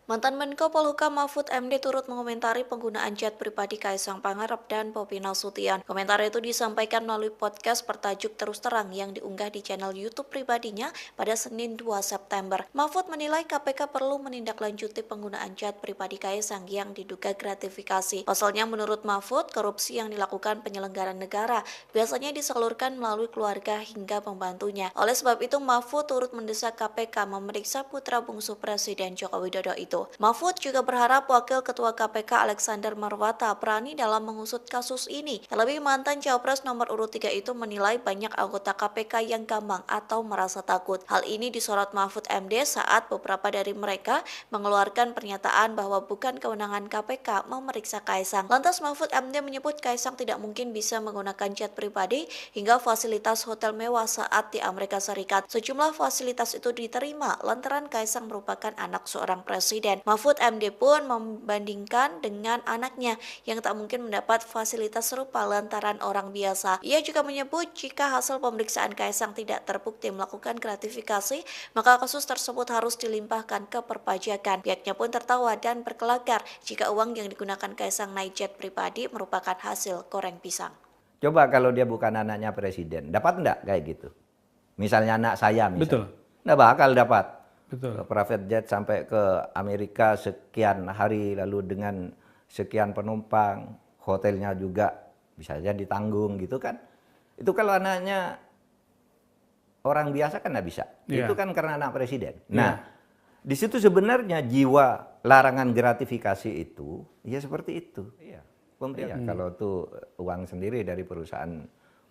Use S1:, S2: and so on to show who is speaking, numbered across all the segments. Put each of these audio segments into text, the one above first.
S1: Mantan Menko Polhukam Mahfud MD turut mengomentari penggunaan jet pribadi Kaisang Pangarep dan Bobi Nasution. Komentar itu disampaikan melalui podcast bertajuk Terus Terang yang diunggah di channel YouTube pribadinya pada Senin 2 September. Mahfud menilai KPK perlu menindaklanjuti penggunaan jet pribadi Kaisang yang diduga gratifikasi. Pasalnya menurut Mahfud, korupsi yang dilakukan penyelenggara negara biasanya disalurkan melalui keluarga hingga pembantunya. Oleh sebab itu, Mahfud turut mendesak KPK memeriksa putra bungsu Presiden Joko Widodo itu. Mahfud juga berharap Wakil Ketua KPK Alexander Marwata berani dalam mengusut kasus ini. Terlebih mantan Cawapres nomor urut 3 itu menilai banyak anggota KPK yang gampang atau merasa takut. Hal ini disorot Mahfud MD saat beberapa dari mereka mengeluarkan pernyataan bahwa bukan kewenangan KPK memeriksa Kaisang. Lantas Mahfud MD menyebut Kaisang tidak mungkin bisa menggunakan jet pribadi hingga fasilitas hotel mewah saat di Amerika Serikat. Sejumlah fasilitas itu diterima lantaran Kaisang merupakan anak seorang presiden. Mahfud MD pun membandingkan dengan anaknya yang tak mungkin mendapat fasilitas serupa lantaran orang biasa. Ia juga menyebut jika hasil pemeriksaan Kaisang tidak terbukti melakukan gratifikasi, maka kasus tersebut harus dilimpahkan ke perpajakan. Pihaknya pun tertawa dan berkelakar jika uang yang digunakan Kaisang naik jet pribadi merupakan hasil goreng pisang.
S2: Coba kalau dia bukan anaknya presiden, dapat enggak kayak gitu? Misalnya anak saya misalnya.
S3: Betul.
S2: Enggak bakal dapat.
S3: Betul.
S2: Private jet sampai ke Amerika sekian hari lalu dengan sekian penumpang, hotelnya juga bisa saja ditanggung gitu kan. Itu kalau anaknya orang biasa kan nggak bisa.
S3: Yeah.
S2: Itu kan karena anak presiden. Nah, di situ sebenarnya jiwa larangan gratifikasi itu ya seperti itu. Iya. Pemerintah kalau tuh uang sendiri dari perusahaan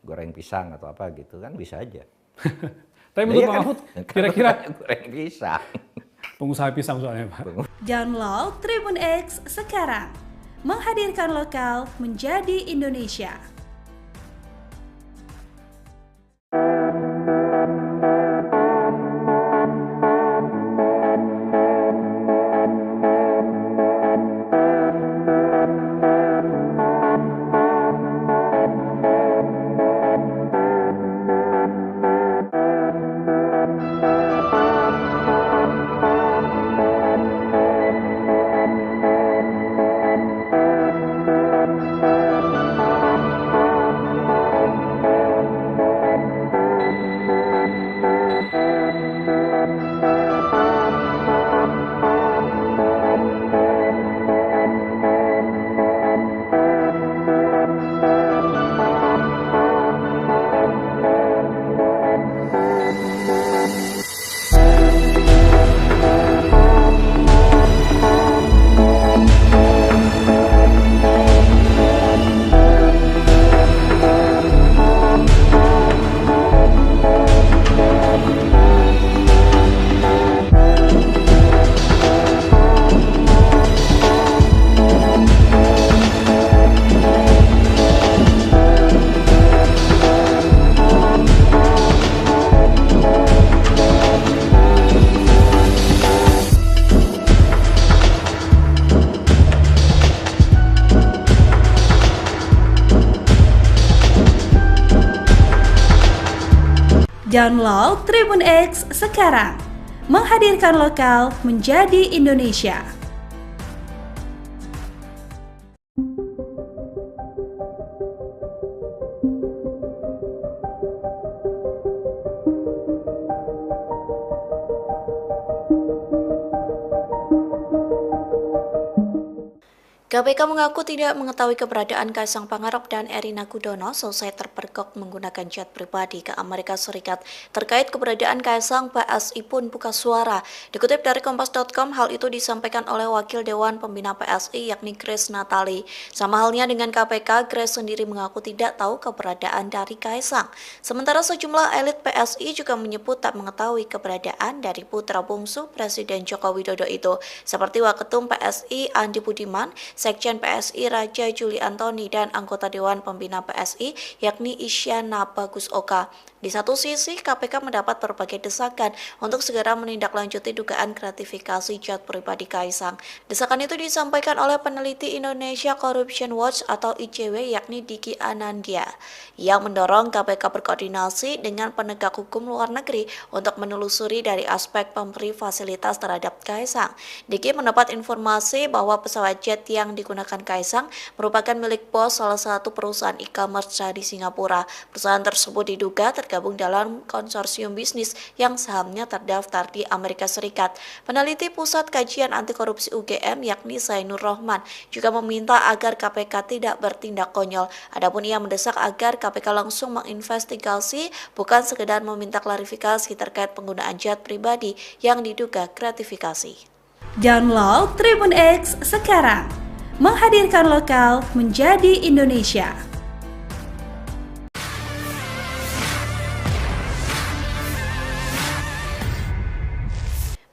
S2: goreng pisang atau apa gitu kan bisa aja.
S3: Tapi menurut Mahfud, kira-kira
S2: goreng pisang.
S3: pengusaha pisang soalnya Pak.
S4: Download Tribun X sekarang. Menghadirkan lokal menjadi Indonesia. Download Tribun X sekarang. Menghadirkan lokal menjadi Indonesia.
S1: KPK mengaku tidak mengetahui keberadaan Kaisang Pangarep dan Erina Gudono selesai terpergok menggunakan jet pribadi ke Amerika Serikat. Terkait keberadaan Kaisang, PSI pun buka suara. Dikutip dari Kompas.com, hal itu disampaikan oleh Wakil Dewan Pembina PSI yakni Grace Natali. Sama halnya dengan KPK, Grace sendiri mengaku tidak tahu keberadaan dari Kaisang. Sementara sejumlah elit PSI juga menyebut tak mengetahui keberadaan dari putra bungsu Presiden Joko Widodo itu, seperti Waketum PSI Andi Budiman, Sekjen PSI Raja Juli Antoni, dan anggota Dewan Pembina PSI yakni yakni Isyana Bagus Oka. Di satu sisi, KPK mendapat berbagai desakan untuk segera menindaklanjuti dugaan gratifikasi jet pribadi Kaisang. Desakan itu disampaikan oleh peneliti Indonesia Corruption Watch atau ICW yakni Diki Anandya, yang mendorong KPK berkoordinasi dengan penegak hukum luar negeri untuk menelusuri dari aspek pemberi fasilitas terhadap Kaisang. Diki mendapat informasi bahwa pesawat jet yang digunakan Kaisang merupakan milik bos salah satu perusahaan e-commerce di Singapura. Perusahaan tersebut diduga tergabung dalam konsorsium bisnis yang sahamnya terdaftar di Amerika Serikat. Peneliti Pusat Kajian Anti Korupsi UGM yakni Zainur Rohman juga meminta agar KPK tidak bertindak konyol. Adapun ia mendesak agar KPK langsung menginvestigasi, bukan sekedar meminta klarifikasi terkait penggunaan jet pribadi yang diduga gratifikasi.
S4: Download Tribun X sekarang, menghadirkan lokal menjadi Indonesia.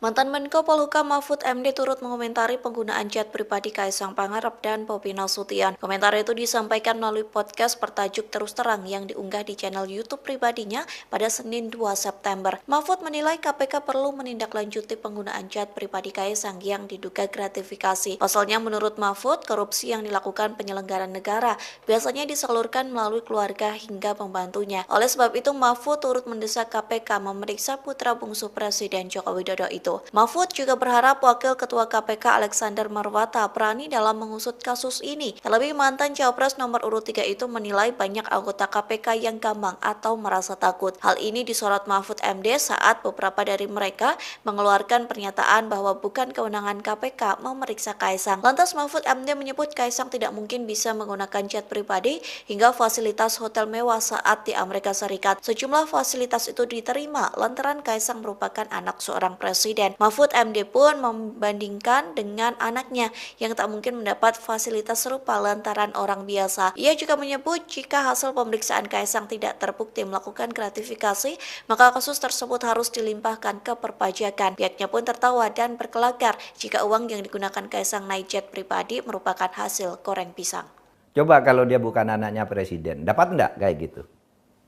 S1: Mantan Menko Polhukam Mahfud MD turut mengomentari penggunaan jet pribadi Kaisang Pangarep dan Bobi Nasution. Komentar itu disampaikan melalui podcast bertajuk Terus Terang yang diunggah di channel YouTube pribadinya pada Senin 2 September. Mahfud menilai KPK perlu menindaklanjuti penggunaan jet pribadi Kaisang yang diduga gratifikasi. Pasalnya menurut Mahfud, korupsi yang dilakukan penyelenggara negara biasanya disalurkan melalui keluarga hingga pembantunya. Oleh sebab itu, Mahfud turut mendesak KPK memeriksa putra bungsu Presiden Joko Widodo itu. Mahfud juga berharap Wakil Ketua KPK Alexander Marwata berani dalam mengusut kasus ini. Terlebih mantan Cawapres nomor urut 3 itu menilai banyak anggota KPK yang gampang atau merasa takut. Hal ini disorot Mahfud MD saat beberapa dari mereka mengeluarkan pernyataan bahwa bukan kewenangan KPK memeriksa Kaisang. Lantas Mahfud MD menyebut Kaisang tidak mungkin bisa menggunakan jet pribadi hingga fasilitas hotel mewah saat di Amerika Serikat. Sejumlah fasilitas itu diterima lantaran Kaisang merupakan anak seorang presiden. Mahfud MD pun membandingkan dengan anaknya yang tak mungkin mendapat fasilitas serupa lantaran orang biasa. Ia juga menyebut jika hasil pemeriksaan Kaisang tidak terbukti melakukan gratifikasi, maka kasus tersebut harus dilimpahkan ke perpajakan. Pihaknya pun tertawa dan berkelakar jika uang yang digunakan Kaisang naik jet pribadi merupakan hasil goreng pisang.
S2: Coba kalau dia bukan anaknya presiden, dapat enggak kayak gitu?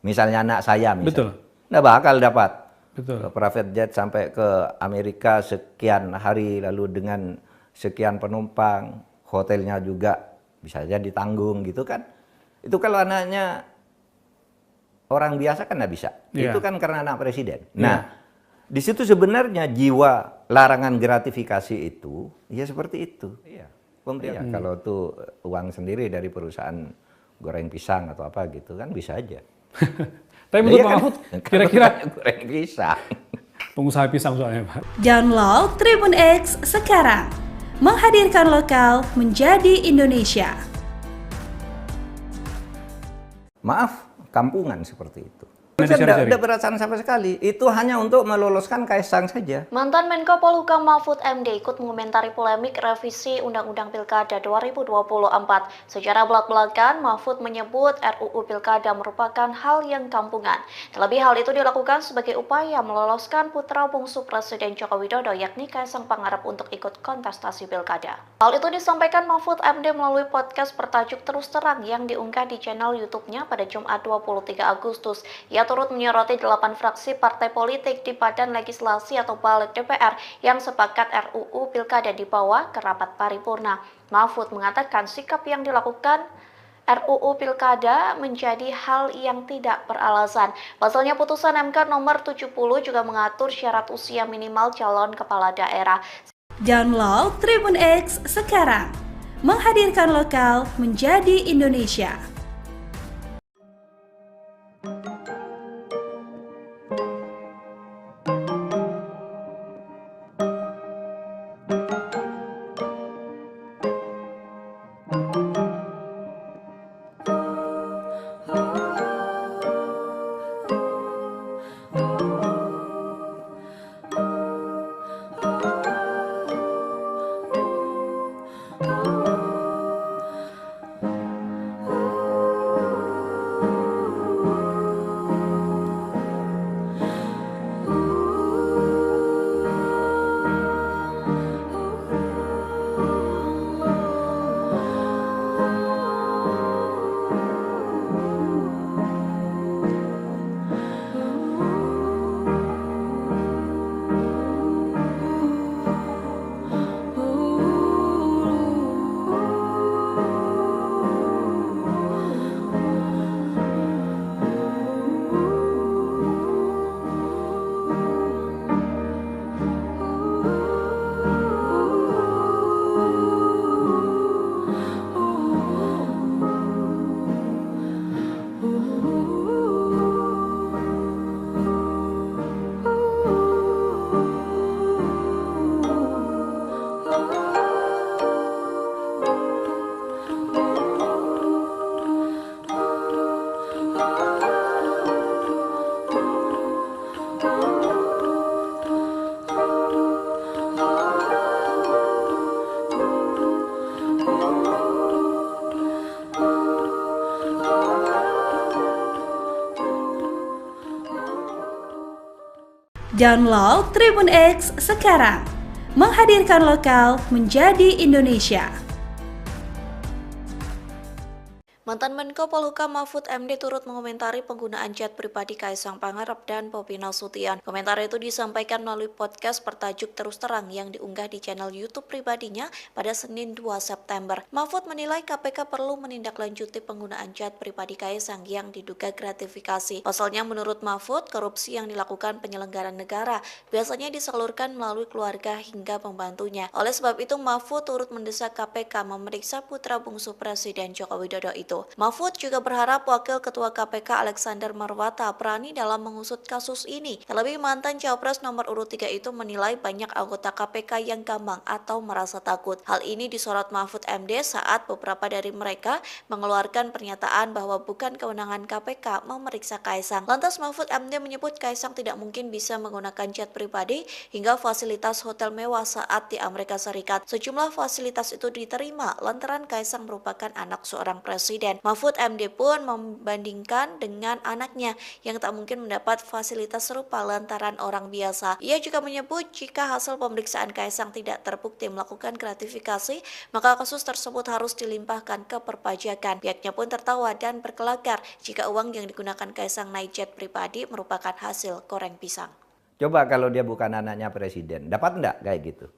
S2: Misalnya anak saya misalnya.
S3: Betul.
S2: Nggak bakal dapat.
S3: Betul.
S2: Private jet sampai ke Amerika sekian hari lalu dengan sekian penumpang, hotelnya juga bisa saja ditanggung gitu kan. Itu kalau anaknya orang biasa kan nggak bisa.
S3: Yeah.
S2: Itu kan karena anak presiden. Nah, di situ sebenarnya jiwa larangan gratifikasi itu ya seperti itu. Iya. Kalau tuh uang sendiri dari perusahaan goreng pisang atau apa gitu kan bisa aja.
S3: Tapi menurut Pak Mahfud, kira-kira
S2: goreng pisang.
S3: pengusaha pisang soalnya Pak.
S4: Download Tribun X sekarang, menghadirkan lokal menjadi Indonesia.
S2: Maaf, kampungan seperti itu.
S3: Nah,
S2: Saya
S3: dicari-cari.
S2: tidak perasaan sama sekali. Itu hanya untuk meloloskan Kaisang saja.
S1: Mantan Menko Polhukam Mahfud MD ikut mengomentari polemik revisi Undang-Undang Pilkada 2024. Secara belak-belakan, Mahfud menyebut RUU Pilkada merupakan hal yang kampungan. Terlebih hal itu dilakukan sebagai upaya meloloskan putra bungsu Presiden Joko Widodo yakni Kaisang Pangarep untuk ikut kontestasi Pilkada. Hal itu disampaikan Mahfud MD melalui podcast bertajuk Terus Terang yang diunggah di channel YouTube-nya pada Jumat 23 Agustus. Ia turut menyoroti 8 fraksi partai politik di Badan Legislasi atau Balik DPR yang sepakat RUU Pilkada dibawa ke rapat paripurna. Mahfud mengatakan sikap yang dilakukan RUU Pilkada menjadi hal yang tidak beralasan. Pasalnya putusan MK nomor 70 juga mengatur syarat usia minimal calon kepala daerah.
S4: Download Tribun X sekarang, menghadirkan lokal menjadi Indonesia. Download Tribun X sekarang. Menghadirkan lokal menjadi Indonesia.
S1: Mantan Menko Polhukam Mahfud MD turut mengomentari penggunaan chat pribadi Kaisang Pangarep dan Bobi Nasution. Komentar itu disampaikan melalui podcast bertajuk Terus Terang yang diunggah di channel YouTube pribadinya pada Senin 2 September. Mahfud menilai KPK perlu menindaklanjuti penggunaan chat pribadi Kaisang yang diduga gratifikasi. Pasalnya menurut Mahfud, korupsi yang dilakukan penyelenggara negara biasanya disalurkan melalui keluarga hingga pembantunya. Oleh sebab itu, Mahfud turut mendesak KPK memeriksa putra bungsu Presiden Joko Widodo itu. Mahfud juga berharap Wakil Ketua KPK Alexander Marwata berani dalam mengusut kasus ini. Terlebih mantan Cawapres nomor urut 3 itu menilai banyak anggota KPK yang gampang atau merasa takut. Hal ini disorot Mahfud MD saat beberapa dari mereka mengeluarkan pernyataan bahwa bukan kewenangan KPK memeriksa Kaisang. Lantas Mahfud MD menyebut Kaisang tidak mungkin bisa menggunakan jet pribadi hingga fasilitas hotel mewah saat di Amerika Serikat. Sejumlah fasilitas itu diterima lantaran Kaisang merupakan anak seorang presiden. Mahfud MD pun membandingkan dengan anaknya yang tak mungkin mendapat fasilitas serupa lantaran orang biasa. Ia juga menyebut jika hasil pemeriksaan Kaisang tidak terbukti melakukan gratifikasi, maka kasus tersebut harus dilimpahkan ke perpajakan. Pihaknya pun tertawa dan berkelakar jika uang yang digunakan Kaisang naik jet pribadi merupakan hasil goreng pisang.
S2: Coba kalau dia bukan anaknya presiden, dapat enggak kayak gitu?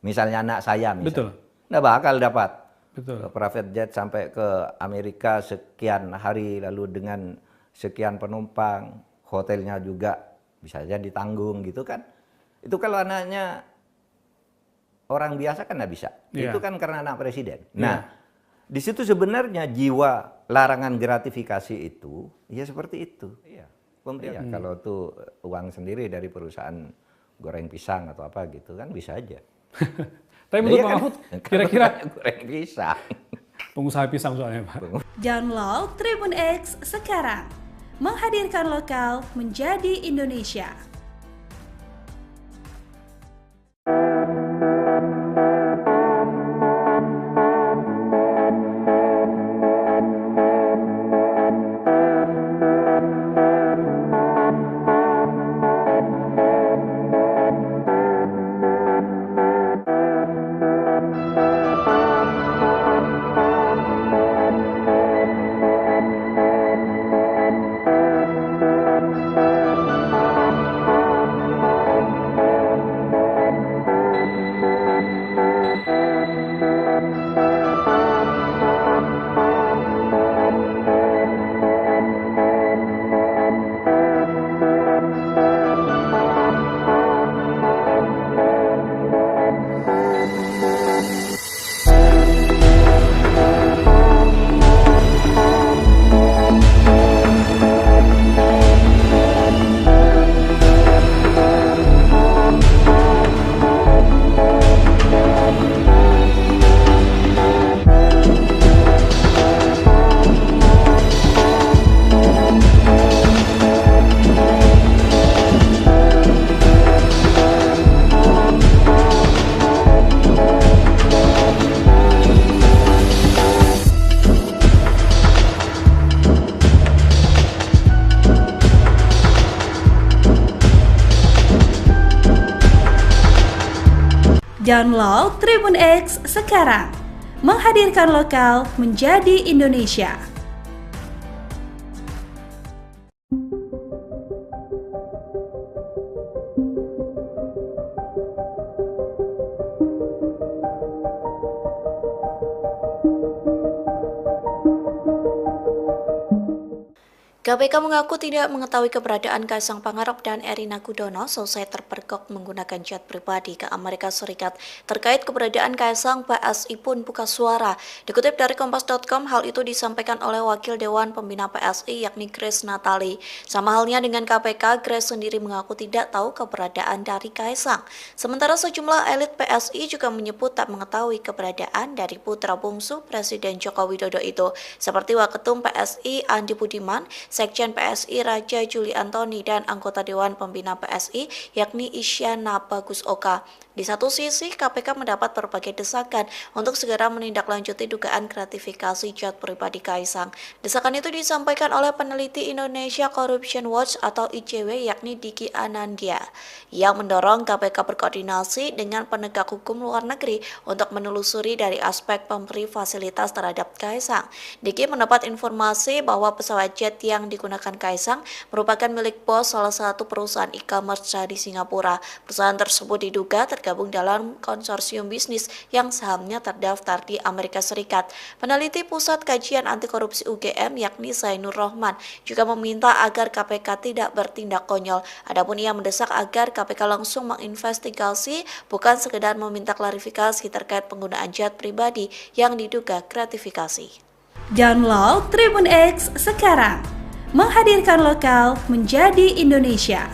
S2: Misalnya anak saya misalnya.
S3: Betul.
S2: Nggak bakal dapat.
S3: Betul.
S2: Private jet sampai ke Amerika sekian hari lalu dengan sekian penumpang, hotelnya juga bisa saja ditanggung gitu kan. Itu kalau anaknya orang biasa kan nggak bisa.
S3: Yeah.
S2: Itu kan karena anak presiden. Nah, di situ sebenarnya jiwa larangan gratifikasi itu ya seperti itu. Iya. Kalau tuh uang sendiri dari perusahaan goreng pisang atau apa gitu kan bisa aja.
S3: Tapi menurut Pak Mahfud, kira-kira
S2: goreng pisang.
S3: pengusaha pisang soalnya Pak.
S4: Download Tribun X sekarang. Menghadirkan lokal menjadi Indonesia. Download Tribun X sekarang. Menghadirkan lokal menjadi Indonesia.
S1: KPK mengaku tidak mengetahui keberadaan Kaisang Pangarep dan Erina Gudono selesai terpergok menggunakan jet pribadi ke Amerika Serikat. Terkait keberadaan Kaisang, PSI pun buka suara. Dikutip dari Kompas.com, hal itu disampaikan oleh Wakil Dewan Pembina PSI yakni Grace Natali. Sama halnya dengan KPK, Grace sendiri mengaku tidak tahu keberadaan dari Kaisang. Sementara sejumlah elit PSI juga menyebut tak mengetahui keberadaan dari putra bungsu Presiden Joko Widodo itu. Seperti Waketum PSI Andi Budiman, Sekjen PSI Raja Juli Antoni dan anggota Dewan Pembina PSI yakni Isyana Bagus Oka. Di satu sisi, KPK mendapat berbagai desakan untuk segera menindaklanjuti dugaan gratifikasi jet pribadi Kaisang. Desakan itu disampaikan oleh peneliti Indonesia Corruption Watch atau ICW yakni Diki Anandya, yang mendorong KPK berkoordinasi dengan penegak hukum luar negeri untuk menelusuri dari aspek pemberi fasilitas terhadap Kaisang. Diki mendapat informasi bahwa pesawat jet yang digunakan Kaisang merupakan milik bos salah satu perusahaan e-commerce di Singapura. Perusahaan tersebut diduga tergabung dalam konsorsium bisnis yang sahamnya terdaftar di Amerika Serikat. Peneliti Pusat Kajian Anti Korupsi UGM yakni Zainur Rohman juga meminta agar KPK tidak bertindak konyol. Adapun ia mendesak agar KPK langsung menginvestigasi, bukan sekedar meminta klarifikasi terkait penggunaan jet pribadi yang diduga gratifikasi.
S4: Download Tribun X sekarang, menghadirkan lokal menjadi Indonesia.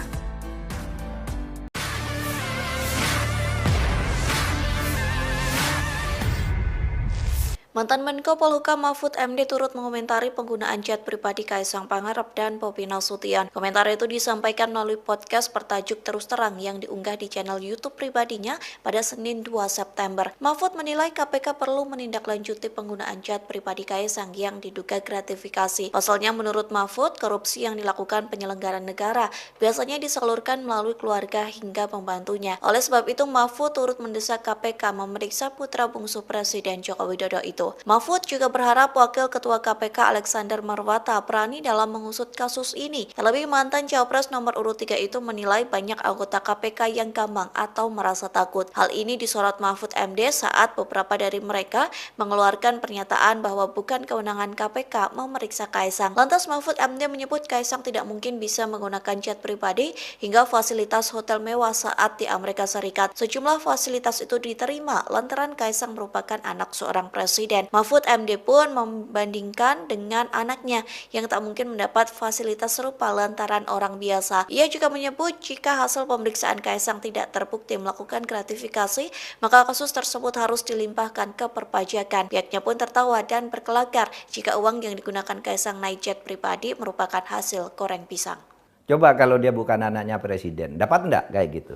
S1: Mantan Menko Polhukam Mahfud MD turut mengomentari penggunaan jet pribadi Kaisang Pangarep dan Bobi Nasution. Komentar itu disampaikan melalui podcast bertajuk Terus Terang yang diunggah di channel YouTube pribadinya pada Senin 2 September. Mahfud menilai KPK perlu menindaklanjuti penggunaan jet pribadi Kaisang yang diduga gratifikasi. Pasalnya menurut Mahfud, korupsi yang dilakukan penyelenggara negara biasanya disalurkan melalui keluarga hingga pembantunya. Oleh sebab itu, Mahfud turut mendesak KPK memeriksa putra bungsu Presiden Joko Widodo itu. Mahfud juga berharap Wakil Ketua KPK Alexander Marwata berani dalam mengusut kasus ini. Terlebih mantan Cawapres nomor urut 3 itu menilai banyak anggota KPK yang gampang atau merasa takut. Hal ini disorot Mahfud MD saat beberapa dari mereka mengeluarkan pernyataan bahwa bukan kewenangan KPK memeriksa Kaisang. Lantas Mahfud MD menyebut Kaisang tidak mungkin bisa menggunakan jet pribadi hingga fasilitas hotel mewah saat di Amerika Serikat. Sejumlah fasilitas itu diterima lantaran Kaisang merupakan anak seorang presiden. Mahfud MD pun membandingkan dengan anaknya yang tak mungkin mendapat fasilitas serupa lantaran orang biasa. Ia juga menyebut jika hasil pemeriksaan Kaisang tidak terbukti melakukan gratifikasi, maka kasus tersebut harus dilimpahkan ke perpajakan. Pihaknya pun tertawa dan berkelakar jika uang yang digunakan Kaisang naik jet pribadi merupakan hasil goreng pisang.
S2: Coba kalau dia bukan anaknya presiden, dapat enggak kayak gitu?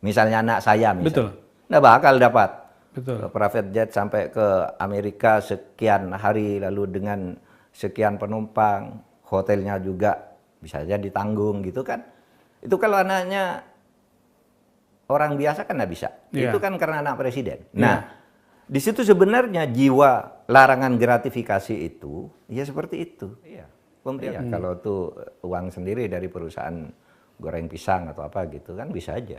S2: Misalnya anak saya misalnya.
S3: Betul.
S2: Nggak bakal dapat.
S3: Betul.
S2: Private jet sampai ke Amerika sekian hari lalu dengan sekian penumpang, hotelnya juga bisa saja ditanggung gitu kan. Itu kalau anaknya orang biasa kan nggak bisa.
S3: Yeah.
S2: Itu kan karena anak presiden. Nah, di situ sebenarnya jiwa larangan gratifikasi itu ya seperti itu. Iya. Kalau tuh uang sendiri dari perusahaan goreng pisang atau apa gitu kan bisa aja.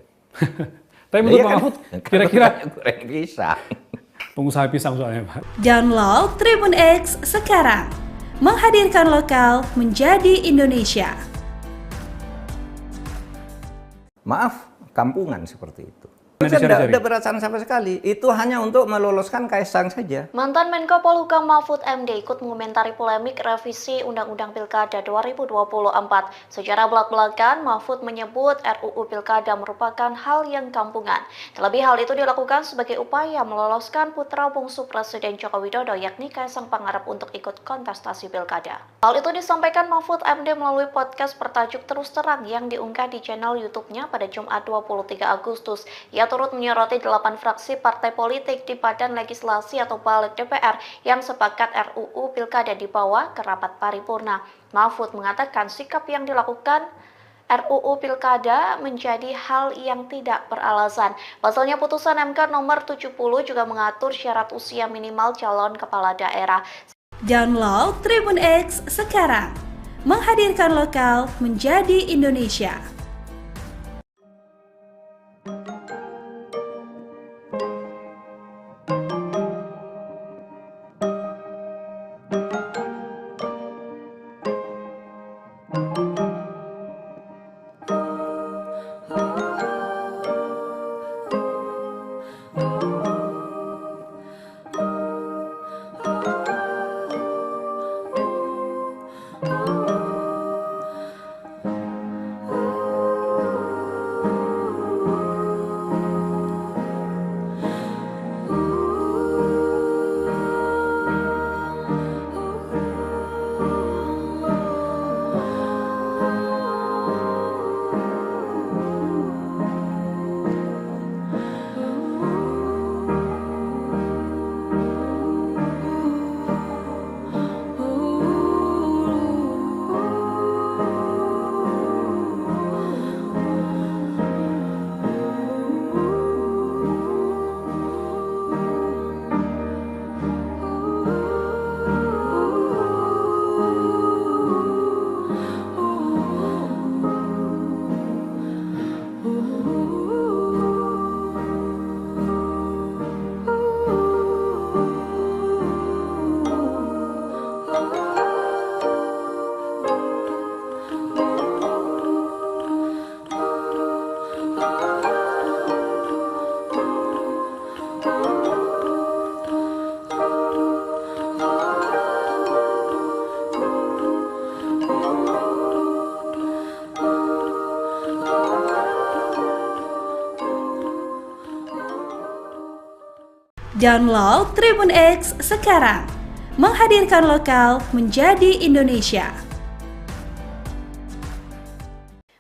S3: Tapi menurut Pak Mahfud, kira-kira
S2: goreng pisang.
S3: pengusaha pisang soalnya Pak.
S4: Download Tribun X sekarang, menghadirkan lokal menjadi Indonesia.
S2: Maaf, kampungan seperti itu.
S3: Nah,
S2: Saya
S3: dicari-cari.
S2: tidak perasaan sama sekali. Itu hanya untuk meloloskan Kaisang saja.
S1: Mantan Menko Polhukam Mahfud MD ikut mengomentari polemik revisi Undang-Undang Pilkada 2024. Secara belak-belakan, Mahfud menyebut RUU Pilkada merupakan hal yang kampungan. Terlebih hal itu dilakukan sebagai upaya meloloskan putra bungsu Presiden Joko Widodo yakni Kaisang Pangarep untuk ikut kontestasi Pilkada. Hal itu disampaikan Mahfud MD melalui podcast bertajuk Terus Terang yang diunggah di channel YouTube-nya pada Jumat 23 Agustus. Ia turut menyoroti 8 fraksi partai politik di Badan Legislasi atau Balik DPR yang sepakat RUU Pilkada dibawa ke rapat paripurna. Mahfud mengatakan sikap yang dilakukan RUU Pilkada menjadi hal yang tidak beralasan. Pasalnya putusan MK nomor 70 juga mengatur syarat usia minimal calon kepala daerah.
S4: Download Tribun X sekarang, menghadirkan lokal menjadi Indonesia. Download Tribun X sekarang, menghadirkan lokal menjadi Indonesia.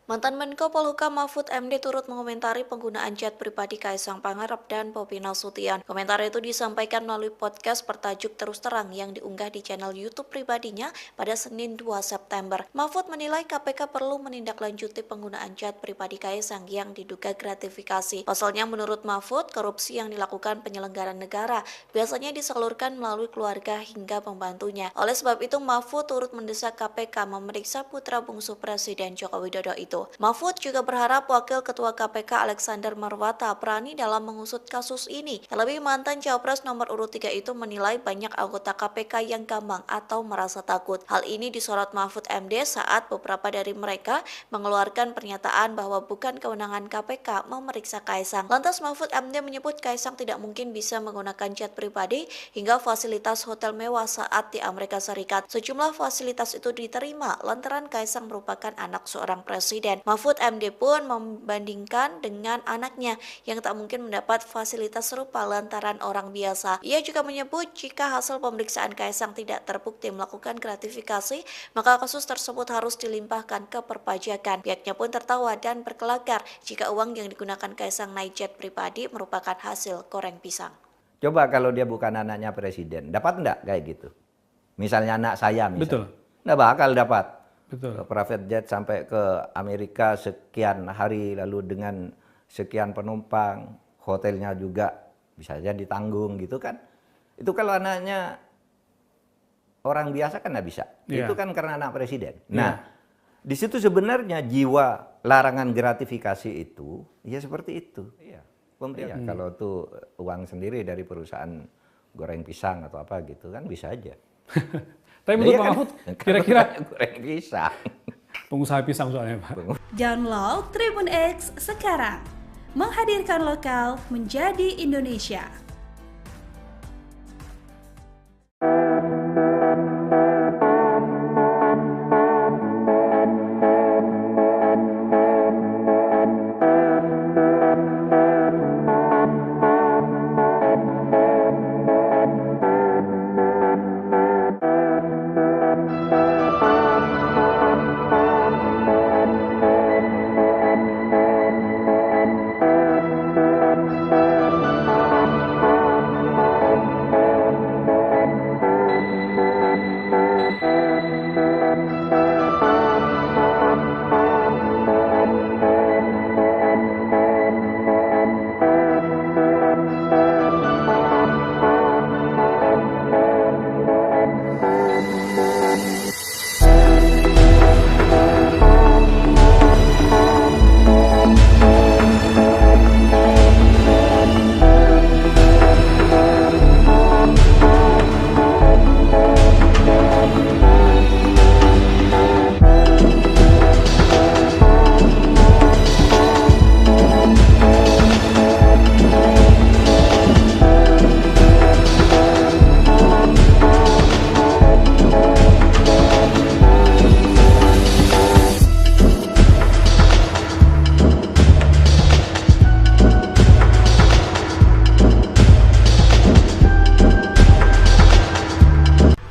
S1: Mantan Menko Polhukam Mahfud MD turut mengomentari penggunaan chat pribadi Kaisang Pangarep dan Bobi Nasution. Komentar itu disampaikan melalui podcast bertajuk Terus Terang yang diunggah di channel YouTube pribadinya pada Senin 2 September. Mahfud menilai KPK perlu menindaklanjuti penggunaan chat pribadi Kaisang yang diduga gratifikasi. Pasalnya menurut Mahfud, korupsi yang dilakukan penyelenggara negara biasanya disalurkan melalui keluarga hingga pembantunya. Oleh sebab itu, Mahfud turut mendesak KPK memeriksa putra bungsu Presiden Joko Widodo itu. Mahfud juga berharap Wakil Ketua KPK Alexander Marwata berani dalam mengusut kasus ini. Terlebih mantan Cawapres nomor urut 3 itu menilai banyak anggota KPK yang gampang atau merasa takut. Hal ini disorot Mahfud MD saat beberapa dari mereka mengeluarkan pernyataan bahwa bukan kewenangan KPK memeriksa Kaisang. Lantas Mahfud MD menyebut Kaisang tidak mungkin bisa menggunakan chat pribadi hingga fasilitas hotel mewah saat di Amerika Serikat. Sejumlah fasilitas itu diterima lantaran Kaisang merupakan anak seorang presiden. Mahfud MD pun membandingkan dengan anaknya yang tak mungkin mendapat fasilitas serupa lantaran orang biasa. Ia juga menyebut jika hasil pemeriksaan Kaisang tidak terbukti melakukan gratifikasi, maka kasus tersebut harus dilimpahkan ke perpajakan. Pihaknya pun tertawa dan berkelakar jika uang yang digunakan Kaisang naik jet pribadi merupakan hasil goreng pisang.
S2: Coba kalau dia bukan anaknya presiden, dapat enggak kayak gitu? Misalnya anak saya misalnya.
S3: Betul.
S2: Nggak bakal dapat.
S3: Betul.
S2: Private jet sampai ke Amerika sekian hari lalu dengan sekian penumpang, hotelnya juga bisa saja ditanggung gitu kan. Itu kalau anaknya orang biasa kan nggak bisa.
S3: Yeah.
S2: Itu kan karena anak presiden. Nah, di situ sebenarnya jiwa larangan gratifikasi itu ya seperti itu. Iya. Kalau tuh uang sendiri dari perusahaan goreng pisang atau apa gitu kan bisa aja.
S3: Tapi menurut Pak Mahfud, kira-kira
S2: goreng pisang.
S3: pengusaha pisang soalnya Pak.
S4: Download Tribun X sekarang, menghadirkan lokal menjadi Indonesia.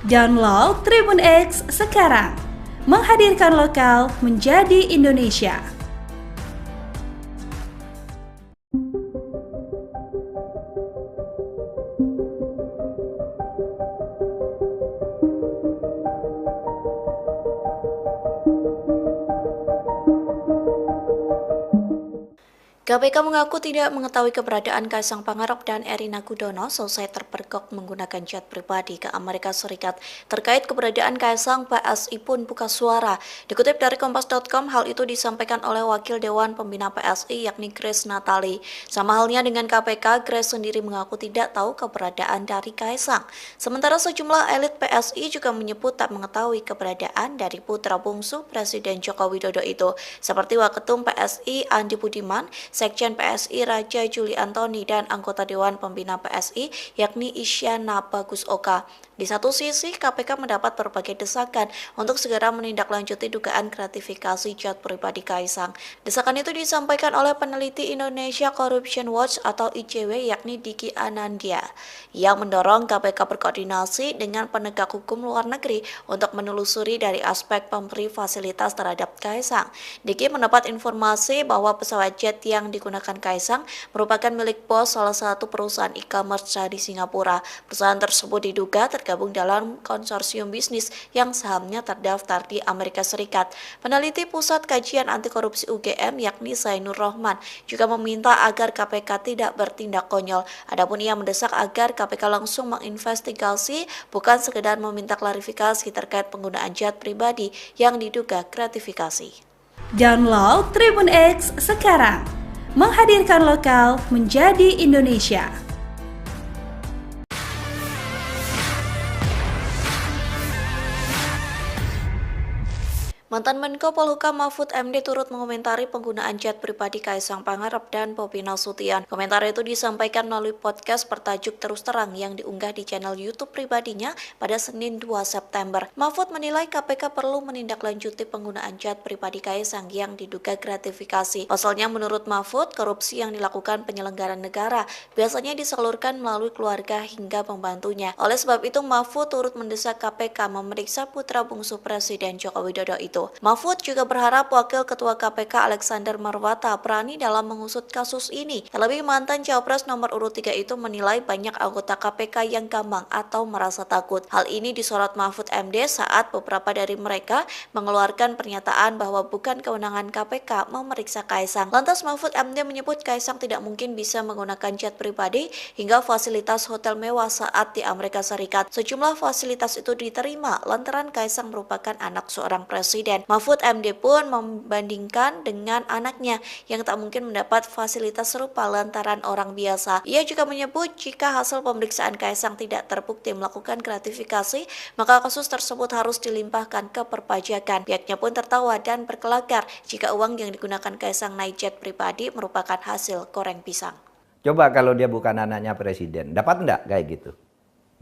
S4: Download Tribun X sekarang, menghadirkan lokal menjadi Indonesia.
S1: KPK mengaku tidak mengetahui keberadaan Kaisang Pangarep dan Erina Gudono selesai terpergok menggunakan jet pribadi ke Amerika Serikat. Terkait keberadaan Kaisang, PSI pun buka suara. Dikutip dari Kompas.com, hal itu disampaikan oleh Wakil Dewan Pembina PSI yakni Grace Natali. Sama halnya dengan KPK, Grace sendiri mengaku tidak tahu keberadaan dari Kaisang. Sementara sejumlah elit PSI juga menyebut tak mengetahui keberadaan dari putra bungsu Presiden Joko Widodo itu. Seperti Waketum PSI Andi Budiman, Sekjen PSI Raja Juli Antoni dan anggota Dewan Pembina PSI yakni Isyana Bagus Oka. Di satu sisi, KPK mendapat berbagai desakan untuk segera menindaklanjuti dugaan gratifikasi jet pribadi Kaisang. Desakan itu disampaikan oleh peneliti Indonesia Corruption Watch atau ICW yakni Diki Anandya, yang mendorong KPK berkoordinasi dengan penegak hukum luar negeri untuk menelusuri dari aspek pemberi fasilitas terhadap Kaisang. Diki mendapat informasi bahwa pesawat jet yang digunakan Kaisang merupakan milik bos salah satu perusahaan e-commerce di Singapura. Perusahaan tersebut diduga tergabung dalam konsorsium bisnis yang sahamnya terdaftar di Amerika Serikat. Peneliti Pusat Kajian Anti Korupsi UGM yakni Zainur Rohman juga meminta agar KPK tidak bertindak konyol. Adapun ia mendesak agar KPK langsung menginvestigasi, bukan sekedar meminta klarifikasi terkait penggunaan jet pribadi yang diduga gratifikasi.
S4: Download Tribun X sekarang, menghadirkan lokal menjadi Indonesia.
S1: Mantan Menko Polhukam Mahfud MD turut mengomentari penggunaan jet pribadi Kaisang Pangarep dan Bobi Nasution. Komentar itu disampaikan melalui podcast bertajuk Terus Terang yang diunggah di channel YouTube pribadinya pada Senin 2 September. Mahfud menilai KPK perlu menindaklanjuti penggunaan jet pribadi Kaisang yang diduga gratifikasi. Pasalnya menurut Mahfud, korupsi yang dilakukan penyelenggara negara biasanya disalurkan melalui keluarga hingga pembantunya. Oleh sebab itu, Mahfud turut mendesak KPK memeriksa putra bungsu Presiden Joko Widodo itu. Mahfud juga berharap Wakil Ketua KPK Alexander Marwata berani dalam mengusut kasus ini. Terlebih mantan Cawapres nomor urut 3 itu menilai banyak anggota KPK yang gampang atau merasa takut. Hal ini disorot Mahfud MD saat beberapa dari mereka mengeluarkan pernyataan bahwa bukan kewenangan KPK memeriksa Kaisang. Lantas Mahfud MD menyebut Kaisang tidak mungkin bisa menggunakan jet pribadi hingga fasilitas hotel mewah saat di Amerika Serikat. Sejumlah fasilitas itu diterima lantaran Kaisang merupakan anak seorang presiden. Mahfud MD pun membandingkan dengan anaknya yang tak mungkin mendapat fasilitas serupa lantaran orang biasa. Ia juga menyebut jika hasil pemeriksaan Kaisang tidak terbukti melakukan gratifikasi, maka kasus tersebut harus dilimpahkan ke perpajakan. Pihaknya pun tertawa dan berkelakar jika uang yang digunakan Kaisang naik jet pribadi merupakan hasil goreng pisang.
S2: Coba kalau dia bukan anaknya presiden, dapat enggak kayak gitu?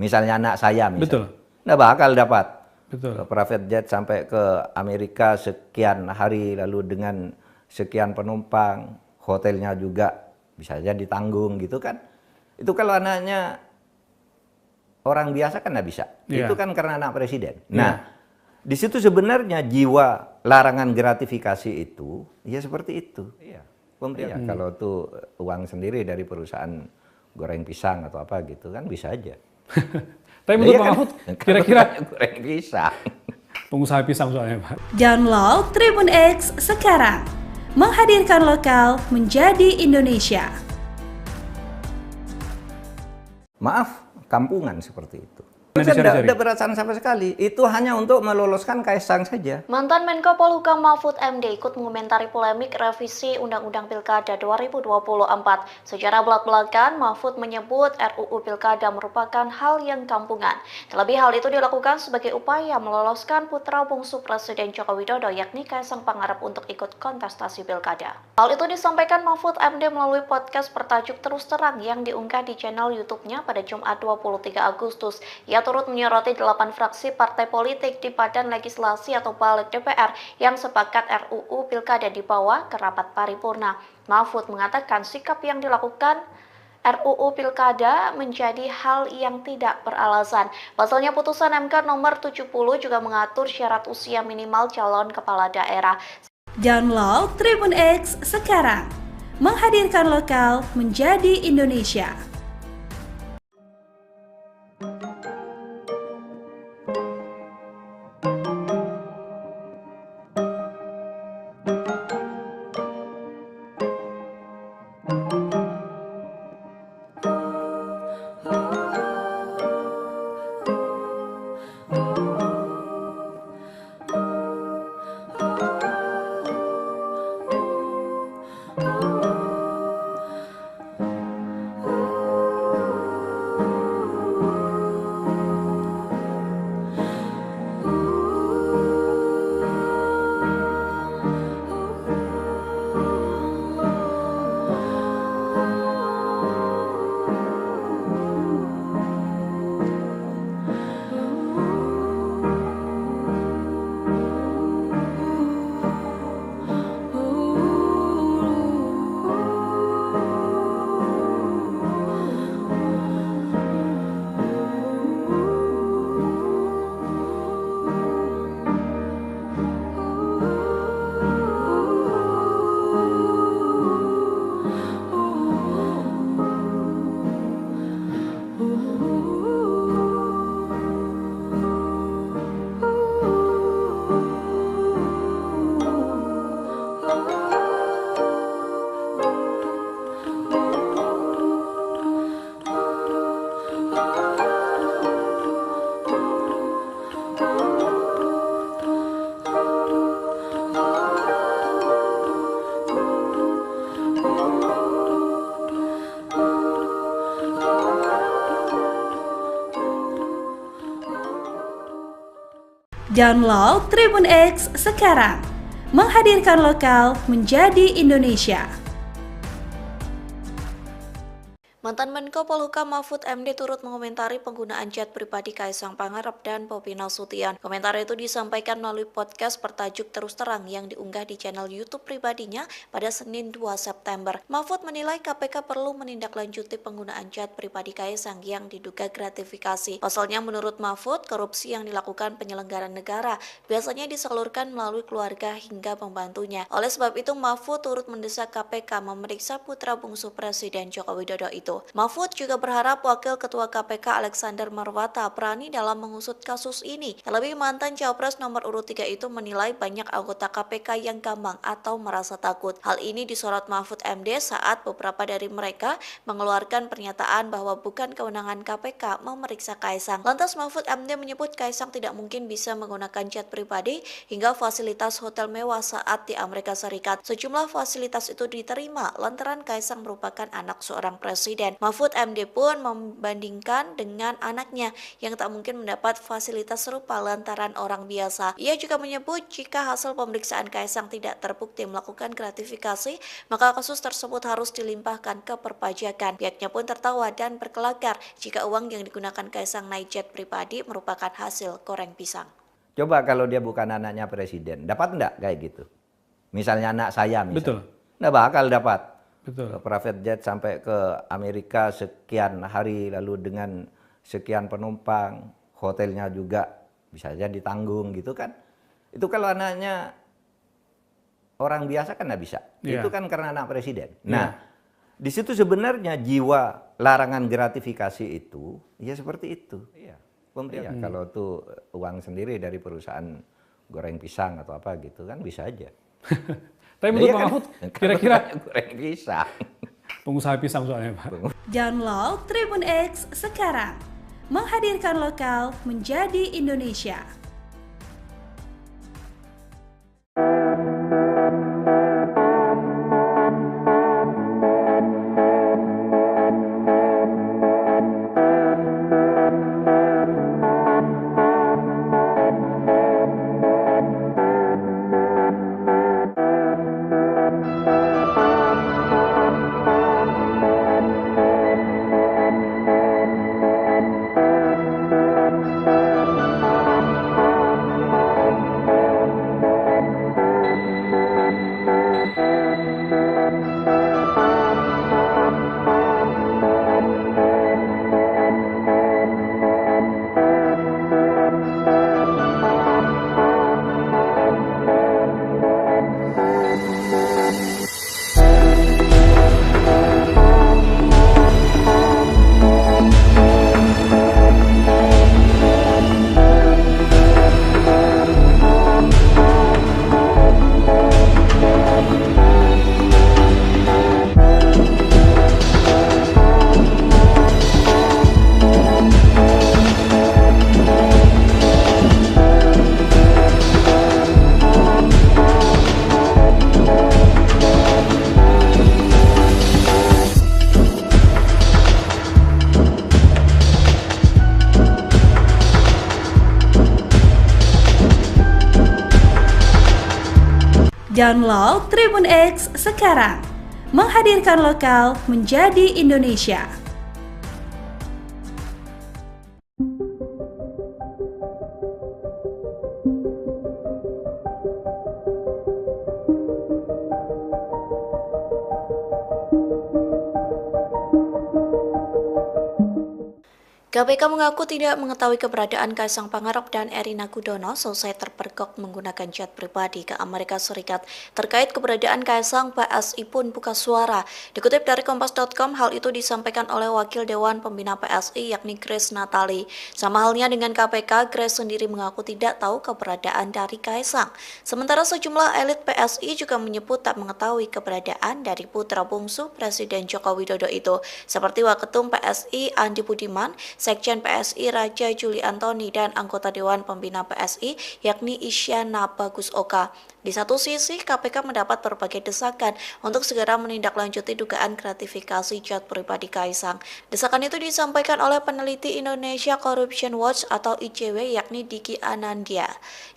S2: Misalnya anak saya misalnya.
S3: Betul.
S2: Nggak bakal dapat.
S3: Betul.
S2: Private jet sampai ke Amerika sekian hari lalu dengan sekian penumpang, hotelnya juga bisa saja ditanggung gitu kan. Itu kalau anaknya orang biasa kan nggak bisa.
S3: Yeah.
S2: Itu kan karena anak presiden. Nah, di situ sebenarnya jiwa larangan gratifikasi itu ya seperti itu. Iya. Pemerintah kalau tuh uang sendiri dari perusahaan goreng pisang atau apa gitu kan bisa aja.
S3: Tapi menurut Pak Mahfud, kira-kira
S2: goreng pisang.
S3: pengusaha pisang soalnya Pak.
S4: Download Tribun X sekarang, menghadirkan lokal menjadi Indonesia.
S2: Maaf, kampungan seperti itu.
S3: Nanti
S2: Tidak
S3: cari-cari.
S2: ada perasaan sama sekali. Itu hanya untuk meloloskan Kaisang saja.
S1: Mantan Menko Polhukam Mahfud MD ikut mengomentari polemik revisi Undang-Undang Pilkada 2024. Secara belak-belakan, Mahfud menyebut RUU Pilkada merupakan hal yang kampungan. Terlebih hal itu dilakukan sebagai upaya meloloskan putra bungsu Presiden Joko Widodo yakni Kaisang Pangarep untuk ikut kontestasi Pilkada. Hal itu disampaikan Mahfud MD melalui podcast bertajuk Terus Terang yang diunggah di channel YouTube-nya pada Jumat 23 Agustus. Ia turut menyoroti 8 fraksi partai politik di Badan Legislasi atau Balik DPR yang sepakat RUU Pilkada dibawa ke rapat paripurna. Mahfud mengatakan sikap yang dilakukan RUU Pilkada menjadi hal yang tidak beralasan. Pasalnya putusan MK nomor 70 juga mengatur syarat usia minimal calon kepala daerah.
S4: Download Tribun X sekarang, menghadirkan lokal menjadi Indonesia. Download Tribun X sekarang. Menghadirkan lokal menjadi Indonesia.
S1: Mantan Menko Polhukam Mahfud MD turut mengomentari penggunaan jet pribadi Kaisang Pangarep dan Bobi Nasution. Komentar itu disampaikan melalui podcast bertajuk Terus Terang yang diunggah di channel YouTube pribadinya pada Senin 2 September. Mahfud menilai KPK perlu menindaklanjuti penggunaan jet pribadi Kaisang yang diduga gratifikasi. Pasalnya menurut Mahfud, korupsi yang dilakukan penyelenggara negara biasanya disalurkan melalui keluarga hingga pembantunya. Oleh sebab itu, Mahfud turut mendesak KPK memeriksa putra bungsu Presiden Joko Widodo itu. Mahfud juga berharap Wakil Ketua KPK Alexander Marwata berani dalam mengusut kasus ini. Terlebih mantan Cawapres nomor urut 3 itu menilai banyak anggota KPK yang gampang atau merasa takut. Hal ini disorot Mahfud MD saat beberapa dari mereka mengeluarkan pernyataan bahwa bukan kewenangan KPK memeriksa Kaisang. Lantas Mahfud MD menyebut Kaisang tidak mungkin bisa menggunakan jet pribadi hingga fasilitas hotel mewah saat di Amerika Serikat. Sejumlah fasilitas itu diterima lantaran Kaisang merupakan anak seorang presiden. Mahfud MD pun membandingkan dengan anaknya yang tak mungkin mendapat fasilitas serupa lantaran orang biasa. Ia juga menyebut jika hasil pemeriksaan Kaisang tidak terbukti melakukan gratifikasi, maka kasus tersebut harus dilimpahkan ke perpajakan. Pihaknya pun tertawa dan berkelakar jika uang yang digunakan Kaisang naik jet pribadi merupakan hasil goreng pisang.
S2: Coba kalau dia bukan anaknya presiden, dapat enggak kayak gitu? Misalnya anak saya misalnya.
S3: Betul.
S2: Nggak bakal dapat.
S3: Betul.
S2: Private jet sampai ke Amerika sekian hari lalu dengan sekian penumpang, hotelnya juga bisa saja ditanggung gitu kan. Itu kalau anaknya orang biasa kan nggak bisa.
S3: Yeah.
S2: Itu kan karena anak presiden. Nah, di situ sebenarnya jiwa larangan gratifikasi itu ya seperti itu. Iya. Kalau tuh uang sendiri dari perusahaan goreng pisang atau apa gitu kan bisa aja.
S3: Tapi menurut Pak Mahfud, kira-kira
S2: goreng pisang.
S3: pengusaha pisang soalnya Pak.
S4: Download Tribun X sekarang. Menghadirkan lokal menjadi Indonesia. Download Tribun X sekarang. Menghadirkan lokal menjadi Indonesia.
S1: KPK mengaku tidak mengetahui keberadaan Kaisang Pangarep dan Erina Gudono selesai terpergok menggunakan jet pribadi ke Amerika Serikat. Terkait keberadaan Kaisang, PSI pun buka suara. Dikutip dari Kompas.com, hal itu disampaikan oleh Wakil Dewan Pembina PSI yakni Grace Natali. Sama halnya dengan KPK, Grace sendiri mengaku tidak tahu keberadaan dari Kaisang. Sementara sejumlah elit PSI juga menyebut tak mengetahui keberadaan dari putra bungsu Presiden Joko Widodo itu. Seperti Waketum PSI Andi Budiman, Sekjen PSI Raja Juli Antoni dan anggota Dewan Pembina PSI yakni Isyana Bagus Oka. Di satu sisi, KPK mendapat berbagai desakan untuk segera menindaklanjuti dugaan gratifikasi jet pribadi Kaisang. Desakan itu disampaikan oleh peneliti Indonesia Corruption Watch atau ICW yakni Diki Anandya,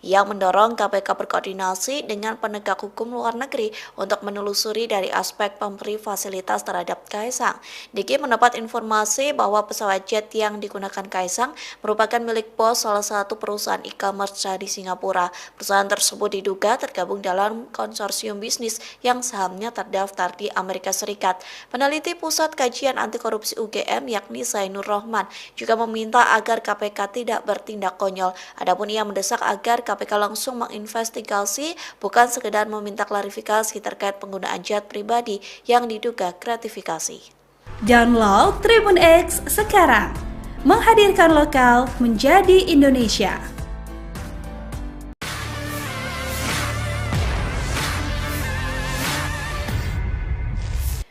S1: yang mendorong KPK berkoordinasi dengan penegak hukum luar negeri untuk menelusuri dari aspek pemberi fasilitas terhadap Kaisang. Diki mendapat informasi bahwa pesawat jet yang digunakan Kaisang merupakan milik bos salah satu perusahaan e-commerce di Singapura. Perusahaan tersebut diduga tergabung dalam konsorsium bisnis yang sahamnya terdaftar di Amerika Serikat. Peneliti Pusat Kajian Anti Korupsi UGM yakni Zainur Rohman juga meminta agar KPK tidak bertindak konyol. Adapun ia mendesak agar KPK langsung menginvestigasi, bukan sekedar meminta klarifikasi terkait penggunaan jet pribadi yang diduga gratifikasi.
S4: Download Tribun X sekarang, menghadirkan lokal menjadi Indonesia.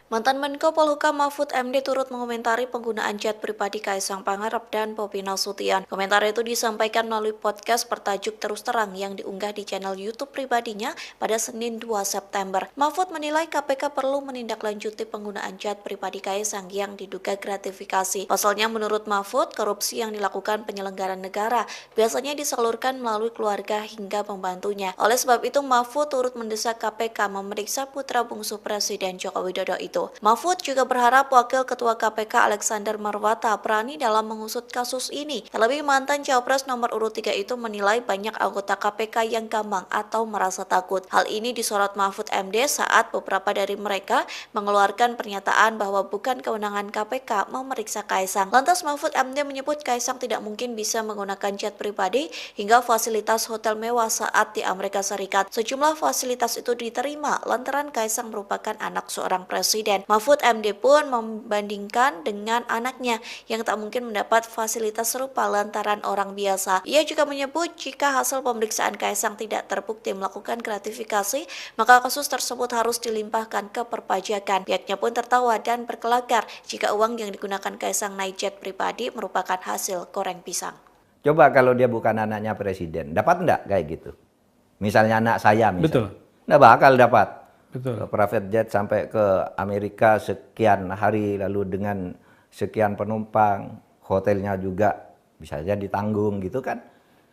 S1: Mantan Menko Polhukam Mahfud MD turut mengomentari penggunaan jet pribadi Kaisang Pangarep dan Bobi Nasution. Komentar itu disampaikan melalui podcast bertajuk Terus Terang yang diunggah di channel YouTube pribadinya pada Senin 2 September. Mahfud menilai KPK perlu menindaklanjuti penggunaan jet pribadi Kaisang yang diduga gratifikasi. Pasalnya menurut Mahfud, korupsi yang dilakukan penyelenggara negara biasanya disalurkan melalui keluarga hingga pembantunya. Oleh sebab itu, Mahfud turut mendesak KPK memeriksa putra bungsu Presiden Joko Widodo itu. Mahfud juga berharap Wakil Ketua KPK Alexander Marwata berani dalam mengusut kasus ini. Terlebih mantan Cawapres nomor urut 3 itu menilai banyak anggota KPK yang gampang atau merasa takut. Hal ini disorot Mahfud MD saat beberapa dari mereka mengeluarkan pernyataan bahwa bukan kewenangan KPK memeriksa Kaisang. Lantas Mahfud MD menyebut Kaisang tidak mungkin bisa menggunakan jet pribadi hingga fasilitas hotel mewah saat di Amerika Serikat. Sejumlah fasilitas itu diterima lantaran Kaisang merupakan anak seorang presiden. Mahfud MD pun membandingkan dengan anaknya yang tak mungkin mendapat fasilitas serupa lantaran orang biasa. Ia juga menyebut jika hasil pemeriksaan Kaisang tidak terbukti melakukan gratifikasi, maka kasus tersebut harus dilimpahkan ke perpajakan. Pihaknya pun tertawa dan berkelakar jika uang yang digunakan Kaisang naik jet pribadi merupakan hasil goreng pisang.
S2: Coba kalau dia bukan anaknya presiden, dapat enggak kayak gitu? Misalnya anak saya misalnya.
S3: Betul.
S2: Enggak bakal dapat.
S3: Betul.
S2: Private jet sampai ke Amerika sekian hari lalu dengan sekian penumpang, hotelnya juga bisa saja ditanggung gitu kan.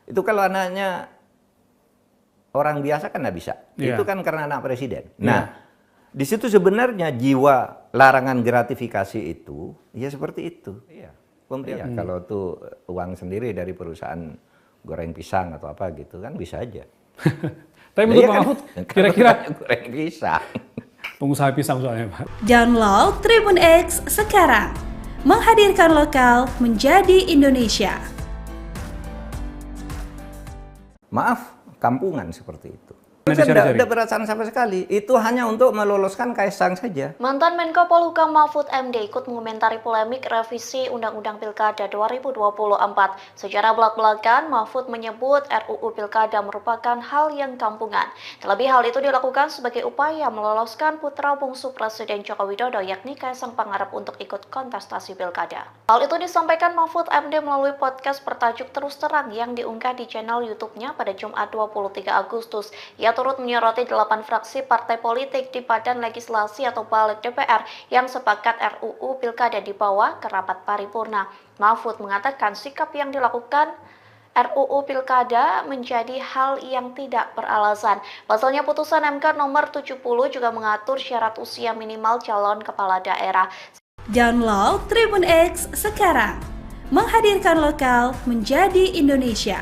S2: Itu kalau anaknya orang biasa kan nggak bisa.
S3: Yeah.
S2: Itu kan karena anak presiden. Nah, di situ sebenarnya jiwa larangan gratifikasi itu ya seperti itu. Iya. Kalau tuh uang sendiri dari perusahaan goreng pisang atau apa gitu kan bisa aja.
S3: Tapi menurut Pak Mahfud, kira-kira
S2: goreng pisang.
S3: pengusaha pisang soalnya Pak.
S4: Download Tribun X sekarang, menghadirkan lokal menjadi Indonesia.
S2: Maaf, kampungan seperti itu.
S3: Nah,
S2: Tidak perasaan sama sekali. Itu hanya untuk meloloskan Kaisang saja.
S1: Mantan Menko Polhukam Mahfud MD ikut mengomentari polemik revisi Undang-Undang Pilkada 2024. Secara belak-belakan, Mahfud menyebut RUU Pilkada merupakan hal yang kampungan. Terlebih hal itu dilakukan sebagai upaya meloloskan putra bungsu Presiden Joko Widodo yakni Kaisang Pangarep untuk ikut kontestasi Pilkada. Hal itu disampaikan Mahfud MD melalui podcast bertajuk Terus Terang yang diunggah di channel YouTube-nya pada Jumat 23 Agustus. Ia turut menyoroti 8 fraksi partai politik di Badan Legislasi atau Balik DPR yang sepakat RUU Pilkada dibawa ke rapat paripurna. Mahfud mengatakan sikap yang dilakukan RUU Pilkada menjadi hal yang tidak beralasan. Pasalnya putusan MK nomor 70 juga mengatur syarat usia minimal calon kepala daerah.
S4: Download Tribun X sekarang, menghadirkan lokal menjadi Indonesia.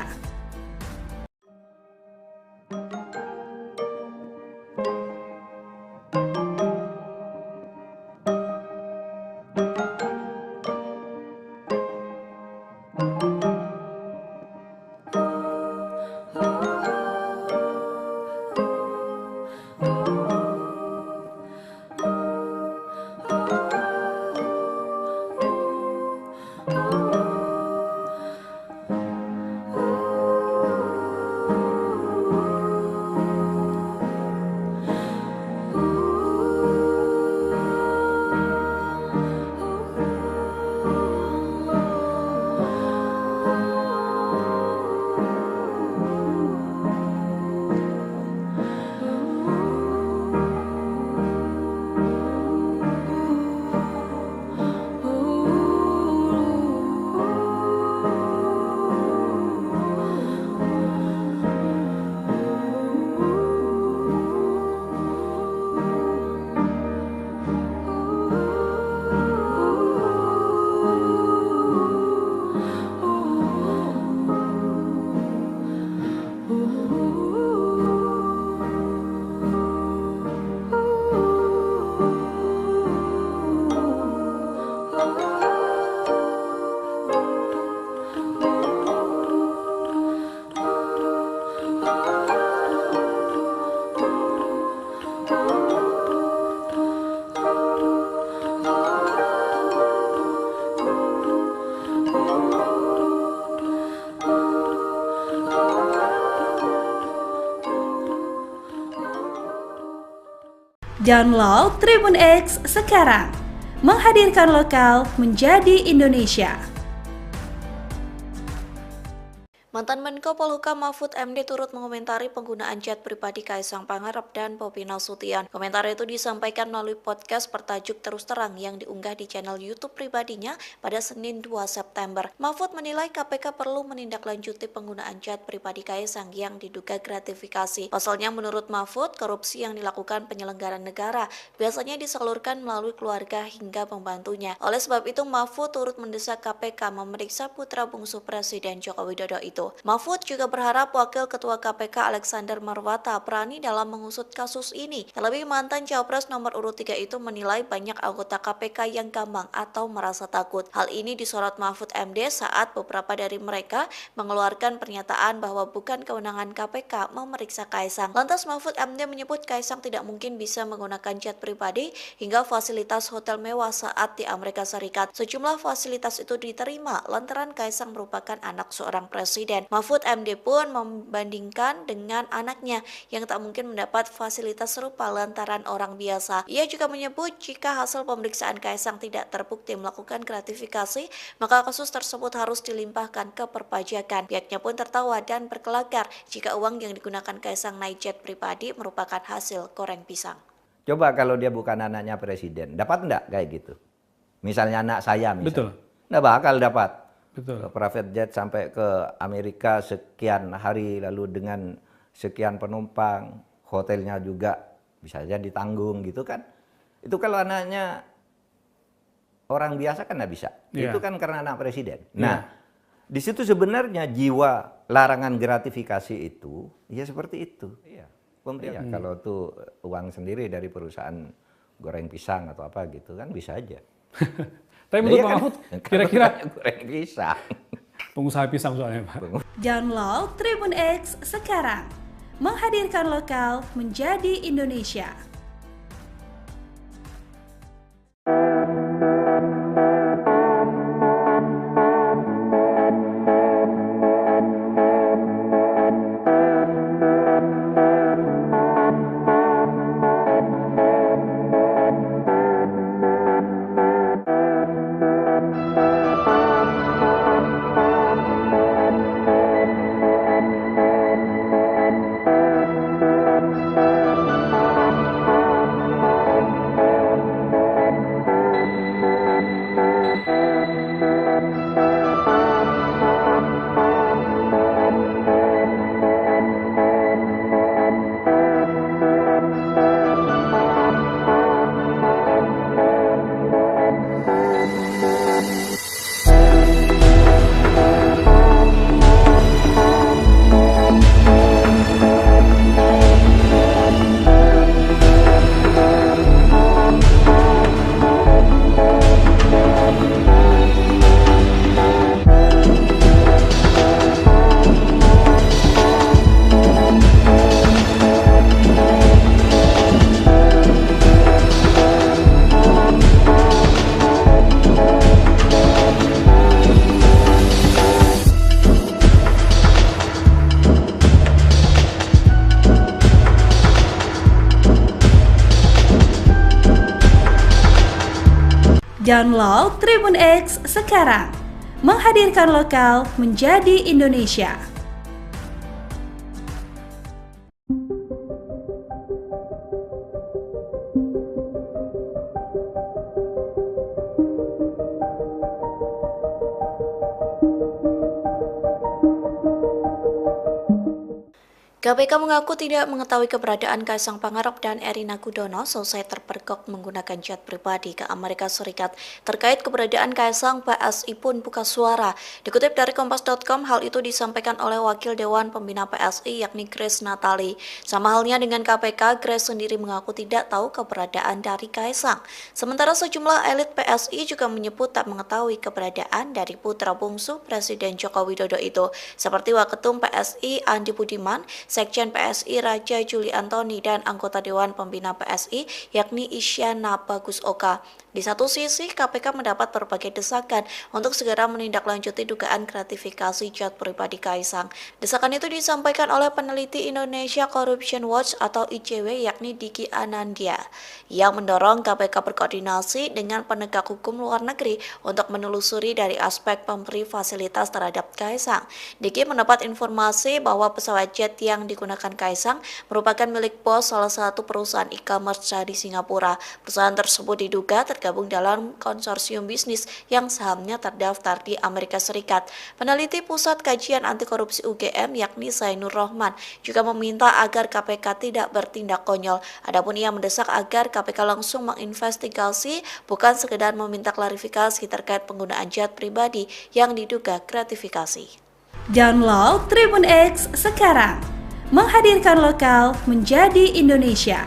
S4: Download Tribun X sekarang. Menghadirkan lokal menjadi Indonesia.
S1: Mantan Menko Polhukam Mahfud MD turut mengomentari penggunaan chat pribadi Kaisang Pangarep dan Bobi Nasution. Komentar itu disampaikan melalui podcast bertajuk Terus Terang yang diunggah di channel YouTube pribadinya pada Senin 2 September. Mahfud menilai KPK perlu menindaklanjuti penggunaan chat pribadi Kaisang yang diduga gratifikasi. Pasalnya menurut Mahfud, korupsi yang dilakukan penyelenggara negara biasanya disalurkan melalui keluarga hingga pembantunya. Oleh sebab itu, Mahfud turut mendesak KPK memeriksa putra bungsu Presiden Joko Widodo itu. Mahfud juga berharap Wakil Ketua KPK Alexander Marwata berani dalam mengusut kasus ini. Terlebih mantan Cawapres nomor urut 3 itu menilai banyak anggota KPK yang gampang atau merasa takut. Hal ini disorot Mahfud MD saat beberapa dari mereka mengeluarkan pernyataan bahwa bukan kewenangan KPK memeriksa Kaisang. Lantas Mahfud MD menyebut Kaisang tidak mungkin bisa menggunakan jet pribadi hingga fasilitas hotel mewah saat di Amerika Serikat. Sejumlah fasilitas itu diterima lantaran Kaisang merupakan anak seorang presiden. Mahfud MD pun membandingkan dengan anaknya yang tak mungkin mendapat fasilitas serupa lantaran orang biasa. Ia juga menyebut jika hasil pemeriksaan Kaisang tidak terbukti melakukan gratifikasi, maka kasus tersebut harus dilimpahkan ke perpajakan. Pihaknya pun tertawa dan berkelakar jika uang yang digunakan Kaisang naik jet pribadi merupakan hasil goreng pisang.
S2: Coba kalau dia bukan anaknya presiden, dapat enggak kayak gitu? Misalnya anak saya misalnya.
S3: Betul.
S2: Nggak bakal dapat.
S3: Betul.
S2: Private jet sampai ke Amerika sekian hari lalu dengan sekian penumpang, hotelnya juga bisa saja ditanggung gitu kan. Itu kalau anaknya orang biasa kan nggak bisa.
S3: Yeah.
S2: Itu kan karena anak presiden.
S3: Yeah.
S2: Nah, di situ sebenarnya jiwa larangan gratifikasi itu ya seperti itu. Iya. Pemerintah kalau tuh uang sendiri dari perusahaan goreng pisang atau apa gitu kan bisa aja.
S3: Tapi menurut
S2: Iya
S3: Pak
S2: kan?
S3: Mahfud, kira-kira
S2: goreng pisang.
S3: pengusaha pisang soalnya Pak.
S4: Download Tribun X sekarang. Menghadirkan lokal menjadi Indonesia. Download Tribun X sekarang. Menghadirkan lokal menjadi Indonesia.
S1: KPK mengaku tidak mengetahui keberadaan Kaisang Pangarep dan Erina Gudono selesai terpergok menggunakan jet pribadi ke Amerika Serikat. Terkait keberadaan Kaisang, PSI pun buka suara. Dikutip dari Kompas.com, hal itu disampaikan oleh Wakil Dewan Pembina PSI yakni Grace Natali. Sama halnya dengan KPK, Grace sendiri mengaku tidak tahu keberadaan dari Kaisang. Sementara sejumlah elit PSI juga menyebut tak mengetahui keberadaan dari putra bungsu Presiden Joko Widodo itu. Seperti Waketum PSI Andi Budiman, Sekjen PSI Raja Juli Antoni dan anggota Dewan Pembina PSI yakni Isyana Bagus Oka. Di satu sisi, KPK mendapat berbagai desakan untuk segera menindaklanjuti dugaan gratifikasi jet pribadi Kaisang. Desakan itu disampaikan oleh peneliti Indonesia Corruption Watch atau ICW yakni Diki Anandya, yang mendorong KPK berkoordinasi dengan penegak hukum luar negeri untuk menelusuri dari aspek pemberi fasilitas terhadap Kaisang. Diki mendapat informasi bahwa pesawat jet yang digunakan Kaisang merupakan milik bos salah satu perusahaan e-commerce di Singapura. Perusahaan tersebut diduga tergabung dalam konsorsium bisnis yang sahamnya terdaftar di Amerika Serikat. Peneliti Pusat Kajian Anti Korupsi UGM yakni Zainur Rohman juga meminta agar KPK tidak bertindak konyol. Adapun ia mendesak agar KPK langsung menginvestigasi, bukan sekedar meminta klarifikasi terkait penggunaan jet pribadi yang diduga gratifikasi.
S4: Download Tribun X sekarang, menghadirkan lokal menjadi Indonesia.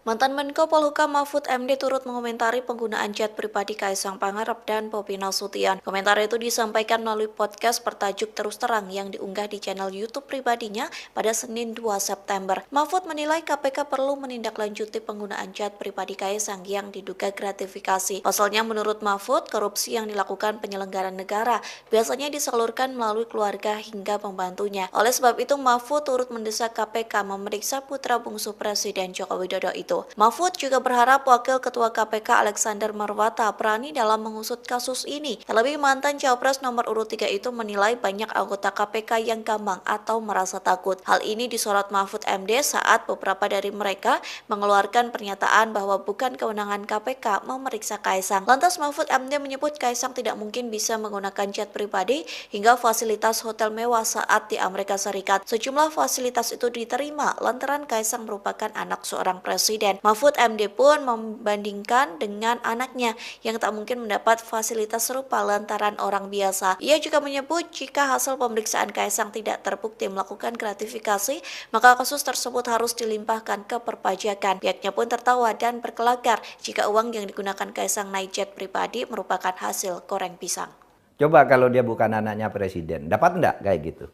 S1: Mantan Menko Polhukam Mahfud MD turut mengomentari penggunaan jet pribadi Kaisang Pangarep dan Bobi Nasution. Komentar itu disampaikan melalui podcast bertajuk Terus Terang yang diunggah di channel YouTube pribadinya pada Senin 2 September. Mahfud menilai KPK perlu menindaklanjuti penggunaan jet pribadi Kaisang yang diduga gratifikasi. Pasalnya menurut Mahfud, korupsi yang dilakukan penyelenggara negara biasanya disalurkan melalui keluarga hingga pembantunya. Oleh sebab itu, Mahfud turut mendesak KPK memeriksa putra bungsu Presiden Joko Widodo itu. Mahfud juga berharap Wakil Ketua KPK Alexander Marwata berani dalam mengusut kasus ini. Terlebih mantan Cawapres nomor urut 3 itu menilai banyak anggota KPK yang gampang atau merasa takut. Hal ini disorot Mahfud MD saat beberapa dari mereka mengeluarkan pernyataan bahwa bukan kewenangan KPK memeriksa Kaisang. Lantas Mahfud MD menyebut Kaisang tidak mungkin bisa menggunakan jet pribadi hingga fasilitas hotel mewah saat di Amerika Serikat. Sejumlah fasilitas itu diterima lantaran Kaisang merupakan anak seorang presiden. Mahfud MD pun membandingkan dengan anaknya yang tak mungkin mendapat fasilitas serupa lantaran orang biasa. Ia juga menyebut jika hasil pemeriksaan Kaisang tidak terbukti melakukan gratifikasi, maka kasus tersebut harus dilimpahkan ke perpajakan. Pihaknya pun tertawa dan berkelakar jika uang yang digunakan Kaisang naik jet pribadi merupakan hasil goreng pisang.
S2: Coba kalau dia bukan anaknya presiden, dapat enggak kayak gitu?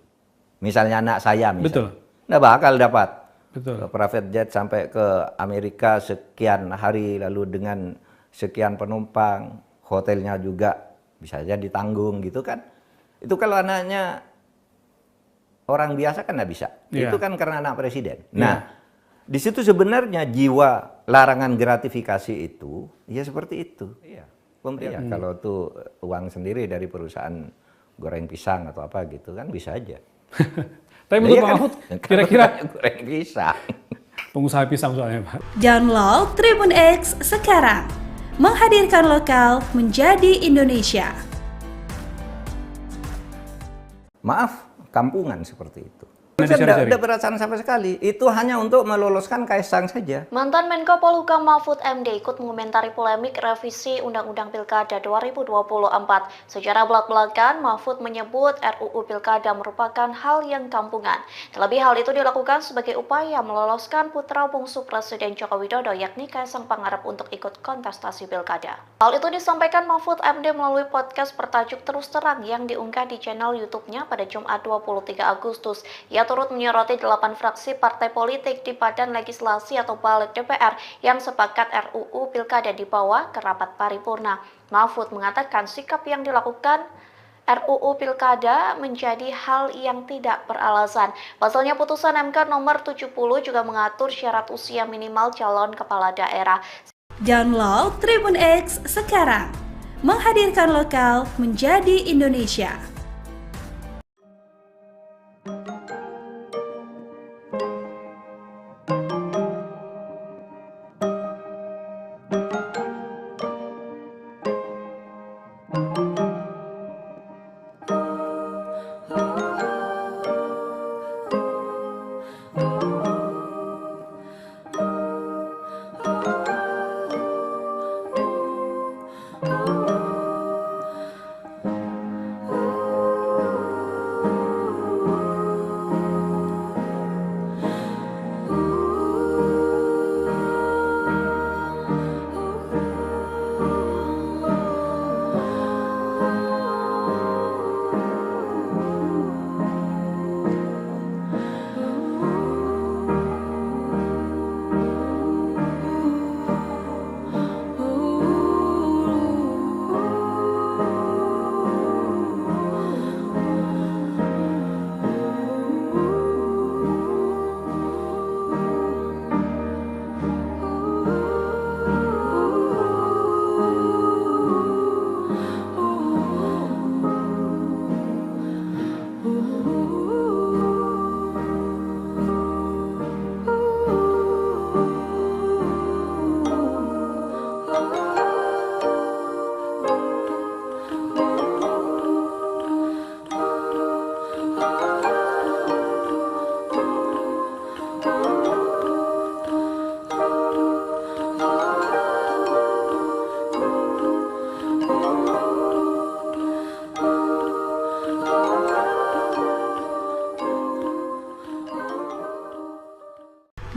S2: Misalnya anak saya misalnya.
S3: Betul.
S2: Enggak bakal dapat.
S3: Betul.
S2: Private jet sampai ke Amerika sekian hari lalu dengan sekian penumpang, hotelnya juga bisa saja ditanggung gitu kan. Itu kalau anaknya orang biasa kan nggak bisa.
S3: Yeah.
S2: Itu kan karena anak presiden. Nah, di situ sebenarnya jiwa larangan gratifikasi itu ya seperti itu. Iya. Pemerintah kalau tuh uang sendiri dari perusahaan goreng pisang atau apa gitu kan bisa aja.
S3: Tapi menurut Pak Mahfud, kira-kira
S2: goreng pisang.
S3: pengusaha pisang soalnya Pak.
S4: Download Tribun X sekarang, menghadirkan lokal menjadi Indonesia.
S2: Maaf, kampungan seperti itu.
S3: Nanti
S2: Itu
S3: cari-cari.
S2: tidak perasaan sama sekali. Itu hanya untuk meloloskan Kaisang saja.
S1: Mantan Menko Polhukam Mahfud MD ikut mengomentari polemik revisi Undang-Undang Pilkada 2024. Secara belak-belakan, Mahfud menyebut RUU Pilkada merupakan hal yang kampungan. Terlebih hal itu dilakukan sebagai upaya meloloskan putra bungsu Presiden Joko Widodo yakni Kaisang Pangarep untuk ikut kontestasi Pilkada. Hal itu disampaikan Mahfud MD melalui podcast bertajuk Terus Terang yang diunggah di channel YouTube-nya pada Jumat 23 Agustus. Ia turut menyoroti 8 fraksi partai politik di Badan Legislasi atau Balik DPR yang sepakat RUU Pilkada dibawa ke rapat paripurna. Mahfud mengatakan sikap yang dilakukan RUU Pilkada menjadi hal yang tidak beralasan. Pasalnya putusan MK nomor 70 juga mengatur syarat usia minimal calon kepala daerah.
S4: Download Tribun X sekarang, menghadirkan lokal menjadi Indonesia.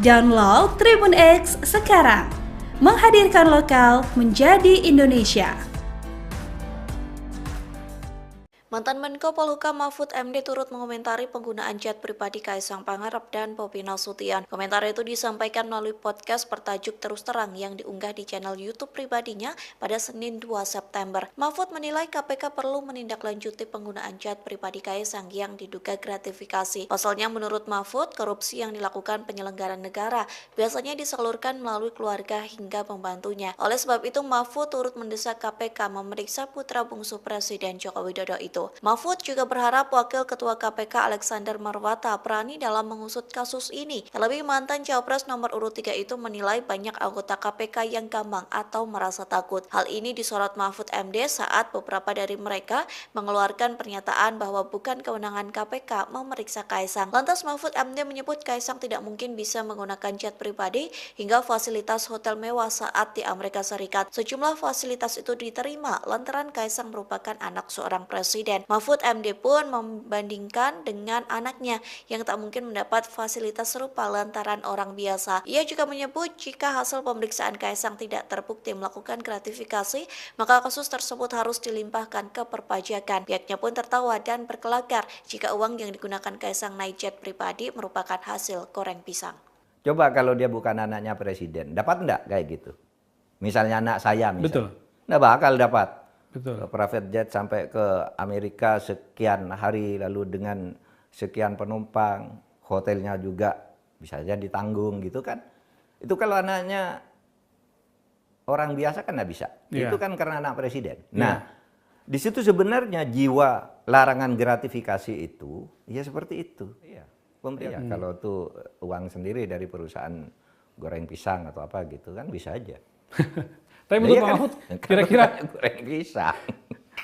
S4: Download Tribun X sekarang. Menghadirkan lokal menjadi Indonesia.
S1: Mantan Menko Polhukam Mahfud MD turut mengomentari penggunaan jet pribadi Kaisang Pangarep dan Bobi Nasution. Komentar itu disampaikan melalui podcast bertajuk Terus Terang yang diunggah di channel YouTube pribadinya pada Senin 2 September. Mahfud menilai KPK perlu menindaklanjuti penggunaan jet pribadi Kaisang yang diduga gratifikasi. Pasalnya menurut Mahfud, korupsi yang dilakukan penyelenggara negara biasanya disalurkan melalui keluarga hingga pembantunya. Oleh sebab itu, Mahfud turut mendesak KPK memeriksa putra bungsu Presiden Joko Widodo itu. Mahfud juga berharap Wakil Ketua KPK Alexander Marwata berani dalam mengusut kasus ini. Terlebih mantan Cawapres nomor urut 3 itu menilai banyak anggota KPK yang gampang atau merasa takut. Hal ini disorot Mahfud MD saat beberapa dari mereka mengeluarkan pernyataan bahwa bukan kewenangan KPK memeriksa Kaisang. Lantas Mahfud MD menyebut Kaisang tidak mungkin bisa menggunakan jet pribadi hingga fasilitas hotel mewah saat di Amerika Serikat. Sejumlah fasilitas itu diterima lantaran Kaisang merupakan anak seorang presiden. Mahfud MD pun membandingkan dengan anaknya yang tak mungkin mendapat fasilitas serupa lantaran orang biasa. Ia juga menyebut jika hasil pemeriksaan Kaisang tidak terbukti melakukan gratifikasi, maka kasus tersebut harus dilimpahkan ke perpajakan. Pihaknya pun tertawa dan berkelakar jika uang yang digunakan Kaisang naik jet pribadi merupakan hasil goreng pisang.
S2: Coba kalau dia bukan anaknya presiden, dapat enggak kayak gitu? Misalnya anak saya misalnya.
S3: Betul.
S2: Nggak bakal dapat.
S3: Betul.
S2: Private jet sampai ke Amerika sekian hari lalu dengan sekian penumpang, hotelnya juga bisa saja ditanggung gitu kan. Itu kalau anaknya orang biasa kan nggak bisa.
S3: Yeah.
S2: Itu kan karena anak presiden.
S3: Yeah.
S2: Nah, di situ sebenarnya jiwa larangan gratifikasi itu ya seperti itu. Iya. Pemerintah kalau tuh uang sendiri dari perusahaan goreng pisang atau apa gitu kan bisa aja.
S3: Tapi menurut
S2: Iya
S3: Pak
S2: kan?
S3: Mahfud, kira-kira
S2: goreng pisang.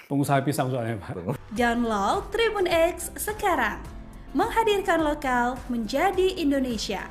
S3: pengusaha pisang soalnya Pak.
S4: Download Tribun X sekarang. Menghadirkan lokal menjadi Indonesia.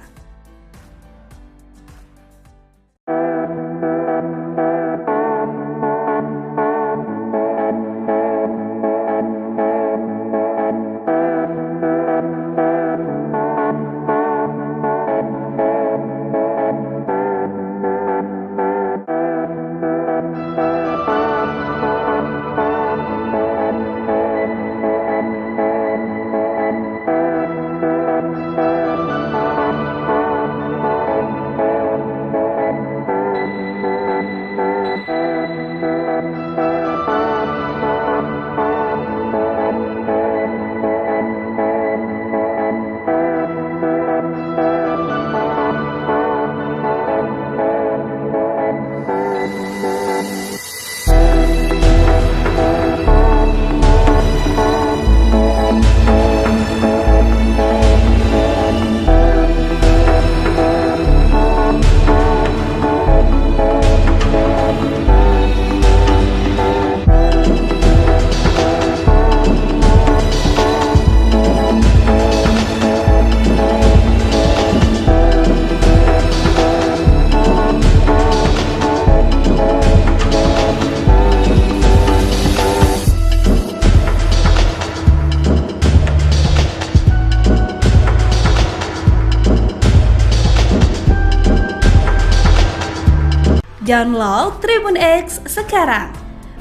S4: Download Tribun X sekarang.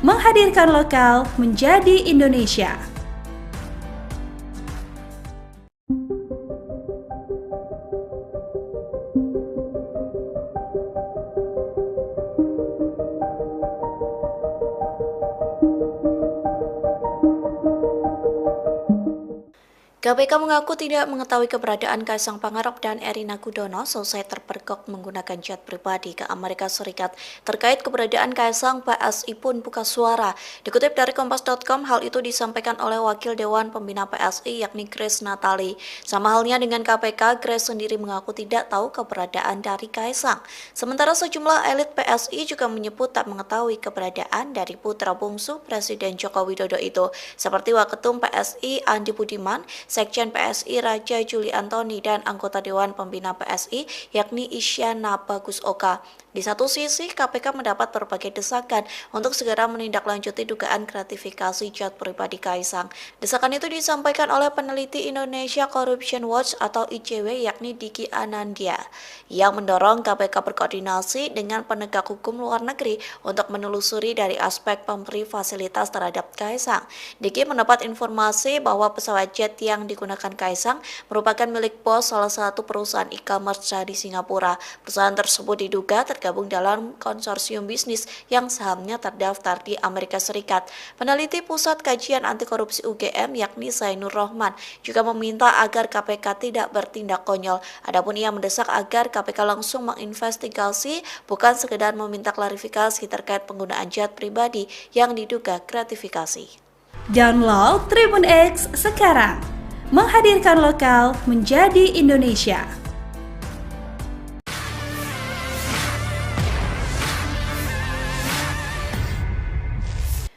S4: Menghadirkan lokal menjadi Indonesia.
S1: KPK mengaku tidak mengetahui keberadaan Kaisang Pangarep dan Erina Gudono selesai terpergok menggunakan jet pribadi ke Amerika Serikat. Terkait keberadaan Kaisang, PSI pun buka suara. Dikutip dari Kompas.com, hal itu disampaikan oleh Wakil Dewan Pembina PSI yakni Grace Natali. Sama halnya dengan KPK, Grace sendiri mengaku tidak tahu keberadaan dari Kaisang. Sementara sejumlah elit PSI juga menyebut tak mengetahui keberadaan dari putra bungsu Presiden Joko Widodo itu. Seperti Waketum PSI Andi Budiman, Sekjen PSI Raja Juli Antoni dan anggota Dewan Pembina PSI yakni Isyana Bagus Oka. Di satu sisi, KPK mendapat berbagai desakan untuk segera menindaklanjuti dugaan gratifikasi jet pribadi Kaisang. Desakan itu disampaikan oleh peneliti Indonesia Corruption Watch atau ICW yakni Diki Anandya, yang mendorong KPK berkoordinasi dengan penegak hukum luar negeri untuk menelusuri dari aspek pemberi fasilitas terhadap Kaisang. Diki mendapat informasi bahwa pesawat jet yang digunakan Kaisang merupakan milik bos salah satu perusahaan e-commerce di Singapura. Perusahaan tersebut diduga tergabung dalam konsorsium bisnis yang sahamnya terdaftar di Amerika Serikat. Peneliti Pusat Kajian Anti Korupsi UGM yakni Zainur Rohman juga meminta agar KPK tidak bertindak konyol. Adapun ia mendesak agar KPK langsung menginvestigasi, bukan sekedar meminta klarifikasi terkait penggunaan jet pribadi yang diduga gratifikasi.
S4: Download Tribun X sekarang, menghadirkan lokal menjadi Indonesia.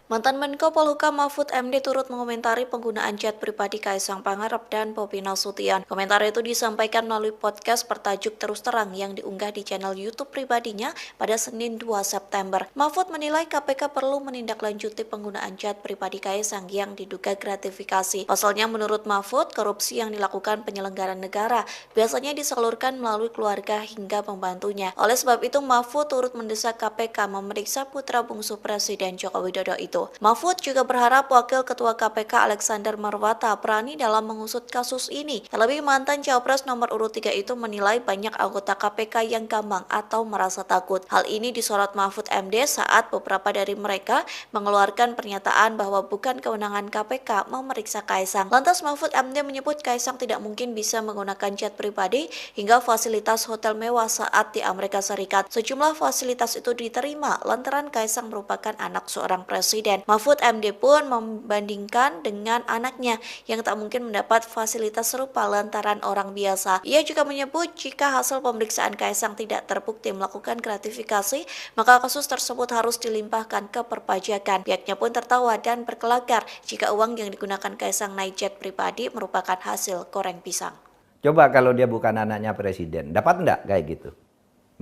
S1: Mantan Menko Polhukam Mahfud MD turut mengomentari penggunaan jet pribadi Kaisang Pangarep dan Bobi Nasution. Komentar itu disampaikan melalui podcast bertajuk Terus Terang yang diunggah di channel YouTube pribadinya pada Senin 2 September. Mahfud menilai KPK perlu menindaklanjuti penggunaan jet pribadi Kaisang yang diduga gratifikasi. Pasalnya menurut Mahfud, korupsi yang dilakukan penyelenggara negara biasanya disalurkan melalui keluarga hingga pembantunya. Oleh sebab itu, Mahfud turut mendesak KPK memeriksa putra bungsu Presiden Joko Widodo itu. Mahfud juga berharap Wakil Ketua KPK Alexander Marwata berani dalam mengusut kasus ini. Terlebih mantan Cawapres nomor urut 3 itu menilai banyak anggota KPK yang gampang atau merasa takut. Hal ini disorot Mahfud MD saat beberapa dari mereka mengeluarkan pernyataan bahwa bukan kewenangan KPK memeriksa Kaisang. Lantas Mahfud MD menyebut Kaisang tidak mungkin bisa menggunakan jet pribadi hingga fasilitas hotel mewah saat di Amerika Serikat. Sejumlah fasilitas itu diterima lantaran Kaisang merupakan anak seorang presiden. Mahfud MD pun membandingkan dengan anaknya yang tak mungkin mendapat fasilitas serupa lantaran orang biasa. Ia juga menyebut jika hasil pemeriksaan Kaisang tidak terbukti melakukan gratifikasi, maka kasus tersebut harus dilimpahkan ke perpajakan. Pihaknya pun tertawa dan berkelakar jika uang yang digunakan Kaisang naik jet pribadi merupakan hasil goreng pisang.
S2: Coba kalau dia bukan anaknya presiden, dapat enggak kayak gitu?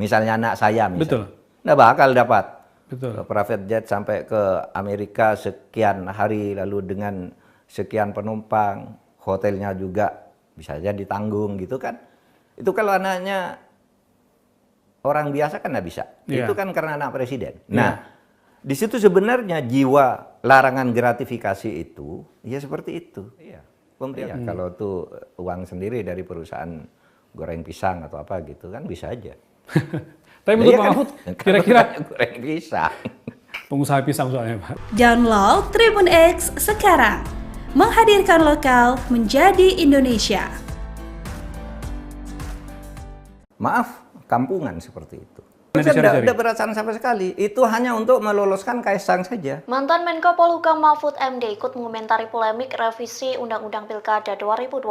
S2: Misalnya anak saya misalnya.
S3: Betul.
S2: Nggak bakal dapat.
S3: Betul.
S2: Private jet sampai ke Amerika sekian hari lalu dengan sekian penumpang, hotelnya juga bisa saja ditanggung gitu kan. Itu kalau anaknya orang biasa kan nggak bisa.
S3: Yeah.
S2: Itu kan karena anak presiden. Nah, di situ sebenarnya jiwa larangan gratifikasi itu ya seperti itu. Iya. Pemerintah kalau tuh uang sendiri dari perusahaan goreng pisang atau apa gitu kan bisa aja.
S3: Tapi menurut Pak Mahfud, kira-kira
S2: goreng pisang.
S3: pengusaha pisang soalnya Pak.
S4: Download Tribun X sekarang, menghadirkan lokal menjadi Indonesia.
S2: Maaf, kampungan seperti itu.
S3: Nanti cari-cari.
S2: Tidak perasaan sama sekali. Itu hanya untuk meloloskan Kaisang saja.
S1: Mantan Menko Polhukam Mahfud MD ikut mengomentari polemik revisi Undang-Undang Pilkada 2024.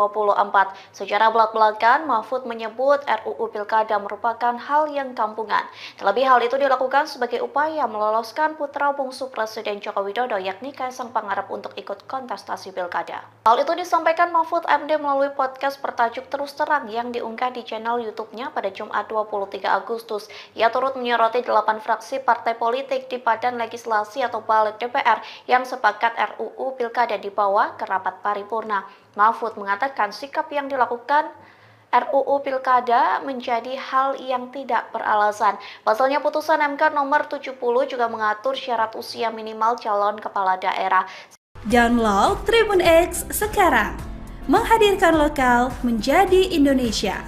S1: Secara belak-belakan, Mahfud menyebut RUU Pilkada merupakan hal yang kampungan. Terlebih hal itu dilakukan sebagai upaya meloloskan putra bungsu Presiden Joko Widodo yakni Kaisang Pangarep untuk ikut kontestasi Pilkada. Hal itu disampaikan Mahfud MD melalui podcast bertajuk Terus Terang yang diunggah di channel YouTube-nya pada Jumat 23 Agustus. Ia turut menyoroti 8 fraksi partai politik di Badan Legislasi atau Balik DPR yang sepakat RUU Pilkada dibawa ke rapat paripurna. Mahfud mengatakan sikap yang dilakukan RUU Pilkada menjadi hal yang tidak beralasan. Pasalnya putusan MK nomor 70 juga mengatur syarat usia minimal calon kepala daerah.
S4: Download Tribun X sekarang, menghadirkan lokal menjadi Indonesia.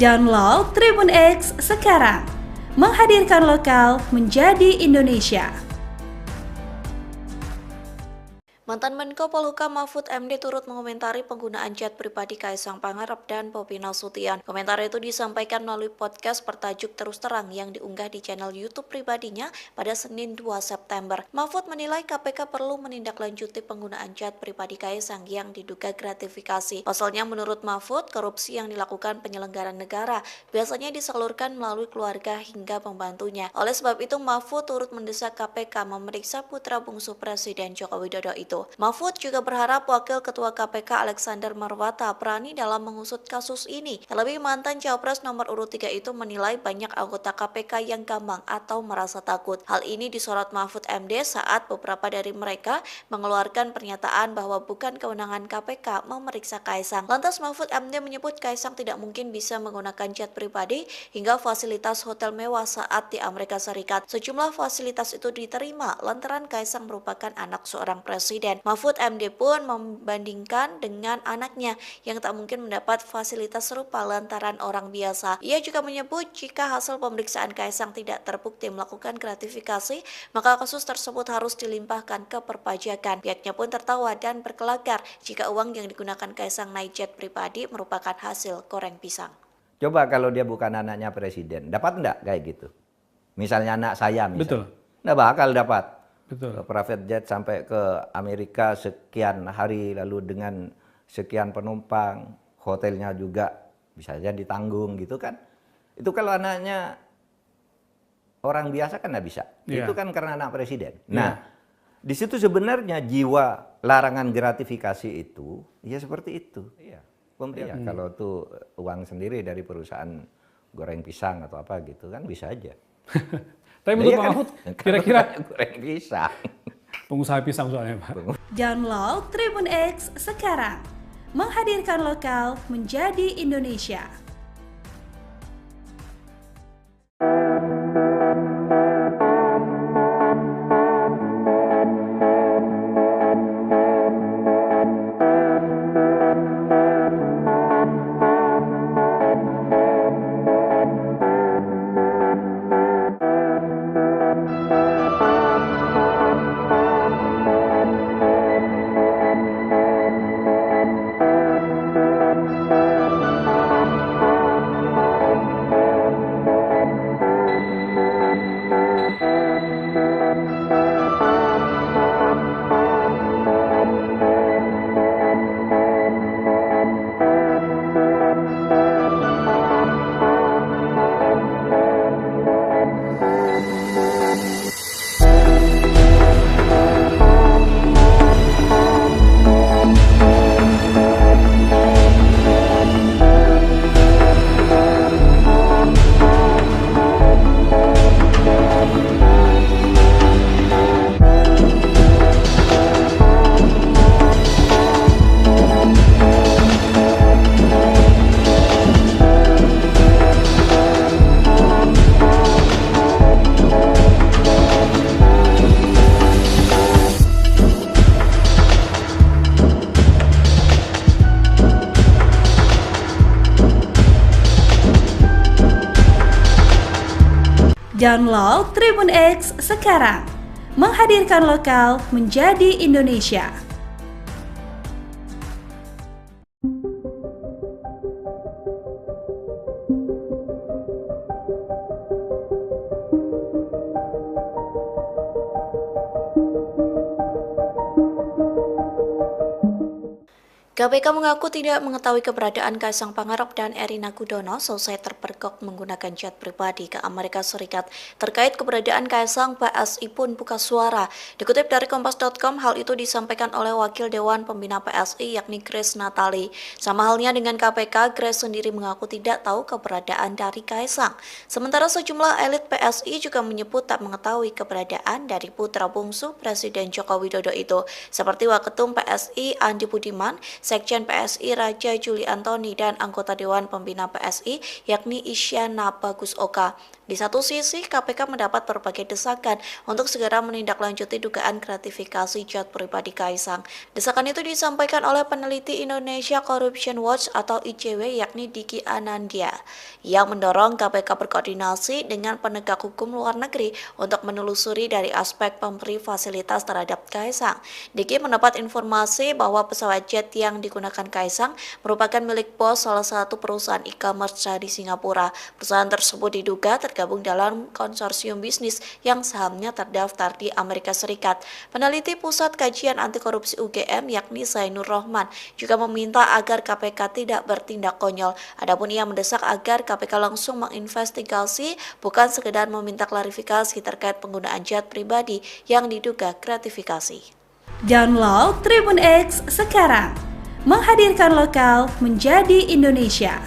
S4: Download Tribun X sekarang. Menghadirkan lokal menjadi Indonesia.
S1: Mantan Menko Polhukam Mahfud MD turut mengomentari penggunaan jet pribadi Kaisang Pangarep dan Bobi Nasution. Komentar itu disampaikan melalui podcast bertajuk Terus Terang yang diunggah di channel YouTube pribadinya pada Senin 2 September. Mahfud menilai KPK perlu menindaklanjuti penggunaan jet pribadi Kaisang yang diduga gratifikasi. Pasalnya menurut Mahfud, korupsi yang dilakukan penyelenggara negara biasanya disalurkan melalui keluarga hingga pembantunya. Oleh sebab itu, Mahfud turut mendesak KPK memeriksa putra bungsu Presiden Joko Widodo itu. Mahfud juga berharap Wakil Ketua KPK Alexander Marwata berani dalam mengusut kasus ini. Terlebih mantan Cawapres nomor urut 3 itu menilai banyak anggota KPK yang gampang atau merasa takut. Hal ini disorot Mahfud MD saat beberapa dari mereka mengeluarkan pernyataan bahwa bukan kewenangan KPK memeriksa Kaisang. Lantas Mahfud MD menyebut Kaisang tidak mungkin bisa menggunakan jet pribadi hingga fasilitas hotel mewah saat di Amerika Serikat. Sejumlah fasilitas itu diterima lantaran Kaisang merupakan anak seorang presiden. Mahfud MD pun membandingkan dengan anaknya yang tak mungkin mendapat fasilitas serupa lantaran orang biasa. Ia juga menyebut jika hasil pemeriksaan Kaisang tidak terbukti melakukan gratifikasi, maka kasus tersebut harus dilimpahkan ke perpajakan. Pihaknya pun tertawa dan berkelakar jika uang yang digunakan Kaisang naik jet pribadi merupakan hasil goreng pisang.
S2: Coba kalau dia bukan anaknya presiden, dapat enggak kayak gitu? Misalnya anak saya misalnya.
S3: Betul.
S2: Nggak bakal dapat.
S3: Betul.
S2: Private jet sampai ke Amerika sekian hari lalu dengan sekian penumpang, hotelnya juga bisa saja ditanggung gitu kan. Itu kalau anaknya orang biasa kan nggak bisa.
S3: Yeah.
S2: Itu kan karena anak presiden. Nah, di situ sebenarnya jiwa larangan gratifikasi itu ya seperti itu. Iya. Kalau tuh uang sendiri dari perusahaan goreng pisang atau apa gitu kan bisa aja.
S3: Tapi menurut Pak Mahfud, kira-kira
S2: goreng pisang.
S3: pengusaha pisang soalnya Pak.
S4: Download Tribun X sekarang. Menghadirkan lokal menjadi Indonesia. Download Tribun X sekarang. Menghadirkan lokal menjadi Indonesia.
S1: KPK mengaku tidak mengetahui keberadaan Kaisang Pangarep dan Erina Gudono selesai terpergok menggunakan jet pribadi ke Amerika Serikat. Terkait keberadaan Kaisang, PSI pun buka suara. Dikutip dari Kompas.com, hal itu disampaikan oleh Wakil Dewan Pembina PSI yakni Grace Natali. Sama halnya dengan KPK, Grace sendiri mengaku tidak tahu keberadaan dari Kaisang. Sementara sejumlah elit PSI juga menyebut tak mengetahui keberadaan dari putra bungsu Presiden Joko Widodo itu. Seperti Waketum PSI Andi Budiman, Sekjen PSI Raja Juli Antoni dan anggota Dewan Pembina PSI yakni Isyana Bagus Oka. Di satu sisi, KPK mendapat berbagai desakan untuk segera menindaklanjuti dugaan gratifikasi jet pribadi Kaisang. Desakan itu disampaikan oleh peneliti Indonesia Corruption Watch atau ICW yakni Diki Anandya, yang mendorong KPK berkoordinasi dengan penegak hukum luar negeri untuk menelusuri dari aspek pemberi fasilitas terhadap Kaisang. Diki mendapat informasi bahwa pesawat jet yang digunakan Kaisang merupakan milik bos salah satu perusahaan e-commerce di Singapura. Perusahaan tersebut diduga tergabung dalam konsorsium bisnis yang sahamnya terdaftar di Amerika Serikat. Peneliti Pusat Kajian Anti Korupsi UGM yakni Zainur Rohman juga meminta agar KPK tidak bertindak konyol. Adapun ia mendesak agar KPK langsung menginvestigasi, bukan sekedar meminta klarifikasi terkait penggunaan jet pribadi yang diduga gratifikasi.
S4: Download Tribun X sekarang, menghadirkan lokal menjadi Indonesia.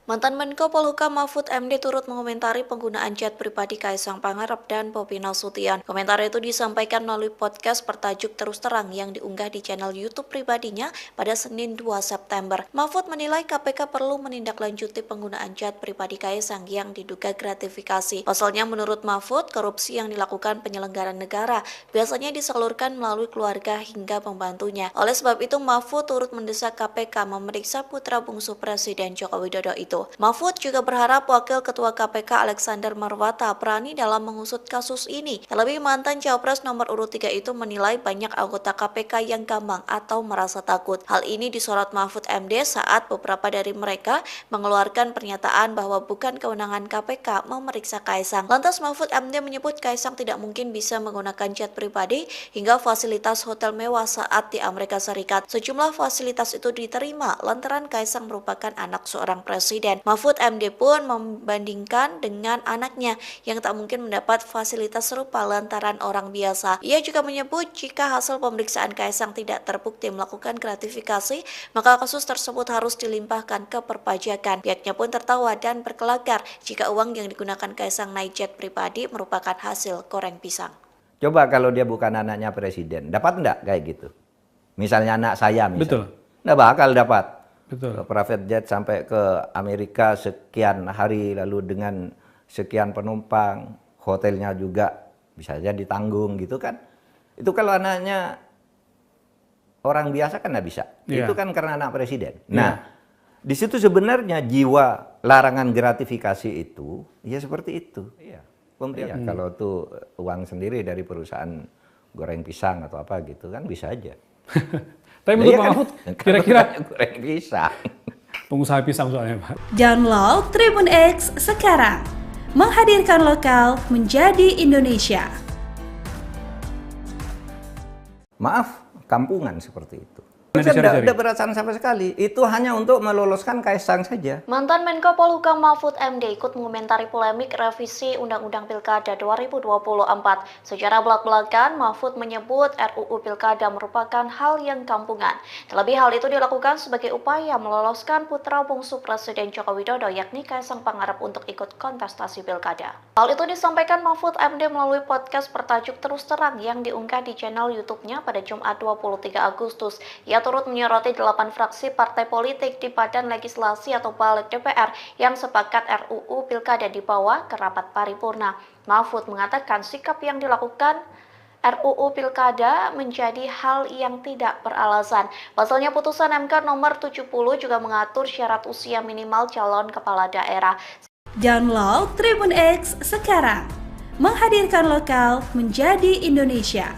S1: Mantan Menko Polhukam Mahfud MD turut mengomentari penggunaan jet pribadi Kaisang Pangarep dan Bobi Nasution. Komentar itu disampaikan melalui podcast bertajuk Terus Terang yang diunggah di channel YouTube pribadinya pada Senin 2 September. Mahfud menilai KPK perlu menindaklanjuti penggunaan jet pribadi Kaisang yang diduga gratifikasi. Pasalnya menurut Mahfud, korupsi yang dilakukan penyelenggara negara biasanya disalurkan melalui keluarga hingga pembantunya. Oleh sebab itu, Mahfud turut mendesak KPK memeriksa putra bungsu Presiden Joko Widodo itu. Mahfud juga berharap Wakil Ketua KPK Alexander Marwata berani dalam mengusut kasus ini. Terlebih mantan Cawapres nomor urut 3 itu menilai banyak anggota KPK yang gampang atau merasa takut. Hal ini disorot Mahfud MD saat beberapa dari mereka mengeluarkan pernyataan bahwa bukan kewenangan KPK memeriksa Kaisang. Lantas Mahfud MD menyebut Kaisang tidak mungkin bisa menggunakan jet pribadi hingga fasilitas hotel mewah saat di Amerika Serikat. Sejumlah fasilitas itu diterima lantaran Kaisang merupakan anak seorang presiden. Mahfud MD pun membandingkan dengan anaknya yang tak mungkin mendapat fasilitas serupa lantaran orang biasa. Ia juga menyebut jika hasil pemeriksaan Kaisang tidak terbukti melakukan gratifikasi, maka kasus tersebut harus dilimpahkan ke perpajakan. Pihaknya pun tertawa dan berkelakar jika uang yang digunakan Kaisang naik jet pribadi merupakan hasil goreng pisang.
S2: Coba kalau dia bukan anaknya presiden, dapat enggak kayak gitu? Misalnya anak saya misalnya.
S3: Betul.
S2: Nggak bakal dapat.
S3: Betul.
S2: Private jet sampai ke Amerika sekian hari lalu dengan sekian penumpang, hotelnya juga bisa saja ditanggung gitu kan. Itu kalau anaknya orang biasa kan nggak bisa.
S3: Yeah.
S2: Itu kan karena anak presiden. Nah, di situ sebenarnya jiwa larangan gratifikasi itu ya seperti itu. Iya. Kalau tuh uang sendiri dari perusahaan goreng pisang atau apa gitu kan bisa aja.
S3: Tapi menurut Pak Mahfud, kira-kira
S2: goreng pisang.
S3: pengusaha pisang soalnya Pak.
S4: Download Tribun X sekarang, menghadirkan lokal menjadi Indonesia.
S2: Maaf, kampungan seperti itu.
S3: Dicari-cari.
S2: Tidak perasaan sama sekali. Itu hanya untuk meloloskan Kaisang saja.
S1: Mantan Menko Polhukam Mahfud MD ikut mengomentari polemik revisi Undang-Undang Pilkada 2024. Secara belak-belakan, Mahfud menyebut RUU Pilkada merupakan hal yang kampungan. Terlebih hal itu dilakukan sebagai upaya meloloskan putra bungsu Presiden Joko Widodo yakni Kaisang Pangarep untuk ikut kontestasi Pilkada. Hal itu disampaikan Mahfud MD melalui podcast bertajuk Terus Terang yang diunggah di channel YouTube-nya pada Jumat 23 Agustus. Ia turut menyoroti 8 fraksi partai politik di Badan Legislasi atau Balik DPR yang sepakat RUU Pilkada dibawa ke rapat paripurna. Mahfud mengatakan sikap yang dilakukan RUU Pilkada menjadi hal yang tidak beralasan. Pasalnya putusan MK nomor 70 juga mengatur syarat usia minimal calon kepala daerah.
S4: Download Tribun X sekarang, menghadirkan lokal menjadi Indonesia.